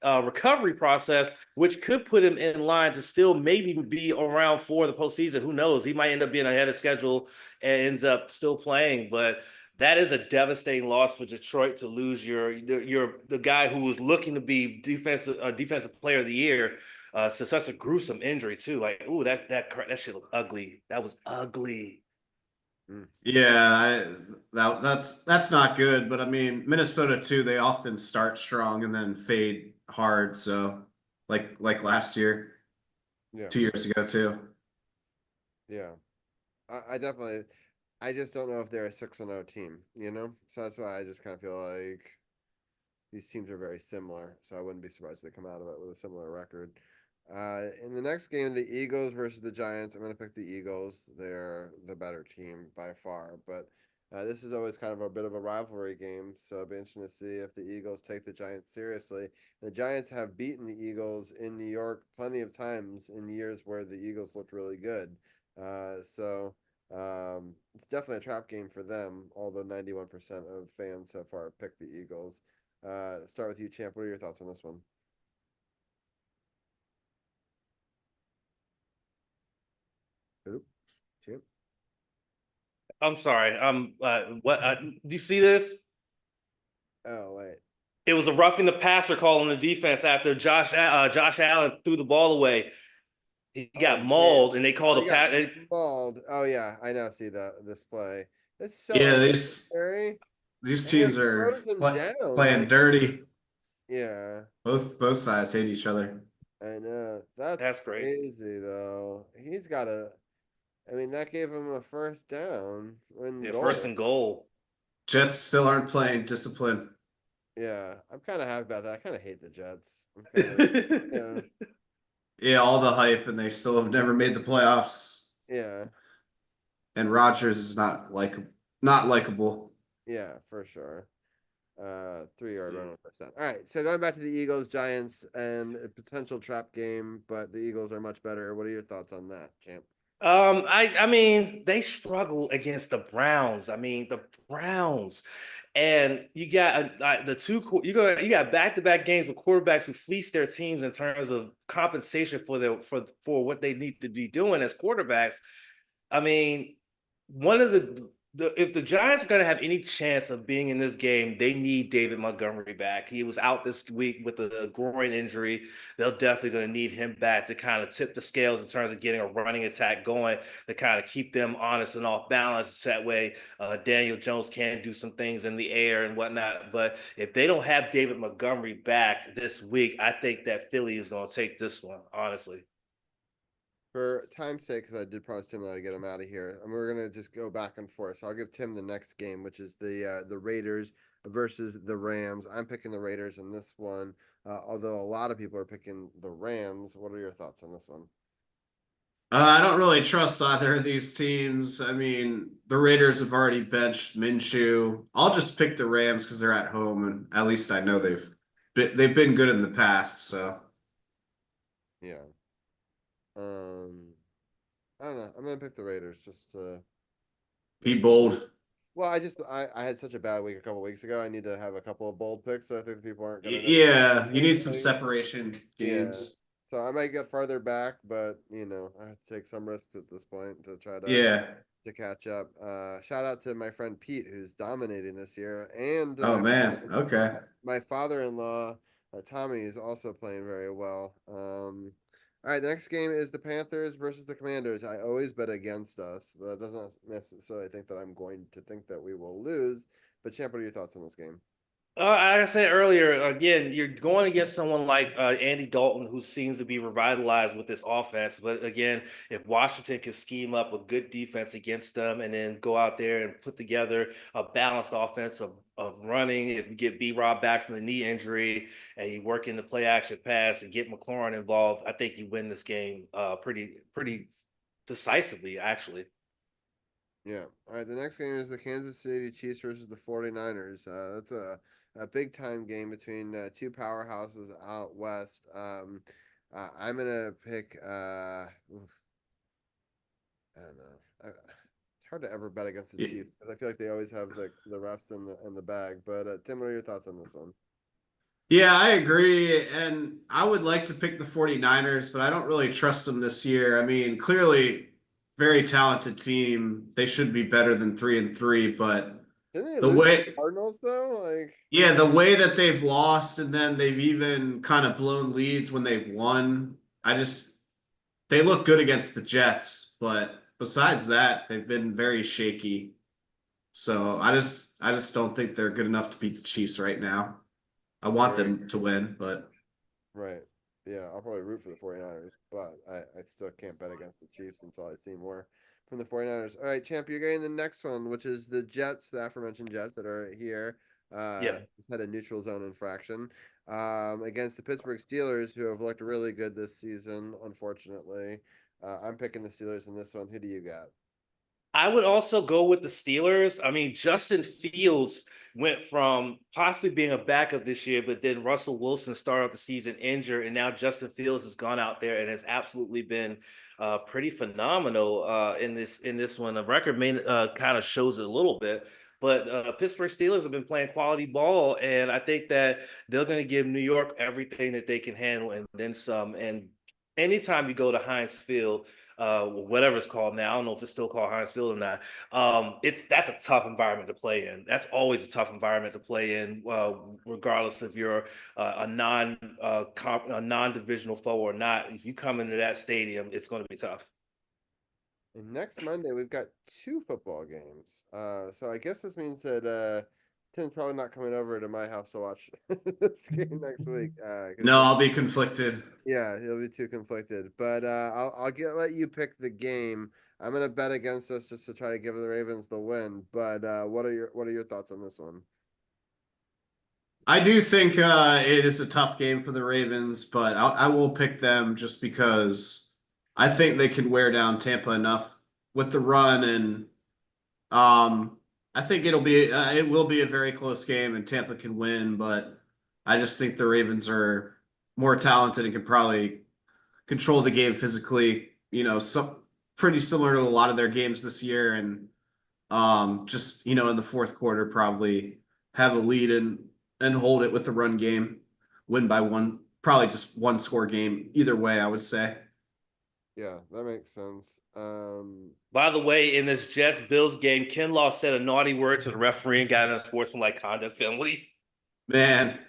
recovery process, which could put him in line to still maybe be around for the postseason. Who knows? He might end up being ahead of schedule and ends up still playing. But that is a devastating loss for Detroit to lose the guy who was looking to be defensive player of the year. So such a gruesome injury too. Like, ooh, that shit looked ugly. That was ugly. Yeah, that's not good. But I mean, Minnesota too, they often start strong and then fade hard. So like last year, 2 years ago too. Yeah, I just don't know if they're a 6-0 team, So that's why I just kind of feel like these teams are very similar. So I wouldn't be surprised if they come out of it with a similar record. In the next game, the Eagles versus the Giants, I'm going to pick the Eagles. They're the better team by far, but this is always kind of a bit of a rivalry game, so it'll be interesting to see if the Eagles take the Giants seriously. The Giants have beaten the Eagles in New York plenty of times in years where the Eagles looked really good. So it's definitely a trap game for them, although 91% of fans so far have picked the Eagles. Start with you, Champ. What are your thoughts on this one? Champ? I'm sorry. What? Do you see this? Oh, wait. It was a roughing the passer call on the defense after Josh Allen threw the ball away. He got mauled, and they called a pass. Mauled. Oh yeah, I now see this play. It's so unnecessary. These teams are playing dirty. Yeah. Both sides hate each other. I know. That's crazy. crazy though. He's got a. I mean, that gave him a first down in Yeah, goal. first and goal. Jets still aren't playing discipline. Yeah, I'm kind of happy about that. I kind of hate the Jets. I'm kind of, yeah, Yeah, all the hype, and they still have never made the playoffs. yeah, And Rodgers is not likable. yeah, for sure. 3 yard run on first down. All right, so going back to the Eagles, Giants, and a potential trap game, but the Eagles are much better. What are your thoughts on that, champ? I mean, they struggle against the Browns. I mean, the Browns, and you got you got back-to-back games with quarterbacks who fleece their teams in terms of compensation for what they need to be doing as quarterbacks. I mean, one of the if the Giants are going to have any chance of being in this game, they need David Montgomery back. He was out this week with a groin injury. They're definitely going to need him back to kind of tip the scales in terms of getting a running attack going to kind of keep them honest and off balance. That way, Daniel Jones can do some things in the air and whatnot. But if they don't have David Montgomery back this week, I think that Philly is going to take this one, honestly. For time's sake, because I did promise Tim that I'd get him out of here, and we're gonna just go back and forth. So I'll give Tim the next game, which is the Raiders versus the Rams. I'm picking the Raiders in this one, although a lot of people are picking the Rams. What are your thoughts on this one? I don't really trust either of these teams. I mean, the Raiders have already benched Minshew. I'll just pick the Rams because they're at home, and at least I know they've been good in the past. So Yeah. I don't know. I'm gonna pick the Raiders just to. be bold. Well, I had such a bad week a couple weeks ago. I need to have a couple of bold picks, so I think people aren't gonna know. Yeah, you need some separation Yeah. games. So I might get farther back, but I have to take some risks at this point to try Yeah. to catch up. Shout out to my friend Pete, who's dominating this year, and Oh man. Okay. my father-in-law, Tommy, is also playing very well. All right, the next game is the Panthers versus the Commanders. I always bet against us, but that doesn't necessarily think that I'm going to think that we will lose. But Champ, what are your thoughts on this game? Like I said earlier, again, you're going against someone like Andy Dalton, who seems to be revitalized with this offense. But again, if Washington can scheme up a good defense against them and then go out there and put together a balanced offense of running, if you get B-Rob back from the knee injury and you work in the play action pass and get McLaurin involved, I think you win this game pretty decisively, actually. Yeah. All right, the next game is the Kansas City Chiefs versus the 49ers. That's a big time game between two powerhouses out west. I'm gonna pick. I don't know. It's hard to ever bet against the Chiefs because I feel like they always have the refs in the bag. But Tim, what are your thoughts on this one? Yeah, I agree. And I would like to pick the 49ers, but I don't really trust them this year. I mean, clearly, very talented team. They should be better than 3-3, but Didn't they the lose to way the Cardinals though? Like, yeah, the way that they've lost and then they've even kind of blown leads when they've won. They look good against the Jets, but besides that, they've been very shaky. So I just don't think they're good enough to beat the Chiefs right now. I want them to win, but right. Yeah, I'll probably root for the 49ers, but I still can't bet against the Chiefs until I see more from the 49ers. All right, Champ, you're getting the next one, which is the Jets, the aforementioned Jets that are here. Had a neutral zone infraction against the Pittsburgh Steelers, who have looked really good this season, unfortunately. I'm picking the Steelers in this one. Who do you got? I would also go with the Steelers. I mean, Justin Fields went from possibly being a backup this year, but then Russell Wilson started off the season injured, and now Justin Fields has gone out there and has absolutely been pretty phenomenal in this one. The record may kind of shows it a little bit. But Pittsburgh Steelers have been playing quality ball, and I think that they're going to give New York everything that they can handle and then some. And anytime you go to Heinz Field, whatever it's called now. I don't know if it's still called Heinz Field or not. That's a tough environment to play in. That's always a tough environment to play in, regardless if you're a non-divisional foe or not. If you come into that stadium, it's going to be tough. And next Monday we've got two football games. So I guess this means that Tim's probably not coming over to my house to watch this game next week. No, I'll be conflicted. Yeah, he'll be too conflicted. But I'll let you pick the game. I'm gonna bet against us just to try to give the Ravens the win. But what are your thoughts on this one? I do think it is a tough game for the Ravens, but I will pick them just because I think they can wear down Tampa enough with the run, and I think it will be a very close game, and Tampa can win. But I just think the Ravens are more talented and can probably control the game physically. Some pretty similar to a lot of their games this year, and just in the fourth quarter probably have a lead and hold it with the run game, win by one, probably just one score game either way, I would say. Yeah, that makes sense. By the way, in this Jets Bills game, Kinlaw said a naughty word to the referee and got in a sportsmanlike conduct penalty. Man,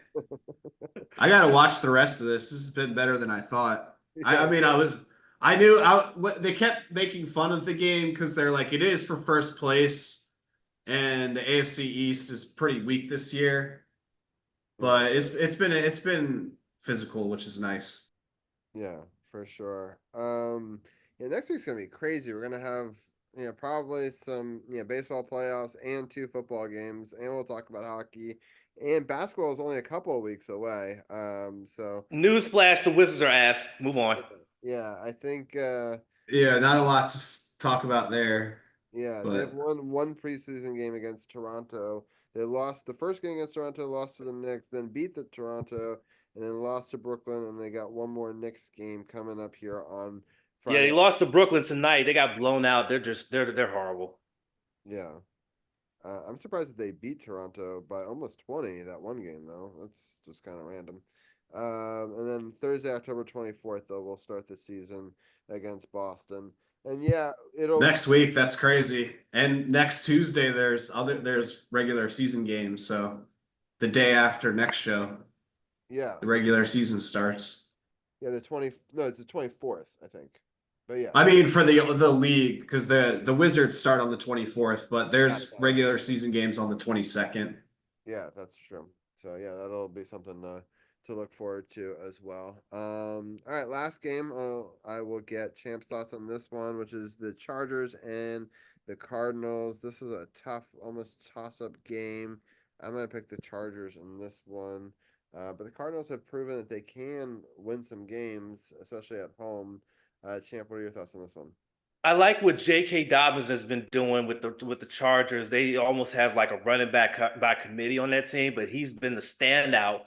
I gotta watch the rest of this. This has been better than I thought. I mean, they kept making fun of the game because they're like, it is for first place, and the AFC East is pretty weak this year. But it's been physical, which is nice. Yeah, for sure. Yeah, next week's gonna be crazy. We're gonna have probably some baseball playoffs and 2 football games, and we'll talk about hockey. And basketball is only a couple of weeks away. So Newsflash: the Wizards are ass. Move on. yeah, I think. Yeah, not a lot to talk about there. Yeah, but... they've won one preseason game against Toronto. They lost the first game against Toronto, lost to the Knicks, then beat the Toronto, and then lost to Brooklyn, and they got one more Knicks game coming up here on Friday. Yeah, they lost to Brooklyn tonight. They got blown out. They're horrible. Yeah. I'm surprised that they beat Toronto by almost 20 that one game, though. That's just kind of random. And then Thursday, October 24th, though, we'll start the season against Boston. And yeah, next week, that's crazy. And next Tuesday there's regular season games, so the day after next show. Yeah. The regular season starts. Yeah, it's the 24th, I think. But yeah. I mean for the league, because the Wizards start on the 24th, but there's regular season games on the 22nd. Yeah, that's true. So yeah, that'll be something to look forward to as well. All right, last game. I will get Champ's thoughts on this one, which is the Chargers and the Cardinals. This is a tough, almost toss-up game. I'm gonna pick the Chargers in this one, but the Cardinals have proven that they can win some games, especially at home. Champ, what are your thoughts on this one? I like what J.K. Dobbins has been doing with the Chargers. They almost have like a running back by committee on that team, but he's been the standout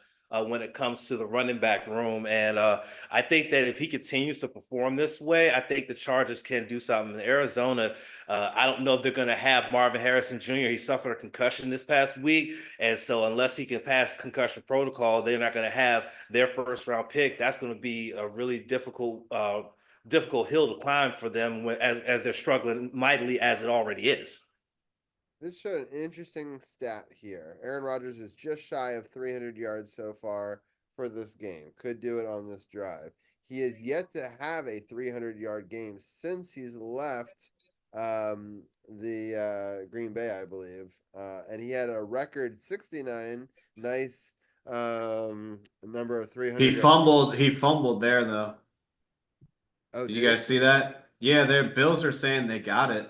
when it comes to the running back room. And I think that if he continues to perform this way, I think the Chargers can do something. In Arizona, I don't know if they're going to have Marvin Harrison Jr. He suffered a concussion this past week. And so unless he can pass concussion protocol, they're not going to have their first round pick. That's going to be a really difficult hill to climb for them as they're struggling mightily as it already is. This showed an interesting stat here. Aaron Rodgers is just shy of 300 yards so far for this game. Could do it on this drive. He has yet to have a 300-yard game since he's left the Green Bay, I believe. And he had a record 69. Nice number of 300. He fumbled there, though. Oh, did you guys see that? Yeah, their Bills are saying they got it.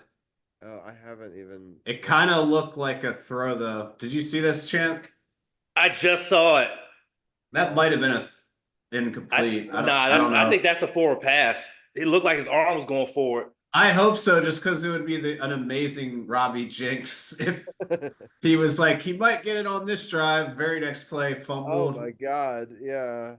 Oh, I haven't even. It kind of looked like a throw, though. Did you see this, Champ? I just saw it. That might have been incomplete. I think that's a forward pass. It looked like his arm was going forward. I hope so, just because it would be an amazing Robbie jinx if he was like, he might get it on this drive, very next play, fumbled. Oh my God, yeah.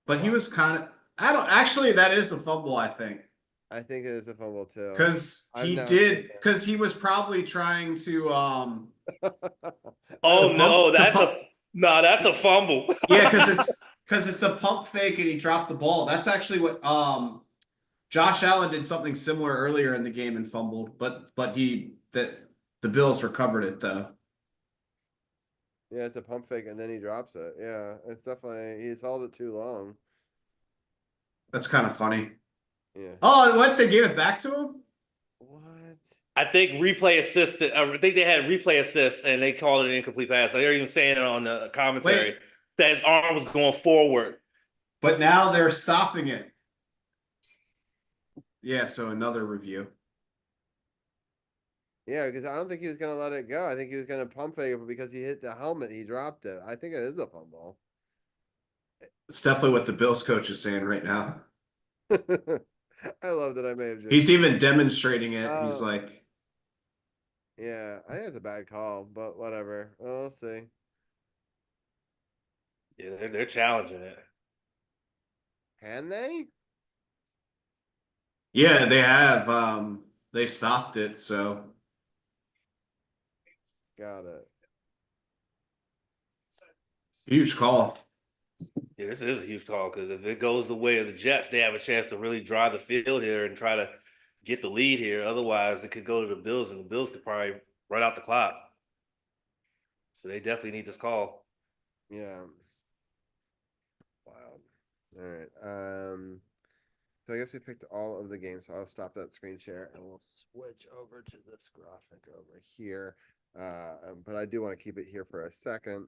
But he was kind of. That is a fumble, I think. I think it is a fumble too. Because he was probably trying to that's a fumble. Yeah, because it's a pump fake and he dropped the ball. That's actually what Josh Allen did something similar earlier in the game and fumbled, but the Bills recovered it though. Yeah, it's a pump fake and then he drops it. Yeah, it's definitely he's held it too long. That's kind of funny. Yeah. Oh, what? They gave it back to him? What? I think replay assisted. I think they had replay assist, and they called it an incomplete pass. They're even saying it on the commentary Wait, that his arm was going forward. but now they're stopping it. Yeah, so another review. Yeah, because I don't think he was gonna let it go. I think he was gonna pump fake it, but because he hit the helmet, he dropped it. I think it is a fumble. It's definitely what the Bills coach is saying right now. I love that I may have just. He's even demonstrating it. He's Oh, like, yeah, I think it's a bad call, but whatever. We'll see. Yeah, they're challenging it. Can they? yeah, they have. They stopped it, so Got it. huge call. Yeah, this is a huge call because if it goes the way of the Jets, they have a chance to really drive the field here and try to get the lead here. Otherwise, it could go to the Bills, and the Bills could probably run out the clock. So they definitely need this call. Yeah. Wow. All right. So I guess we picked all of the games. So I'll stop that screen share and we'll switch over to this graphic over here. But I do want to keep it here for a second.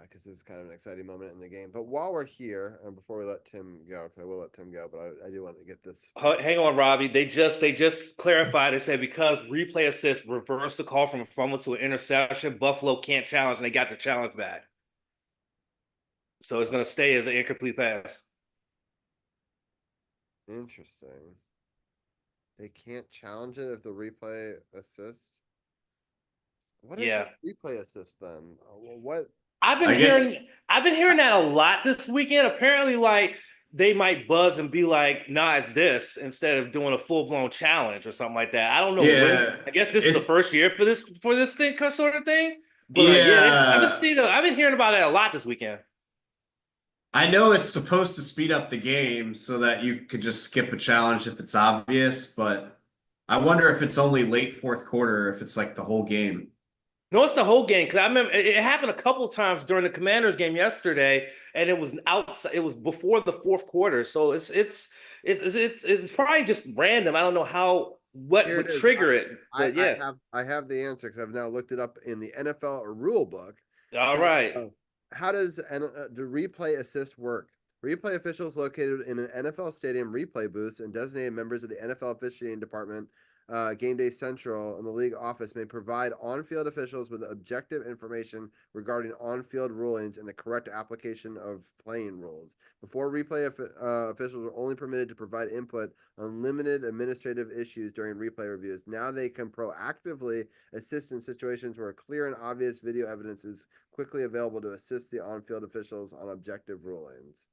Because this is kind of an exciting moment in the game. But while we're here, and before we let Tim go, because I will let Tim go, but I do want to get this. Hang on, Robbie. They just clarified. They said because replay assist reversed the call from a fumble to an interception, Buffalo can't challenge, and they got the challenge back. So it's going to stay as an incomplete pass. Interesting. They can't challenge it if the replay assist. What is replay assist then? What? I've been hearing that a lot this weekend. Apparently, like they might buzz and be like, "Nah, it's this," instead of doing a full blown challenge or something like that. I don't know. Yeah, I guess this is the first year for this thing sort of thing. But yeah, I've been hearing about it a lot this weekend. I know it's supposed to speed up the game so that you could just skip a challenge if it's obvious, but I wonder if it's only late fourth quarter, if it's like the whole game. No, it's the whole game because I remember it happened a couple of times during the Commanders game yesterday, and it was outside. It was before the fourth quarter, so it's probably just random. I don't know what would trigger it, but yeah. I have the answer because I've now looked it up in the NFL rule book. All right. How does the replay assist work? Replay officials located in an NFL stadium replay booths and designated members of the NFL officiating department, Game Day Central, and the league office may provide on-field officials with objective information regarding on-field rulings and the correct application of playing rules. Before, replay officials were only permitted to provide input on limited administrative issues during replay reviews. Now they can proactively assist in situations where clear and obvious video evidence is quickly available to assist the on-field officials on objective rulings.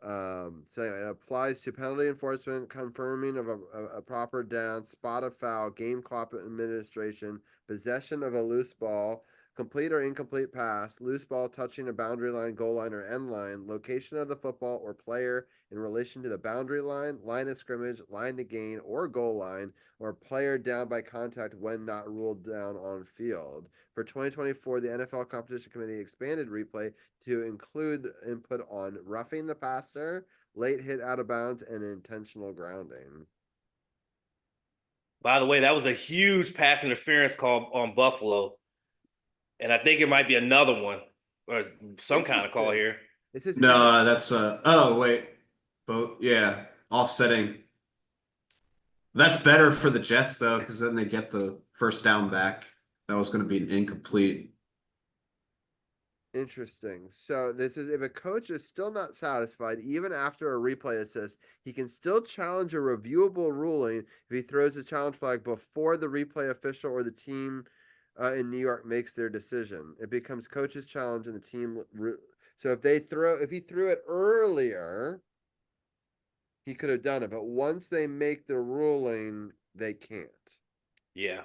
So anyway, it applies to penalty enforcement, confirming of a proper down, spot of foul, game clock administration, possession of a loose ball, complete or incomplete pass, loose ball touching a boundary line, goal line, or end line, location of the football or player in relation to the boundary line, line of scrimmage, line to gain, or goal line, or player down by contact when not ruled down on field. For 2024, the NFL Competition Committee expanded replay to include input on roughing the passer, late hit out of bounds, and intentional grounding. By the way, that was a huge pass interference call on Buffalo. And I think it might be another one or some kind of call here. No, that's oh wait. Both offsetting. That's better for the Jets though, because then they get the first down back. That was going to be an incomplete. Interesting. So this is if a coach is still not satisfied, even after a replay assist, he can still challenge a reviewable ruling if he throws a challenge flag before the replay official or the team in New York makes their decision. It becomes coach's challenge, and the team. So if he threw it earlier, he could have done it. But once they make the ruling, they can't. Yeah.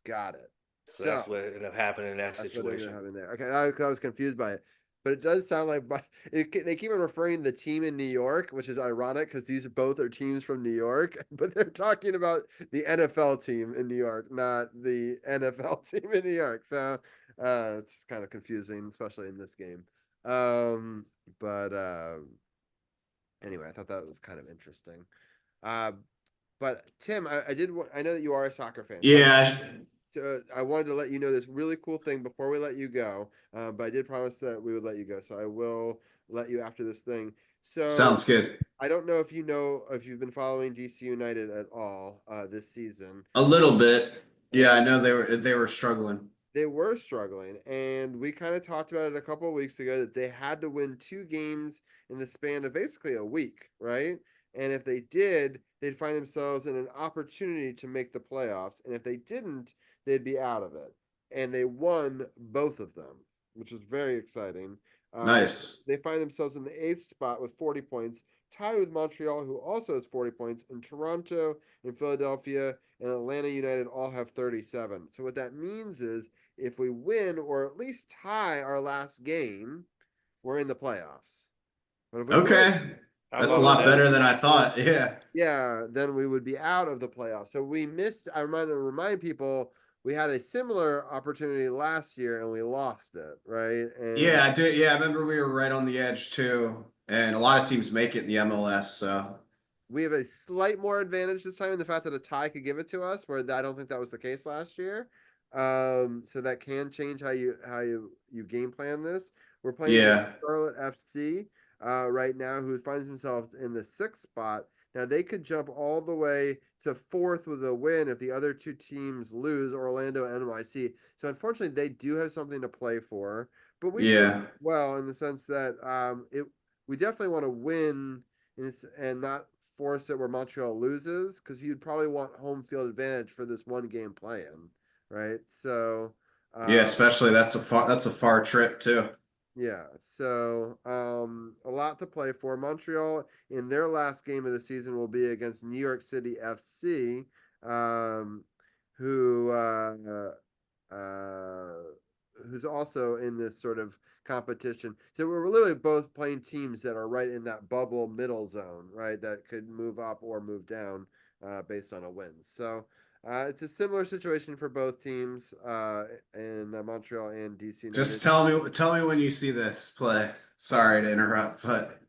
Got it. So that's what ended up happening in that situation. Okay, I was confused by it, but it does sound like they keep on referring to the team in New York, which is ironic because these both are teams from New York, but they're talking about the NFL team in New York, not the NFL team in New York. So it's kind of confusing, especially in this game. Anyway, I thought that was kind of interesting. Uh, but Tim, I know that you are a soccer fan. Yeah. I wanted to let you know this really cool thing before we let you go. But I did promise that we would let you go, so I will let you after this thing. So Sounds good. I don't know if you've been following DC United at all this season. A little bit. Yeah, I And know they were struggling. they were struggling, and we kind of talked about it a couple of weeks ago that they had to win 2 games in the span of basically a week, right? And if they did, they'd find themselves in an opportunity to make the playoffs, and if they didn't, they'd be out of it. And they won both of them, which was very exciting. Nice. They find themselves in the 8th spot with 40 points, tied with Montreal, who also has 40 points, and Toronto and Philadelphia and Atlanta United all have 37. So what that means is if we win or at least tie our last game, we're in the playoffs. But if we win, That's a lot better than I thought. Yeah. yeah, then we would be out of the playoffs. So we missed. I remind people we had a similar opportunity last year and we lost it, right? And Yeah, I did. Yeah, I remember we were right on the edge too, and a lot of teams make it in the MLS. So we have a slight more advantage this time in the fact that a tie could give it to us, where I don't think that was the case last year. So that can change how you game plan this. We're playing against Charlotte FC right now, who finds themselves in the 6th spot. Now they could jump all the way to 4th with a win if the other 2 teams lose, Orlando and NYC. So unfortunately, they do have something to play for. But we do well in the sense that we definitely want to win and not force it where Montreal loses, because you'd probably want home field advantage for this 1-game play-in, right? So yeah, especially that's a far trip too. Yeah, so a lot to play for. Montreal in their last game of the season will be against New York City FC, who who's also in this sort of competition. So we're literally both playing teams that are right in that bubble middle zone, right? That could move up or move down based on a win. So it's a similar situation for both teams in Montreal and DC United. Just tell me when you see this play. Sorry to interrupt, but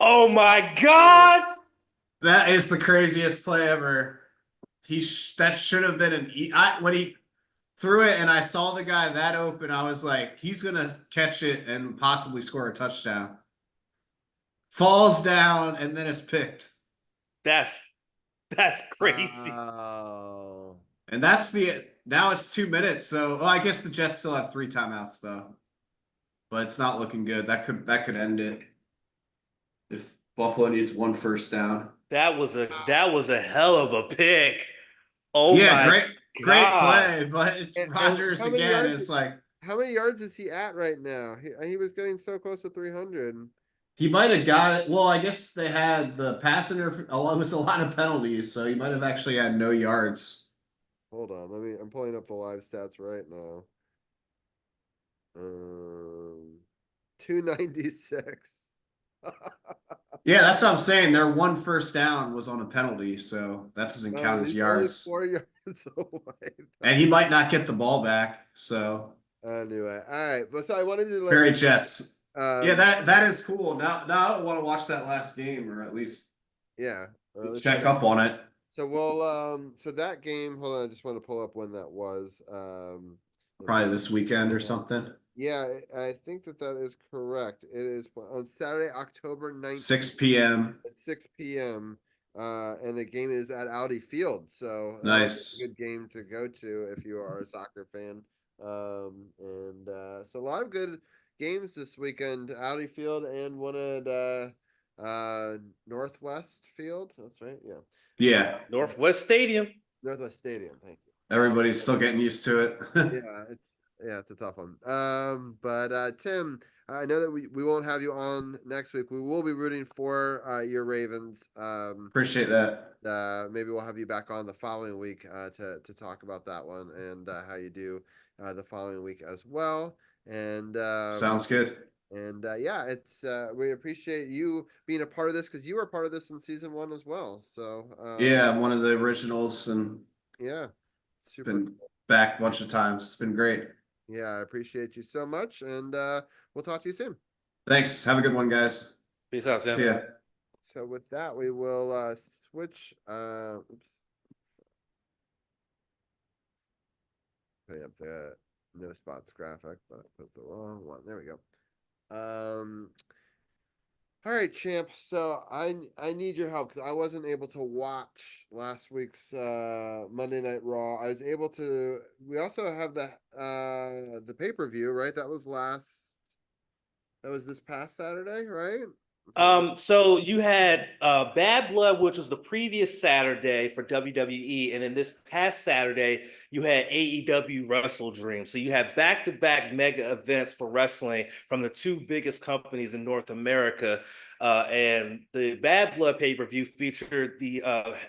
oh my God, that is the craziest play ever. That should have been when he threw it and I saw the guy that open, I was like, he's gonna catch it and possibly score a touchdown. Falls down and then it's picked. That's crazy. And now it's 2 minutes. So I guess the Jets still have 3 timeouts though, but it's not looking good. That could end it if Buffalo needs 1 first down. That was a hell of a pick. Oh yeah, my great play, but Rodgers again is like, how many yards is he at right now? He was getting so close to 300. He might have got it. Well, I guess they had the pass interference. Oh, it was a lot of penalties, so he might have actually had no yards. Hold on, I'm pulling up the live stats right now. 296. Yeah, that's what I'm saying. Their 1 first down was on a penalty, so that doesn't count as yards. 4 yards away. And he might not get the ball back. So anyway, all right. But so I wanted to very Jets. Yeah, that is cool. Now I don't want to watch that last game, or at least check up on it. So we'll so that game. Hold on, I just want to pull up when that was. Probably this weekend or something. Yeah, I think that is correct. It is on Saturday, October 19th. 6 p.m. At 6 p.m. And the game is at Audi Field. So nice. A good game to go to if you are a soccer fan. So a lot of good games this weekend. Audi Field and one at Northwest Field. That's right. Yeah. Yeah. Northwest Stadium. Northwest Stadium. Thank you. Everybody's still getting used to it. It's a tough one. But Tim, I know that we won't have you on next week. We will be rooting for your Ravens. Appreciate that. Maybe we'll have you back on the following week to talk about that one and how you do the following week as well. And sounds good. And it's we appreciate you being a part of this because you were part of this in season 1 as well. So yeah, I'm one of the originals, and super been back a bunch of times. It's been great. Yeah, I appreciate you so much, and we'll talk to you soon. Thanks. Have a good one, guys. Peace out, Sam. See ya. So with that, we will switch. Oops. Putting up the no spots graphic, but I put the wrong one. There we go. All right, champ. So I need your help because I wasn't able to watch last week's Monday Night Raw. I was able to. We also have the pay-per-view, right? That was this past Saturday, right? So you had Bad Blood, which was the previous Saturday for WWE, and then this past Saturday you had AEW Wrestle Dream. So you had back-to-back mega events for wrestling from the two biggest companies in North America. And the Bad Blood pay-per-view featured the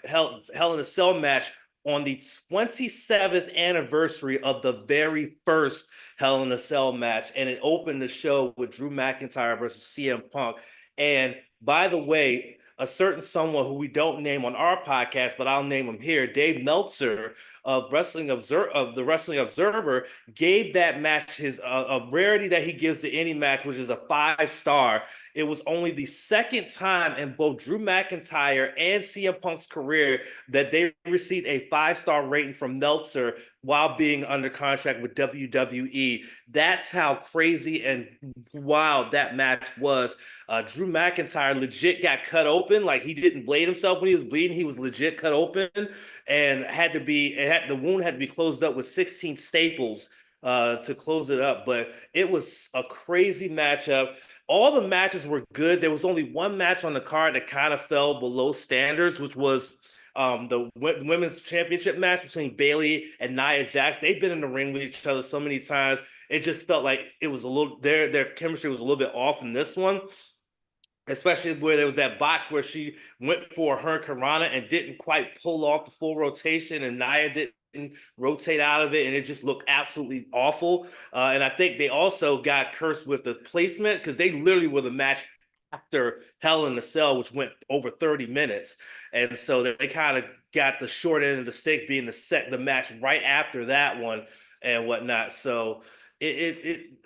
Hell in a Cell match on the 27th anniversary of the very first Hell in a Cell match, and it opened the show with Drew McIntyre versus CM Punk. And by the way, a certain someone who we don't name on our podcast, but I'll name him here, Dave Meltzer of the Wrestling Observer, gave that match his a rarity that he gives to any match, which is a 5-star. It was only the second time in both Drew McIntyre and CM Punk's career that they received a 5-star rating from Meltzer while being under contract with WWE. That's how crazy and wild that match was. Drew McIntyre legit got cut open. Like, he didn't blade himself when he was bleeding. He was legit cut open and the wound had to be closed up with 16 staples to close it up. But it was a crazy matchup. All the matches were good. There was only one match on the card that kind of fell below standards, which was the women's championship match between Bayley and Nia Jax. They've been in the ring with each other so many times. It just felt like it was a little their chemistry was a little bit off in this one, especially where there was that botch where she went for her Karana and didn't quite pull off the full rotation, and Nia didn't rotate out of it, and it just looked absolutely awful. And I think they also got cursed with the placement because they literally were the match after Hell in a Cell, which went over 30 minutes. And so they kind of got the short end of the stick being the match right after that one and whatnot. So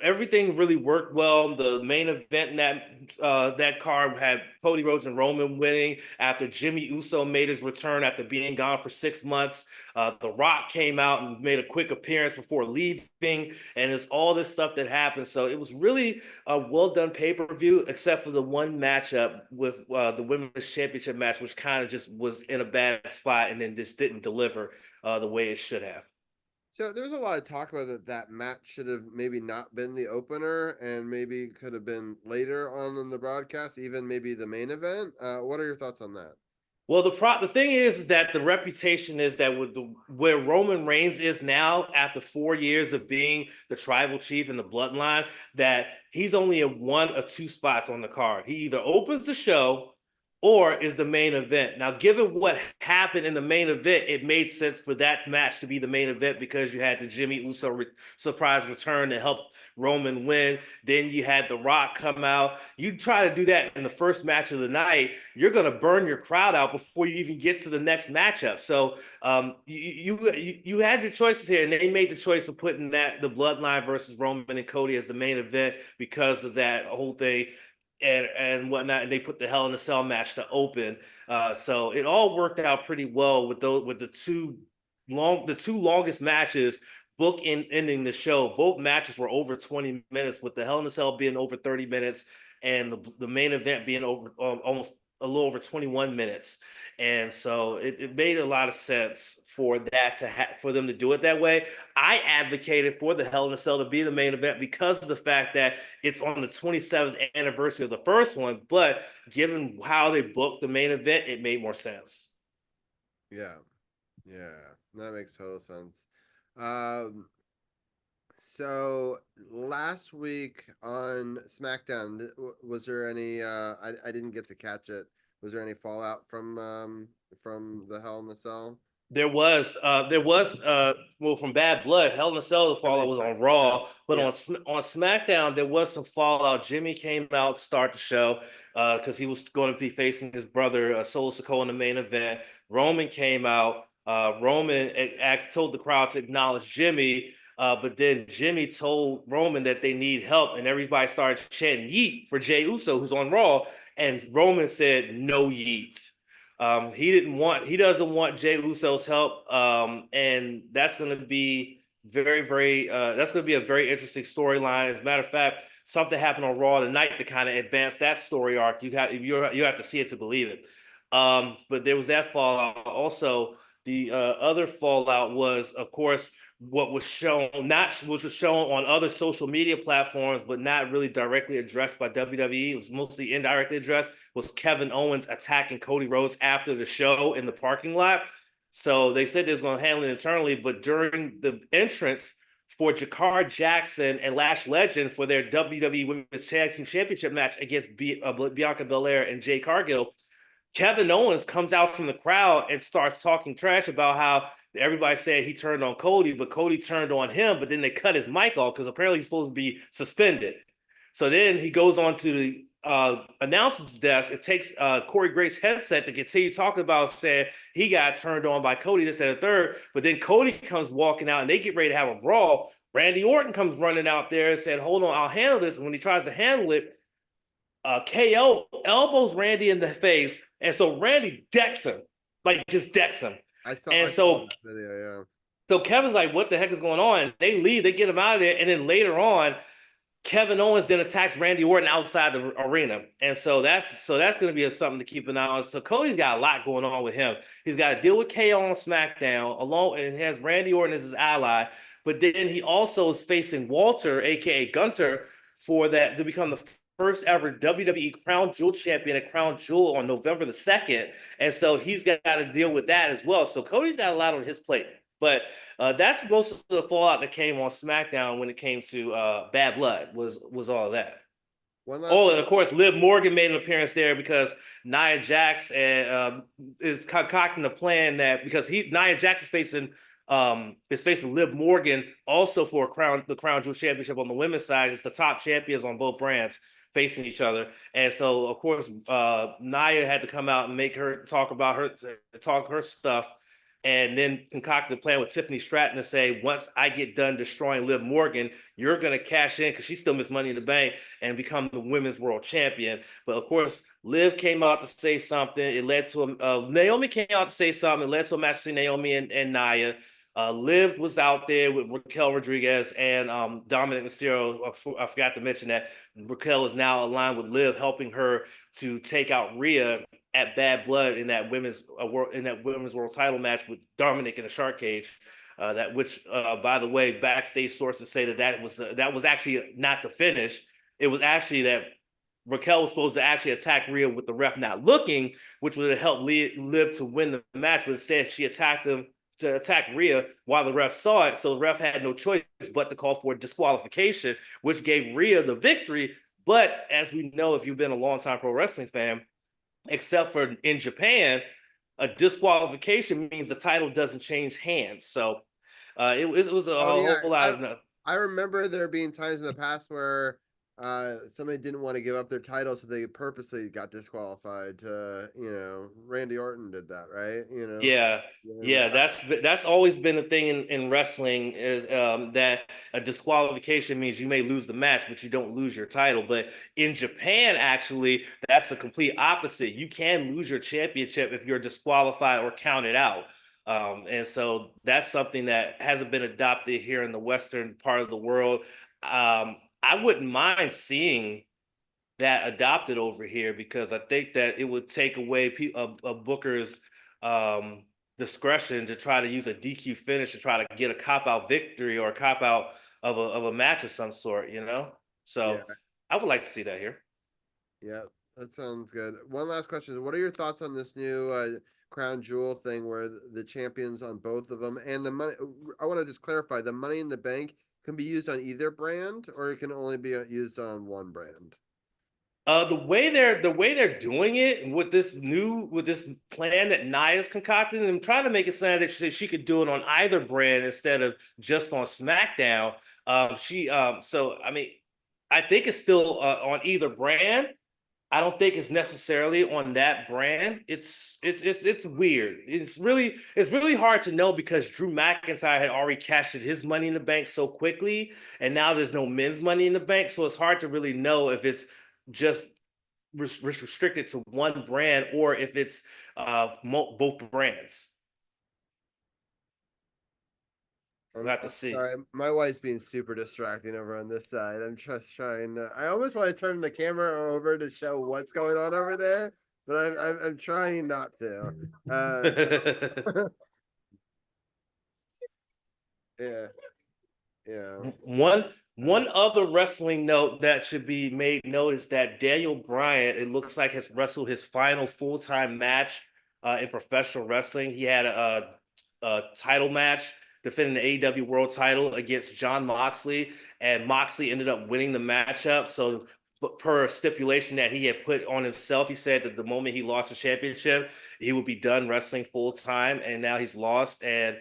everything really worked well. The main event in that card had Cody Rhodes and Roman winning after Jimmy Uso made his return after being gone for 6 months. The Rock came out and made a quick appearance before leaving, and it's all this stuff that happened. So it was really a well done pay-per-view, except for the one matchup with the women's championship match, which kind of just was in a bad spot and then just didn't deliver the way it should have. So there was a lot of talk about that match should have maybe not been the opener and maybe could have been later on in the broadcast, even maybe the main event. What are your thoughts on that? Well, the thing is that the reputation is that where Roman Reigns is now after 4 years of being the tribal chief in the bloodline, that he's only in 1 or 2 spots on the card. He either opens the show or is the main event. Now, given what happened in the main event, it made sense for that match to be the main event because you had the Jimmy Uso surprise return to help Roman win. Then you had The Rock come out. You try to do that in the first match of the night, you're going to burn your crowd out before you even get to the next matchup. So you had your choices here, and they made the choice of putting the Bloodline versus Roman and Cody as the main event because of that whole thing and whatnot, and they put the Hell in a Cell match to open. So it all worked out pretty well with the two longest matches ending the show. Both matches were over 20 minutes, with the Hell in a Cell being over 30 minutes and the main event being over almost a little over 21 minutes. And so it made a lot of sense for that for them to do it that way. I advocated for the Hell in a Cell to be the main event because of the fact that it's on the 27th anniversary of the first one. But given how they booked the main event, it made more sense. Yeah, that makes total sense. So last week on SmackDown, was there any? I didn't get to catch it. Was there any fallout from the Hell in the Cell? There was from Bad Blood. Hell in a Cell, the fallout was on Raw, but on SmackDown there was some fallout. Jimmy came out to start the show because he was going to be facing his brother Solo Sikoa in the main event. Roman came out. Roman told the crowd to acknowledge Jimmy. But then Jimmy told Roman that they need help, and everybody started chanting yeet for Jey Uso, who's on Raw. And Roman said no yeet. He doesn't want Jey Uso's help. And that's going to be that's going to be a very interesting storyline. As a matter of fact, something happened on Raw tonight to kind of advance that story arc. You have to see it to believe it. But there was that fallout. Also, the other fallout was, of course, what was shown on other social media platforms, but not really directly addressed by WWE. It was mostly indirectly addressed. Was Kevin Owens attacking Cody Rhodes after the show in the parking lot? So they said they was going to handle it internally, but during the entrance for Jakar Jackson and Lash Legend for their WWE Women's Tag Team Championship match against Bianca Belair and Jade Cargill, Kevin Owens comes out from the crowd and starts talking trash about how everybody said he turned on Cody, but Cody turned on him, but then they cut his mic off because apparently he's supposed to be suspended. So then he goes on to the announcer's desk. It takes Corey Graves' headset to continue talking about, saying he got turned on by Cody, this and the third. But then Cody comes walking out and they get ready to have a brawl. Randy Orton comes running out there and said, "Hold on, I'll handle this." And when he tries to handle it, KO elbows Randy in the face, and so Randy decks him, just decks him. I saw that video, yeah. So Kevin's like, "What the heck is going on?" They leave, they get him out of there, and then later on, Kevin Owens then attacks Randy Orton outside the arena, and so that's going to be something to keep an eye on. So Cody's got a lot going on with him. He's got to deal with KO on SmackDown alone, and has Randy Orton as his ally. But then he also is facing Walter, aka Gunter, to become the first ever WWE Crown Jewel champion at Crown Jewel on November the 2nd. And so he's got to deal with that as well. So Cody's got a lot on his plate. But that's most of the fallout that came on SmackDown when it came to Bad Blood was all of that. And of course, Liv Morgan made an appearance there because Nia Jax is concocting a plan that because Nia Jax is facing Liv Morgan also for the Crown Jewel Championship on the women's side. It's the top champions on both brands facing each other. And so, of course, Nia had to come out and make her talk her stuff, and then concocted a plan with Tiffany Stratton to say, once I get done destroying Liv Morgan, you're going to cash in because she still missed Money in the Bank and become the women's world champion. But of course, Liv came out to say something. It led to Naomi came out to say something. It led to a match between Naomi and Nia. Liv was out there with Raquel Rodriguez and Dominic Mysterio. I forgot to mention that Raquel is now aligned with Liv, helping her to take out Rhea at Bad Blood in that women's world title match with Dominic in a shark cage. By the way, backstage sources say that was actually not the finish. It was actually that Raquel was supposed to actually attack Rhea with the ref not looking, which would have helped Liv to win the match. But instead, she attacked him to attack Rhea while the ref saw it. So the ref had no choice but to call for a disqualification, which gave Rhea the victory. But as we know, if you've been a longtime pro wrestling fan, except for in Japan, a disqualification means the title doesn't change hands. So it was a whole lot of. I remember there being times in the past where somebody didn't want to give up their title, so they purposely got disqualified. Randy Orton did that, right? That's always been a thing in wrestling is that a disqualification means you may lose the match, but you don't lose your title. But in Japan, actually, that's the complete opposite. You can lose your championship if you're disqualified or counted out. And so that's something that hasn't been adopted here in the Western part of the world. I wouldn't mind seeing that adopted over here because I think that it would take away a Booker's discretion to try to use a DQ finish to try to get a cop-out victory or a cop-out of a match of some sort, So yeah. I would like to see that here. Yeah, that sounds good. One last question. What are your thoughts on this new Crown Jewel thing where the champions on both of them and the money? I want to just clarify, the Money in the Bank can be used on either brand, or it can only be used on one brand? The way they're doing it with this plan that Nia's concocted, and trying to make it sound that she could do it on either brand instead of just on SmackDown. I think it's still on either brand, I don't think it's necessarily on that brand. It's weird. It's really hard to know because Drew McIntyre had already cashed his Money in the Bank so quickly, and now there's no men's Money in the Bank, so it's hard to really know if it's just restricted to one brand or if it's both brands. We'll have to see. Sorry, my wife's being super distracting over on this side. I'm just trying to, I almost want to turn the camera over to show what's going on over there, but I'm trying not to. Yeah. Yeah. One other wrestling note that should be made note is that Daniel Bryan, it looks like, has wrestled his final full-time match in professional wrestling. He had a title match defending the AEW World Title against Jon Moxley, and Moxley ended up winning the matchup. So, per stipulation that he had put on himself, he said that the moment he lost the championship, he would be done wrestling full time, and now he's lost. And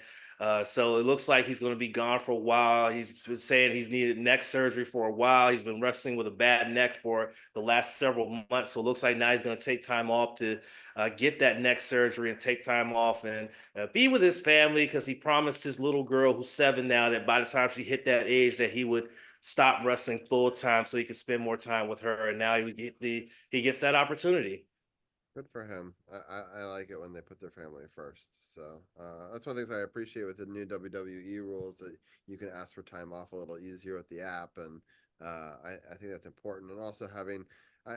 so it looks like he's going to be gone for a while. He's been saying he's needed neck surgery for a while. He's been wrestling with a bad neck for the last several months. So it looks like now he's going to take time off to get that neck surgery and take time off and be with his family, because he promised his little girl, who's 7 now, that by the time she hit that age that he would stop wrestling full time so he could spend more time with her. And now he gets that opportunity. Good for him. I like it when they put their family first. So that's one of the things I appreciate with the new WWE rules, that you can ask for time off a little easier with the app, and I think that's important. And also having,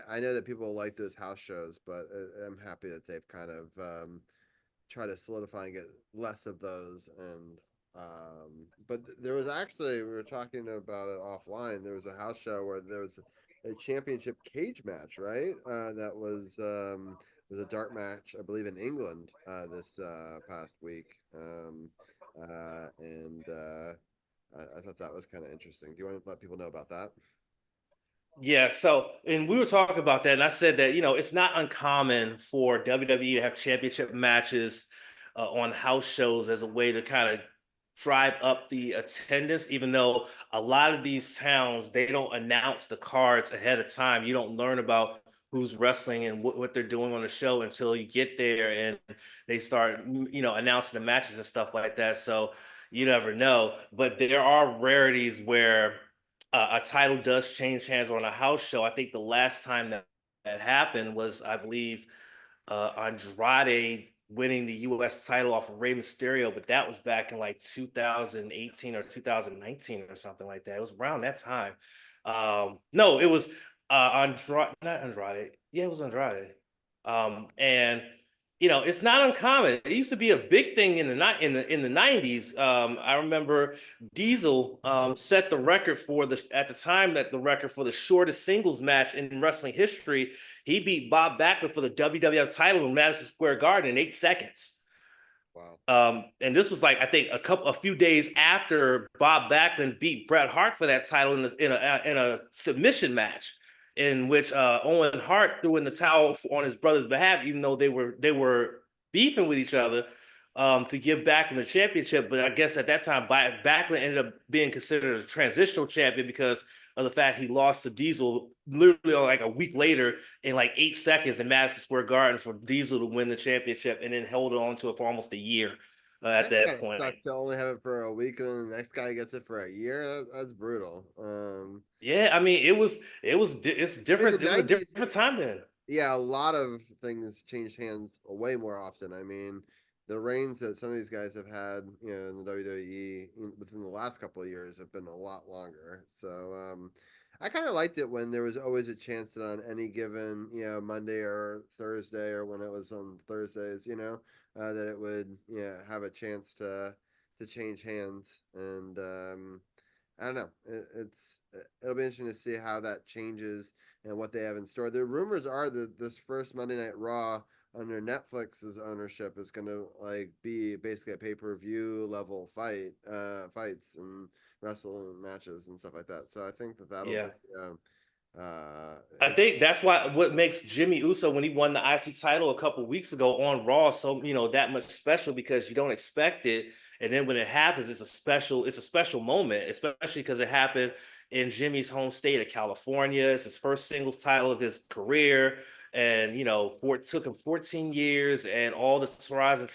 I know that people like those house shows, but I'm happy that they've kind of tried to solidify and get less of those. And but there was actually, we were talking about it offline, there was a house show where there was a championship cage match, right? That was a dark match, I believe, in England this past week, and I thought that was kind of interesting. Do you want to let people know about that? Yeah, so, and we were talking about that, and I said that, it's not uncommon for WWE to have championship matches on house shows as a way to kind of drive up the attendance, even though a lot of these towns, they don't announce the cards ahead of time. You don't learn about who's wrestling and what they're doing on the show until you get there and they start, announcing the matches and stuff like that. So you never know. But there are rarities where a title does change hands on a house show. I think the last time that happened was, I believe, Andrade winning the U.S. title off of Rey Mysterio, but that was back in like 2018 or 2019 or something like that. It was around that time. No, it was Andrade, not Andrade. Yeah, it was Andrade. And it's not uncommon. It used to be a big thing in the 90s. I remember Diesel set the record at the time, that the record for the shortest singles match in wrestling history. He beat Bob Backlund for the WWF title in Madison Square Garden in 8 seconds. Wow. And this was like, I think, a few days after Bob Backlund beat Bret Hart for that title in a submission match, in which Owen Hart threw in the towel on his brother's behalf, even though they were beefing with each other, to give Backlund the championship. But I guess at that time, Backlund ended up being considered a transitional champion because of the fact he lost to Diesel literally like a week later in like 8 seconds in Madison Square Garden for Diesel to win the championship, and then held on to it for almost a year at that point. Sucked to only have it for a week, and then the next guy gets it for a year. That's brutal. Yeah, I mean, it's different. It was a different time then. Yeah, a lot of things changed hands way more often. I mean, the reigns that some of these guys have had, in the WWE within the last couple of years have been a lot longer. So I kind of liked it when there was always a chance that on any given, Monday or Thursday, or when it was on Thursdays, that it would, have a chance to change hands. And I don't know. It'll be interesting to see how that changes and what they have in store. The rumors are that this first Monday Night Raw under Netflix's ownership is going to be basically a pay-per-view level fights and wrestling matches and stuff like that. So I think that'll be, I think that's what makes Jimmy Uso, when he won the IC title a couple weeks ago on Raw, so that much special, because you don't expect it, and then when it happens, it's a special moment, especially because it happened in Jimmy's home state of California. It's his first singles title of his career. And, it took him 14 years and all the trials and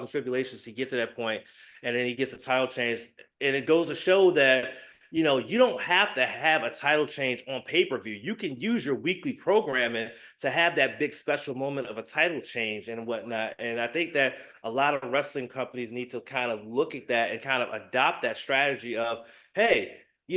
tribulations to get to that point. And then he gets a title change. And it goes to show that, you don't have to have a title change on pay-per-view. You can use your weekly programming to have that big special moment of a title change and whatnot. And I think that a lot of wrestling companies need to kind of look at that and kind of adopt that strategy of, hey, we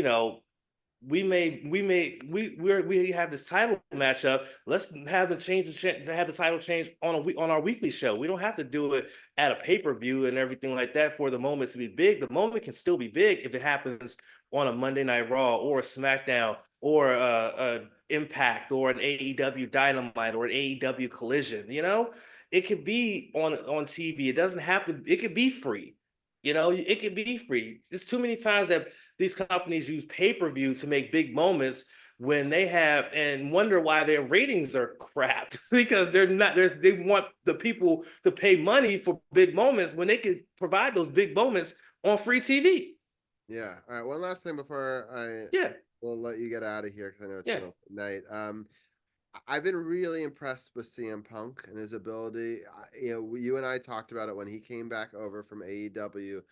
have this title matchup. Let's have the title change on our weekly show. We don't have to do it at a pay-per-view and everything like that for the moment to be big. The moment can still be big if it happens on a Monday Night Raw or a SmackDown or a Impact or an AEW Dynamite or an AEW Collision. It could be on TV. It doesn't have to. It could be free. It could be free. There's too many times that these companies use pay-per-view to make big moments when they have and wonder why their ratings are crap because they're not they want the people to pay money for big moments when they can provide those big moments on free TV. Yeah. All right. One last thing before we'll let you get out of here because I know it's middle of the night. I've been really impressed with CM Punk and his ability. You and I talked about it when he came back over from AEW.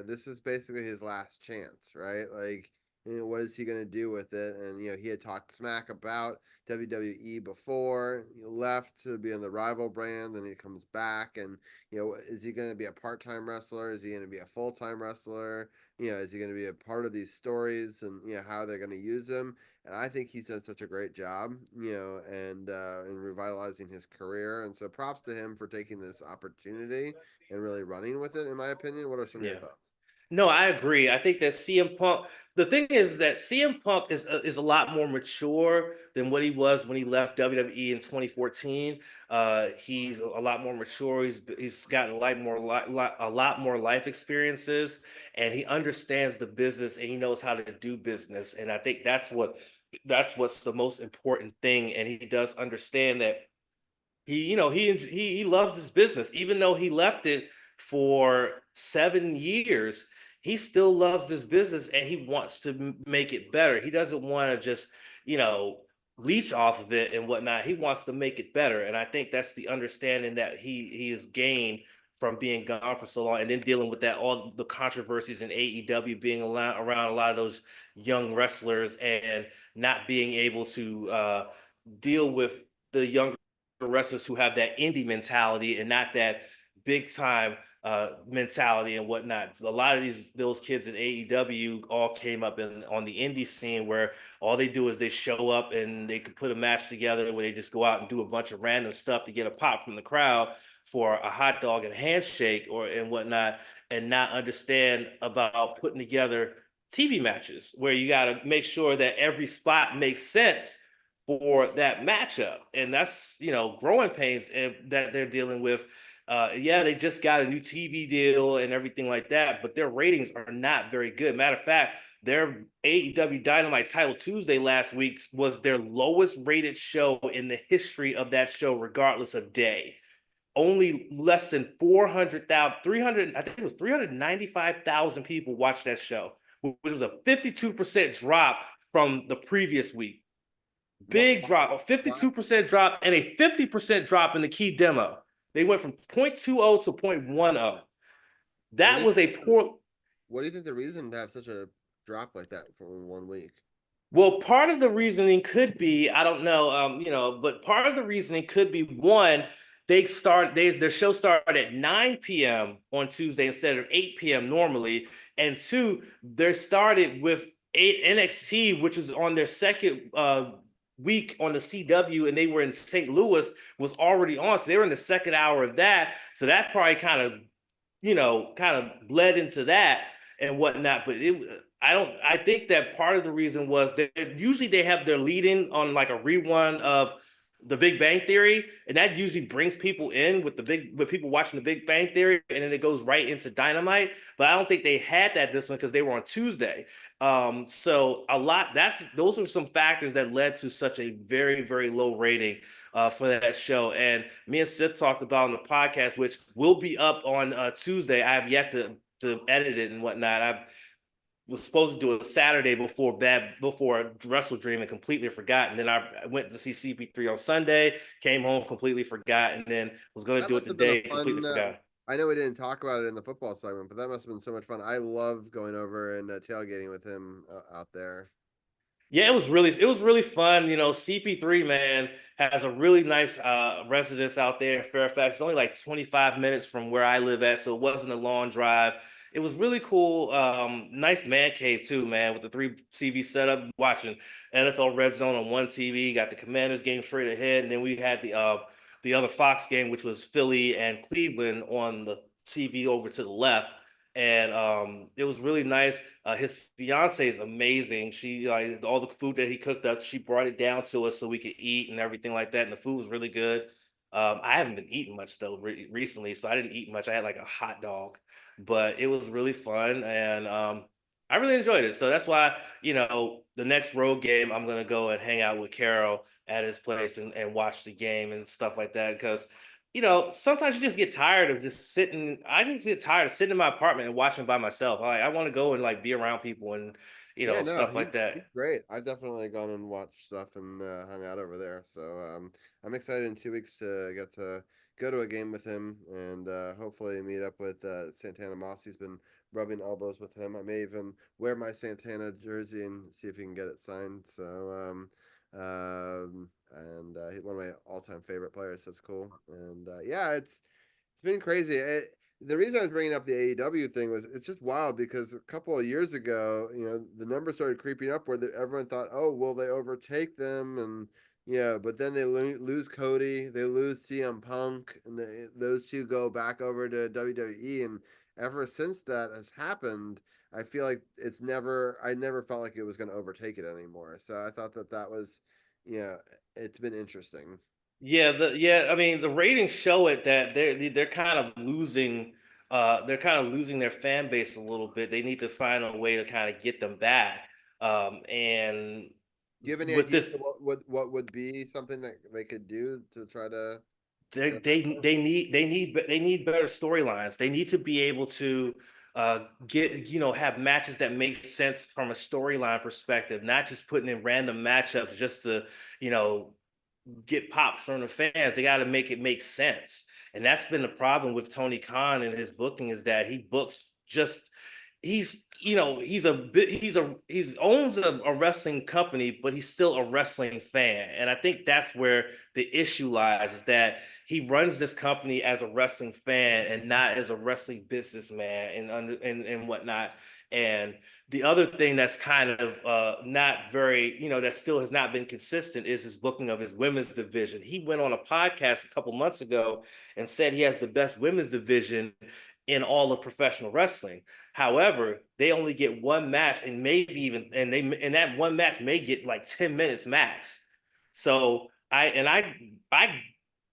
This is basically his last chance, right? Like, what is he going to do with it? And, he had talked smack about WWE before. He left to be in the rival brand, and he comes back. And, is he going to be a part-time wrestler? Is he going to be a full-time wrestler? Is he going to be a part of these stories and, how they're going to use him? And I think he's done such a great job, and in revitalizing his career. And so props to him for taking this opportunity and really running with it, in my opinion. What are some of your thoughts? No, I agree. I think that CM Punk, the thing is that CM Punk is a lot more mature than what he was when he left WWE in 2014. He's a lot more mature. He's gotten a lot more life experiences, and he understands the business and he knows how to do business. And I think that's what's the most important thing. And he does understand that he loves his business, even though he left it for 7 years. He still loves this business and he wants to make it better. He doesn't want to just, leech off of it and whatnot. He wants to make it better. And I think that's the understanding that he has gained from being gone for so long and then dealing with all the controversies in AEW, being around a lot of those young wrestlers and not being able to deal with the younger wrestlers who have that indie mentality and not that big time mentality and whatnot. A lot of those kids in AEW all came up on the indie scene where all they do is they show up and they could put a match together where they just go out and do a bunch of random stuff to get a pop from the crowd for a hot dog and handshake and whatnot, and not understand about putting together TV matches where you got to make sure that every spot makes sense for that matchup. And that's, growing pains that they're dealing with. They just got a new TV deal and everything like that, but their ratings are not very good. Matter of fact, their AEW Dynamite Title Tuesday last week was their lowest rated show in the history of that show, regardless of day. Only less than 400,000, I think it was 395,000 people watched that show, which was a 52% drop from the previous week. Big drop, a 52% drop and a 50% drop in the key demo. They went from 0.20 to 0.10. That was a poor. What do you think the reason to have such a drop like that for 1 week? Well, part of the reasoning could be, I don't know, but part of the reasoning could be, one, their show started at 9 p.m. on Tuesday instead of 8 p.m. normally. And two, they started with NXT, which was on their second week on the CW, and they were in St. Louis, was already on. So they were in the second hour of that. So that probably kind of bled into that and whatnot. But I think that part of the reason was that usually they have their lead-in on like a rerun of The Big Bang Theory, and that usually brings people in with people watching The Big Bang Theory, and then it goes right into Dynamite. But I don't think they had that this one because they were on Tuesday. So those are some factors that led to such a very, very low rating for that show. And me and Sith talked about on the podcast, which will be up on Tuesday. I have yet to edit it and whatnot. was supposed to do it Saturday before Wrestle Dream and completely forgot. And then I went to see CP3 on Sunday, came home, completely forgot, and then was going to That do it must have been a today, completely fun. Forgot. I know we didn't talk about it in the football segment, but that must have been so much fun. I love going over and tailgating with him out there. Yeah, it was really fun. CP3, man, has a really nice residence out there in Fairfax. It's only like 25 minutes from where I live at, so it wasn't a long drive. It was really cool. Nice man cave too, man, with the 3 TV setup, watching NFL Red Zone on one TV, got the Commanders game straight ahead, and then we had the other Fox game, which was Philly and Cleveland on the TV over to the left. And it was really nice. His fiance is amazing. She like all the food that he cooked up. She brought it down to us so we could eat and everything like that. And the food was really good. I haven't been eating much though recently, so I didn't eat much. I had like a hot dog, but it was really fun, and I really enjoyed it. So that's why the next road game I'm gonna go and hang out with Carol at his place and watch the game and stuff like that because sometimes you just get tired of just sitting. I just get tired of sitting in my apartment and watching by myself. I want to go and like be around people and Yeah, no, stuff like that. he's great. I've definitely gone and watched stuff and hung out over there. So I'm excited in 2 weeks to get to go to a game with him and hopefully meet up with Santana Moss. He's been rubbing elbows with him. I may even wear my Santana jersey and see if he can get it signed. So and he's one of my all-time favorite players. So it's cool. And yeah, it's been crazy. The reason I was bringing up the AEW thing was it's just wild because a couple of years ago, the numbers started creeping up where everyone thought, oh, will they overtake them? And but then they lose Cody, they lose CM Punk, and those two go back over to WWE. And ever since that has happened, I feel like I never felt like it was going to overtake it anymore. So I thought that was, it's been interesting. Yeah, I mean the ratings show it that they're kind of losing their fan base a little bit. They need to find a way to kind of get them back. And Do you have any with idea this what would be something that they could do to try to they get they they need they need better storylines. They need to be able to get have matches that make sense from a storyline perspective, not just putting in random matchups just to you know get pops from the fans. They got to make it make sense, and that's been the problem with Tony Khan and his booking is that he books just he's owns a wrestling company, but he's still a wrestling fan, and I think that's where the issue lies is that he runs this company as a wrestling fan and not as a wrestling businessman and whatnot. And the other thing that's kind of not very, that still has not been consistent is his booking of his women's division. He went on a podcast a couple months ago and said he has the best women's division in all of professional wrestling. However, they only get one match and maybe even and that one match may get like 10 minutes max. So I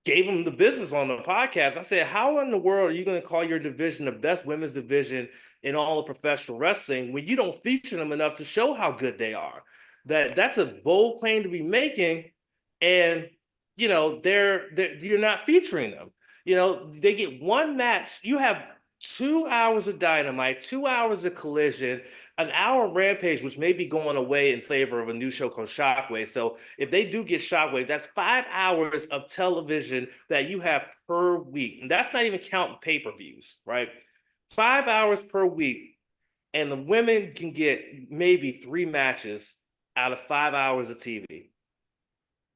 gave him the business on the podcast. I said, how in the world are you going to call your division the best women's division in all of professional wrestling when you don't feature them enough to show how good they are? That's a bold claim to be making, and you're not featuring them. They get one match. You have 2 hours of Dynamite, 2 hours of Collision, an hour of Rampage, which may be going away in favor of a new show called Shockwave. So if they do get Shockwave, that's 5 hours of television that you have per week. And that's not even counting pay-per-views, right? 5 hours per week. And the women can get maybe 3 matches out of 5 hours of TV.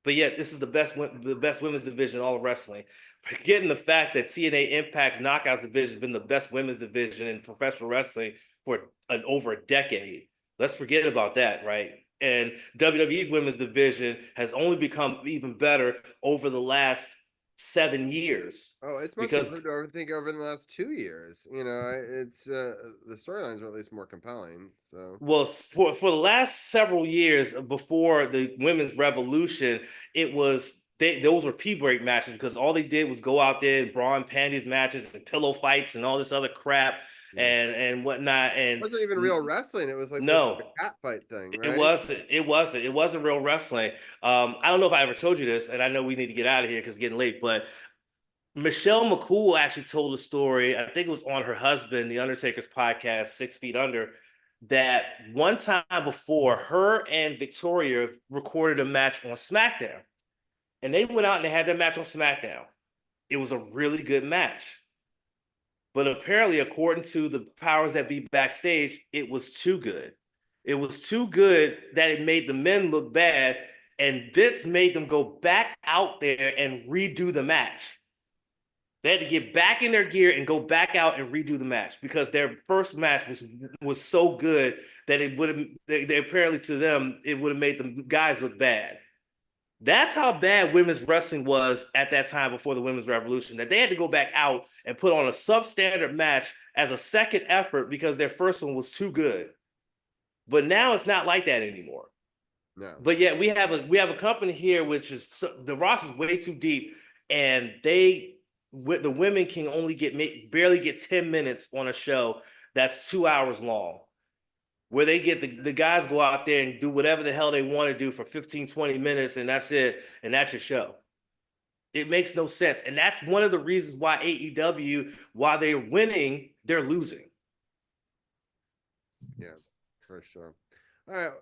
But yet, this is the best women's division in all of wrestling. Forgetting the fact that TNA Impact's Knockouts division has been the best women's division in professional wrestling for over a decade. Let's forget about that, right? And WWE's women's division has only become even better over the last 7 years. Oh, it's much improved, I think, over the last 2 years. It's the storylines are at least more compelling. So, well, for the last several years before the women's revolution, it was those were pee break matches because all they did was go out there and bra and panties matches and pillow fights and all this other crap and whatnot. And it wasn't even real wrestling. It was like no this cat fight thing, right? It wasn't real wrestling. I don't know if I ever told you this, and I know we need to get out of here because it's getting late, but Michelle McCool actually told a story. I think it was on her husband, The Undertaker's podcast, 6 Feet Under, that one time before, her and Victoria recorded a match on SmackDown. And they went out and they had their match on SmackDown. It was a really good match. But apparently, according to the powers that be backstage, it was too good. It was too good that it made the men look bad, and Vince made them go back out there and redo the match. They had to get back in their gear and go back out and redo the match because their first match was so good that it would have. They apparently to them it would have made the guys look bad. That's how bad women's wrestling was at that time before the women's revolution, that they had to go back out and put on a substandard match as a second effort because their first one was too good. But now it's not like that anymore. No. But yet we have a company here which is the roster is way too deep, and the women can only barely get 10 minutes on a show that's 2 hours long, where they get the guys go out there and do whatever the hell they want to do for 15, 20 minutes, and that's it, and that's your show. It makes no sense. And that's one of the reasons why AEW, while they're winning, they're losing. Yeah, for sure. All right.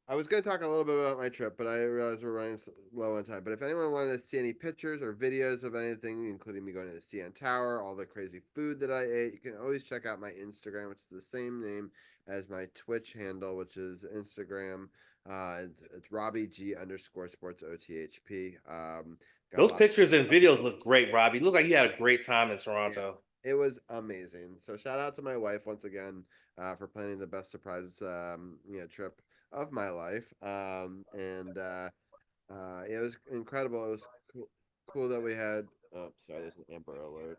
I was going to talk a little bit about my trip, but I realized we're running low on time. But if anyone wanted to see any pictures or videos of anything, including me going to the CN Tower, all the crazy food that I ate, you can always check out my Instagram, which is the same name as my Twitch handle, which is Instagram. It's Robbie G_SportsOTHP. Those pictures and videos look great, Robbie. Look like you had a great time in Toronto. Yeah, it was amazing. So shout out to my wife once again for planning the best surprise trip of my life. It was incredible. It was cool that we had. Oh, sorry, there's an Amber Alert.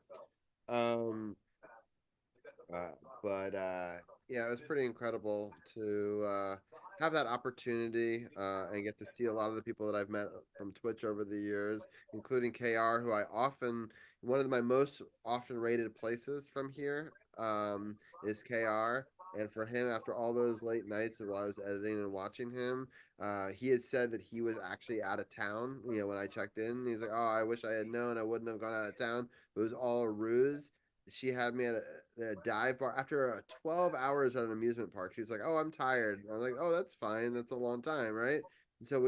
Yeah, it was pretty incredible to have that opportunity and get to see a lot of the people that I've met from Twitch over the years, including KR, who one of my most often rated places from here is KR. And for him, after all those late nights while I was editing and watching him, he had said that he was actually out of town. When I checked in, he's like, "Oh, I wish I had known. I wouldn't have gone out of town. It was all a ruse." She had me at a dive bar after 12 hours at an amusement park. She was like, "Oh, I'm tired." I was like, "Oh, that's fine. That's a long time, right?" And so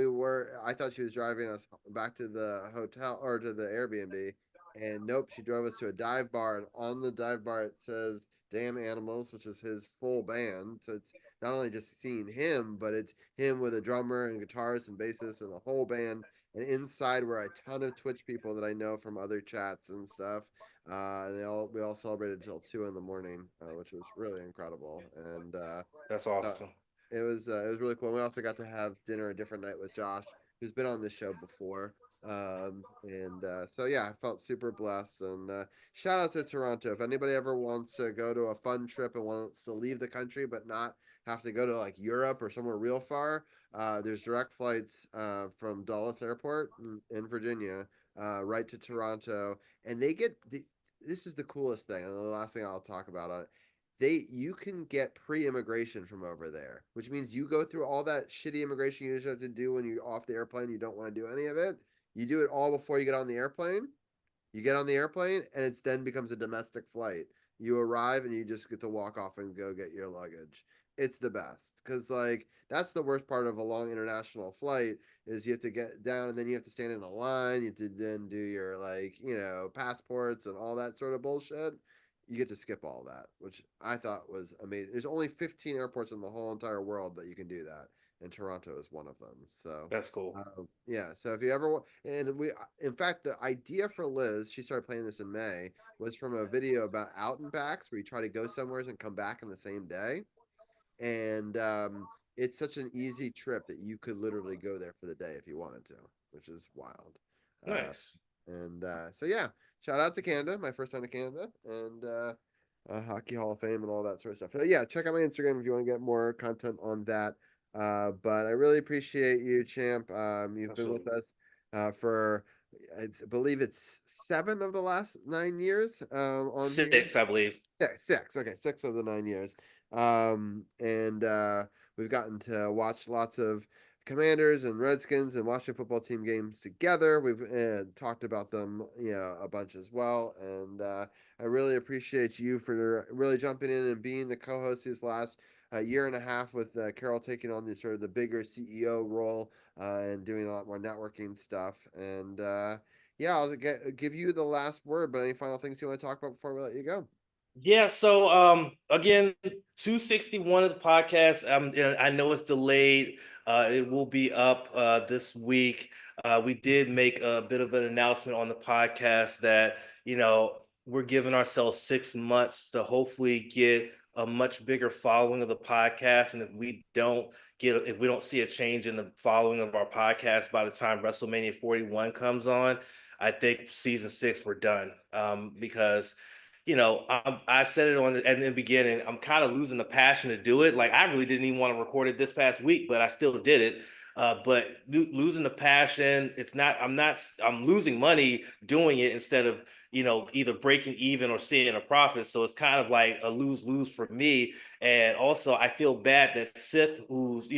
I thought she was driving us back to the hotel or to the Airbnb. And nope, she drove us to a dive bar. And on the dive bar, it says Damn Animals, which is his full band. So it's not only just seeing him, but it's him with a drummer and guitarist and bassist and a whole band. And inside were a ton of Twitch people that I know from other chats and stuff. We all celebrated until 2 in the morning, which was really incredible. And that's awesome. It was really cool. We also got to have dinner a different night with Josh, who's been on this show before. So yeah, I felt super blessed. And shout out to Toronto. If anybody ever wants to go to a fun trip and wants to leave the country but not have to go to like Europe or somewhere real far, there's direct flights from Dulles Airport in Virginia right to Toronto, and this is the coolest thing, and the last thing I'll talk about on it. You can get pre-immigration from over there, which means you go through all that shitty immigration you usually have to do when you're off the airplane. You don't want to do any of it. You do it all before you get on the airplane. You get on the airplane, and it then becomes a domestic flight. You arrive, and you just get to walk off and go get your luggage. It's the best, because that's the worst part of a long international flight is you have to get down, and then you have to stand in a line. You have to then do your passports and all that sort of bullshit. You get to skip all that, which I thought was amazing. There's only 15 airports in the whole entire world that you can do that, and Toronto is one of them. So that's cool. Yeah. So if you ever in fact, the idea for Liz, she started playing this in May, was from a video about out and backs where you try to go somewhere and come back in the same day, and it's such an easy trip that you could literally go there for the day if you wanted to, which is wild. Nice. So yeah, shout out to Canada, my first time to Canada, and Hockey Hall of Fame and all that sort of stuff. So yeah, check out my Instagram if you want to get more content on that. But I really appreciate you, Champ. You've been with us for, I believe it's 7 of the last 9 years. On 6, here. I believe. Yeah, 6. Okay, 6 of the 9 years. We've gotten to watch lots of Commanders and Redskins and Washington football team games together. We've talked about them, a bunch as well. And I really appreciate you for really jumping in and being the co-host these last year and a half with Carol taking on the bigger CEO role and doing a lot more networking stuff. And yeah, I'll give you the last word. But any final things you want to talk about before we let you go? Yeah, so again, 261 of the podcast. I know it's delayed. It will be up this week. We did make a bit of an announcement on the podcast that, we're giving ourselves 6 months to hopefully get a much bigger following of the podcast. And if we don't see a change in the following of our podcast by the time WrestleMania 41 comes on, I think season 6 we're done. Because I said it in the beginning. I'm kind of losing the passion to do it. Like I really didn't even want to record it this past week, but I still did it. But losing the passion, I'm losing money doing it instead of, either breaking even or seeing a profit. So it's kind of like a lose-lose for me. And also I feel bad that Sith, who's,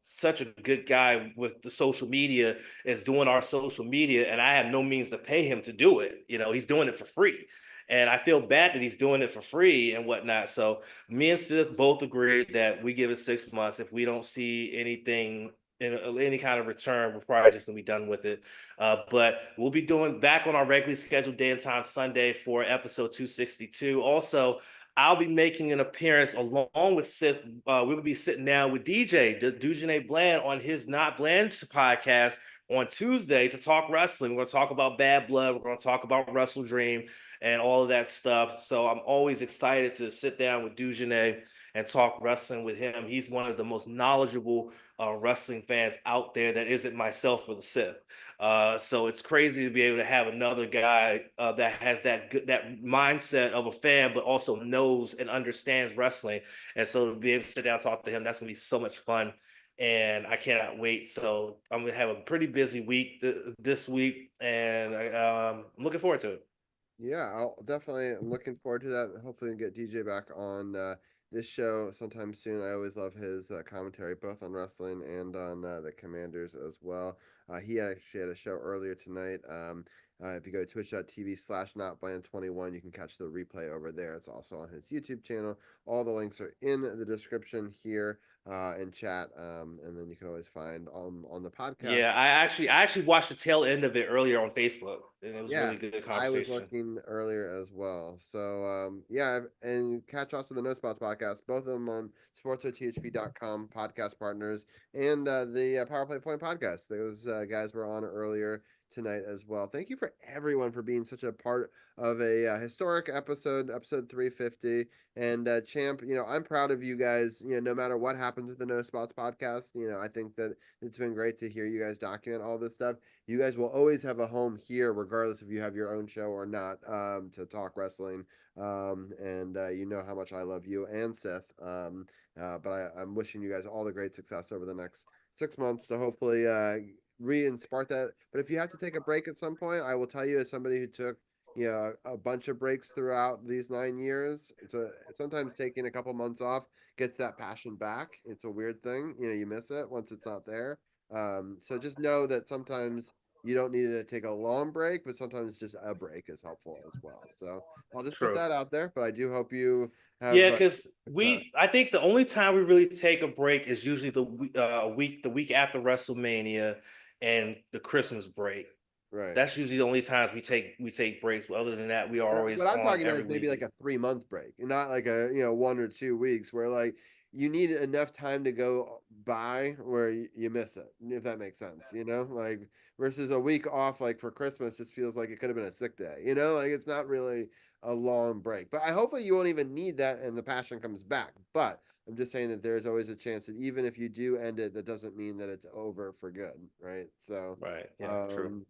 such a good guy with the social media, is doing our social media, and I have no means to pay him to do it. He's doing it for free. And I feel bad that he's doing it for free and whatnot. So me and Sith both agreed that we give it 6 months. If we don't see anything in any kind of return, we're probably just gonna be done with it. But we'll be doing back on our regularly scheduled day and time Sunday for episode 262. Also, I'll be making an appearance along with Sith. We will be sitting down with DJ Dujane Bland on his Not Bland podcast on Tuesday to talk wrestling. We're going to talk about Bad Blood. We're going to talk about Wrestle Dream and all of that stuff. So I'm always excited to sit down with Dujane and talk wrestling with him. He's one of the most knowledgeable wrestling fans out there that isn't myself or the Sith. So it's crazy to be able to have another guy that has that mindset of a fan, but also knows and understands wrestling. And so to be able to sit down and talk to him, that's going to be so much fun. And I cannot wait. So I'm going to have a pretty busy week this week, and I'm looking forward to it. Yeah, I'll definitely. I'm looking forward to that. Hopefully, get DJ back on this show sometime soon. I always love his commentary, both on wrestling and on the Commanders as well. He actually had a show earlier tonight. If you go to twitch.tv/notbland21, you can catch the replay over there. It's also on his YouTube channel. All the links are in the description here in chat, and then you can always find on the podcast. Yeah, I actually watched the tail end of it earlier on Facebook, and it was really good conversation. I was looking earlier as well. So and catch also the No Spots podcast, both of them on SportsOTHP.com, podcast partners, and the Power Play Point podcast. Those guys were on earlier tonight as well. Thank you for everyone for being such a part of a historic episode 350. And Champ, I'm proud of you guys. No matter what happens with the No Spots podcast, I think that it's been great to hear you guys document all this stuff. You guys will always have a home here, regardless if you have your own show or not, to talk wrestling. And you know how much I love you and Seth. But I'm wishing you guys all the great success over the next 6 months to hopefully re-spark that. But if you have to take a break at some point, I will tell you, as somebody who took a bunch of breaks throughout these 9 years, sometimes taking a couple months off gets that passion back. It's a weird thing. You miss it once it's not there. So just know that sometimes you don't need to take a long break, but sometimes just a break is helpful as well. So I'll just put that out there, but I do hope you have. Yeah, because I think the only time we really take a break is usually the week after WrestleMania and the Christmas break. Right. That's usually the only times we take breaks. But other than that, we are always. What I'm talking about is week. maybe like a 3-month break, and not like a 1 or 2 weeks where like you need enough time to go by where you miss it, if that makes sense. Like versus a week off like for Christmas just feels like it could have been a sick day. Like it's not really a long break. But hopefully you won't even need that and the passion comes back. But I'm just saying that there's always a chance that even if you do end it, that doesn't mean that it's over for good, right? So right, yeah, true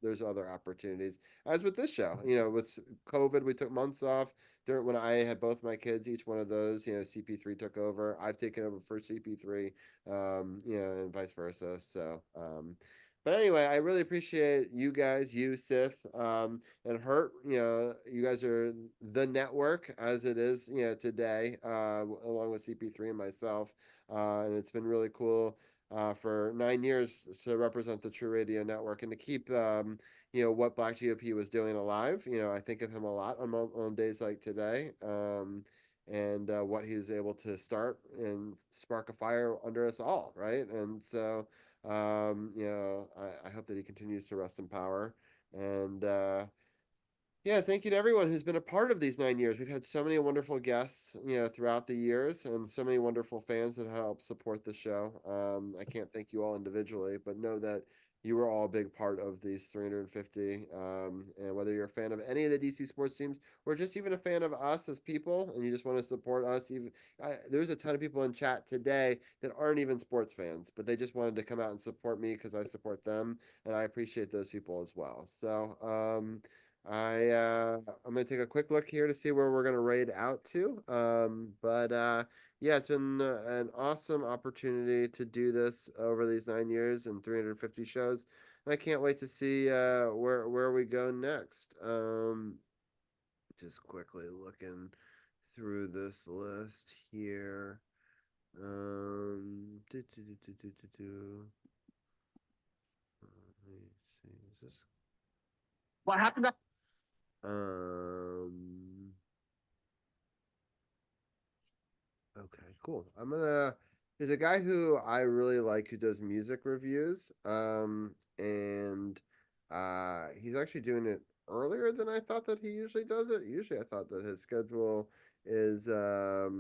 there's other opportunities. As with this show, with COVID, we took months off. When I had both my kids, each one of those, CP3 took over. I've taken over for CP3, and vice versa. So, but anyway, I really appreciate you guys, you, Sith, and Hurt. You guys are the network as it is, today, along with CP3 and myself. And it's been really cool for 9 years to represent the True Radio Network and to keep what Black GOP was doing alive. I think of him a lot on days like today. And what he was able to start and spark a fire under us all, right? And so, I hope that he continues to rest in power. And yeah, thank you to everyone who's been a part of these 9 years. We've had so many wonderful guests, throughout the years, and so many wonderful fans that help support the show. I can't thank you all individually, but know that you were all a big part of these 350. And whether you're a fan of any of the DC sports teams, or just even a fan of us as people, and you just want to support us, there's a ton of people in chat today that aren't even sports fans, but they just wanted to come out and support me because I support them, and I appreciate those people as well. So, I'm gonna take a quick look here to see where we're gonna raid out to. But yeah, it's been an awesome opportunity to do this over these 9 years and 350 shows. And I can't wait to see where we go next. Just quickly looking through this list here. Let me see. Is this? What happened? Okay, cool. There's a guy who I really like who does music reviews. And he's actually doing it earlier than I thought that he usually does it. Usually I thought that his schedule is uh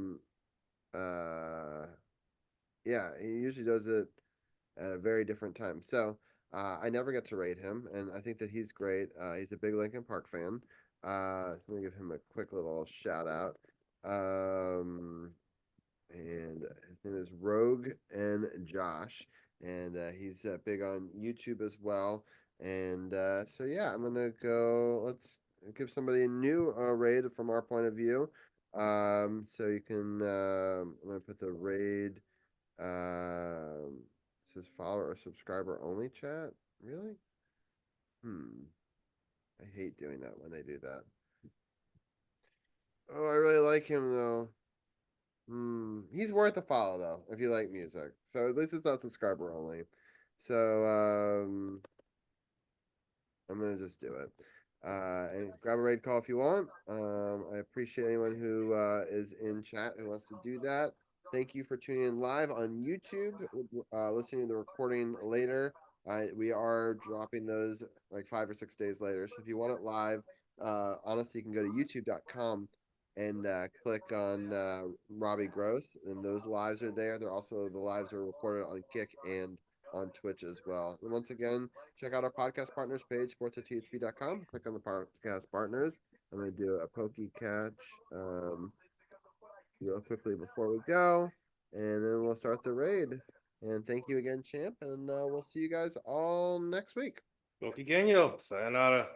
yeah, he usually does it at a very different time. So I never get to rate him, and I think that he's great. He's a big Lincoln Park fan. So I'm gonna give him a quick little shout out. And his name is Rogue and Josh, and he's big on YouTube as well. And so yeah, I'm gonna go. Let's give somebody a new raid from our point of view. So you can. I'm gonna put the raid. It says follower or subscriber only chat. Really? I hate doing that when they do that. Oh, I really like him though. He's worth a follow though, if you like music. So at least it's not subscriber only. So I'm gonna just do it. And grab a raid call if you want. I appreciate anyone who is in chat who wants to do that. Thank you for tuning in live on YouTube, listening to the recording later. We are dropping those like 5 or 6 days later. So if you want it live, honestly, you can go to youtube.com and click on Robbie Gross, and those lives are there. They're also the lives are recorded on Kick and on Twitch as well. And once again, check out our podcast partners page, sportsothp.com. Click on the podcast partners. I'm going to do a pokey catch real quickly before we go, and then we'll start the raid. And thank you again, champ, and we'll see you guys all next week. Sayonara.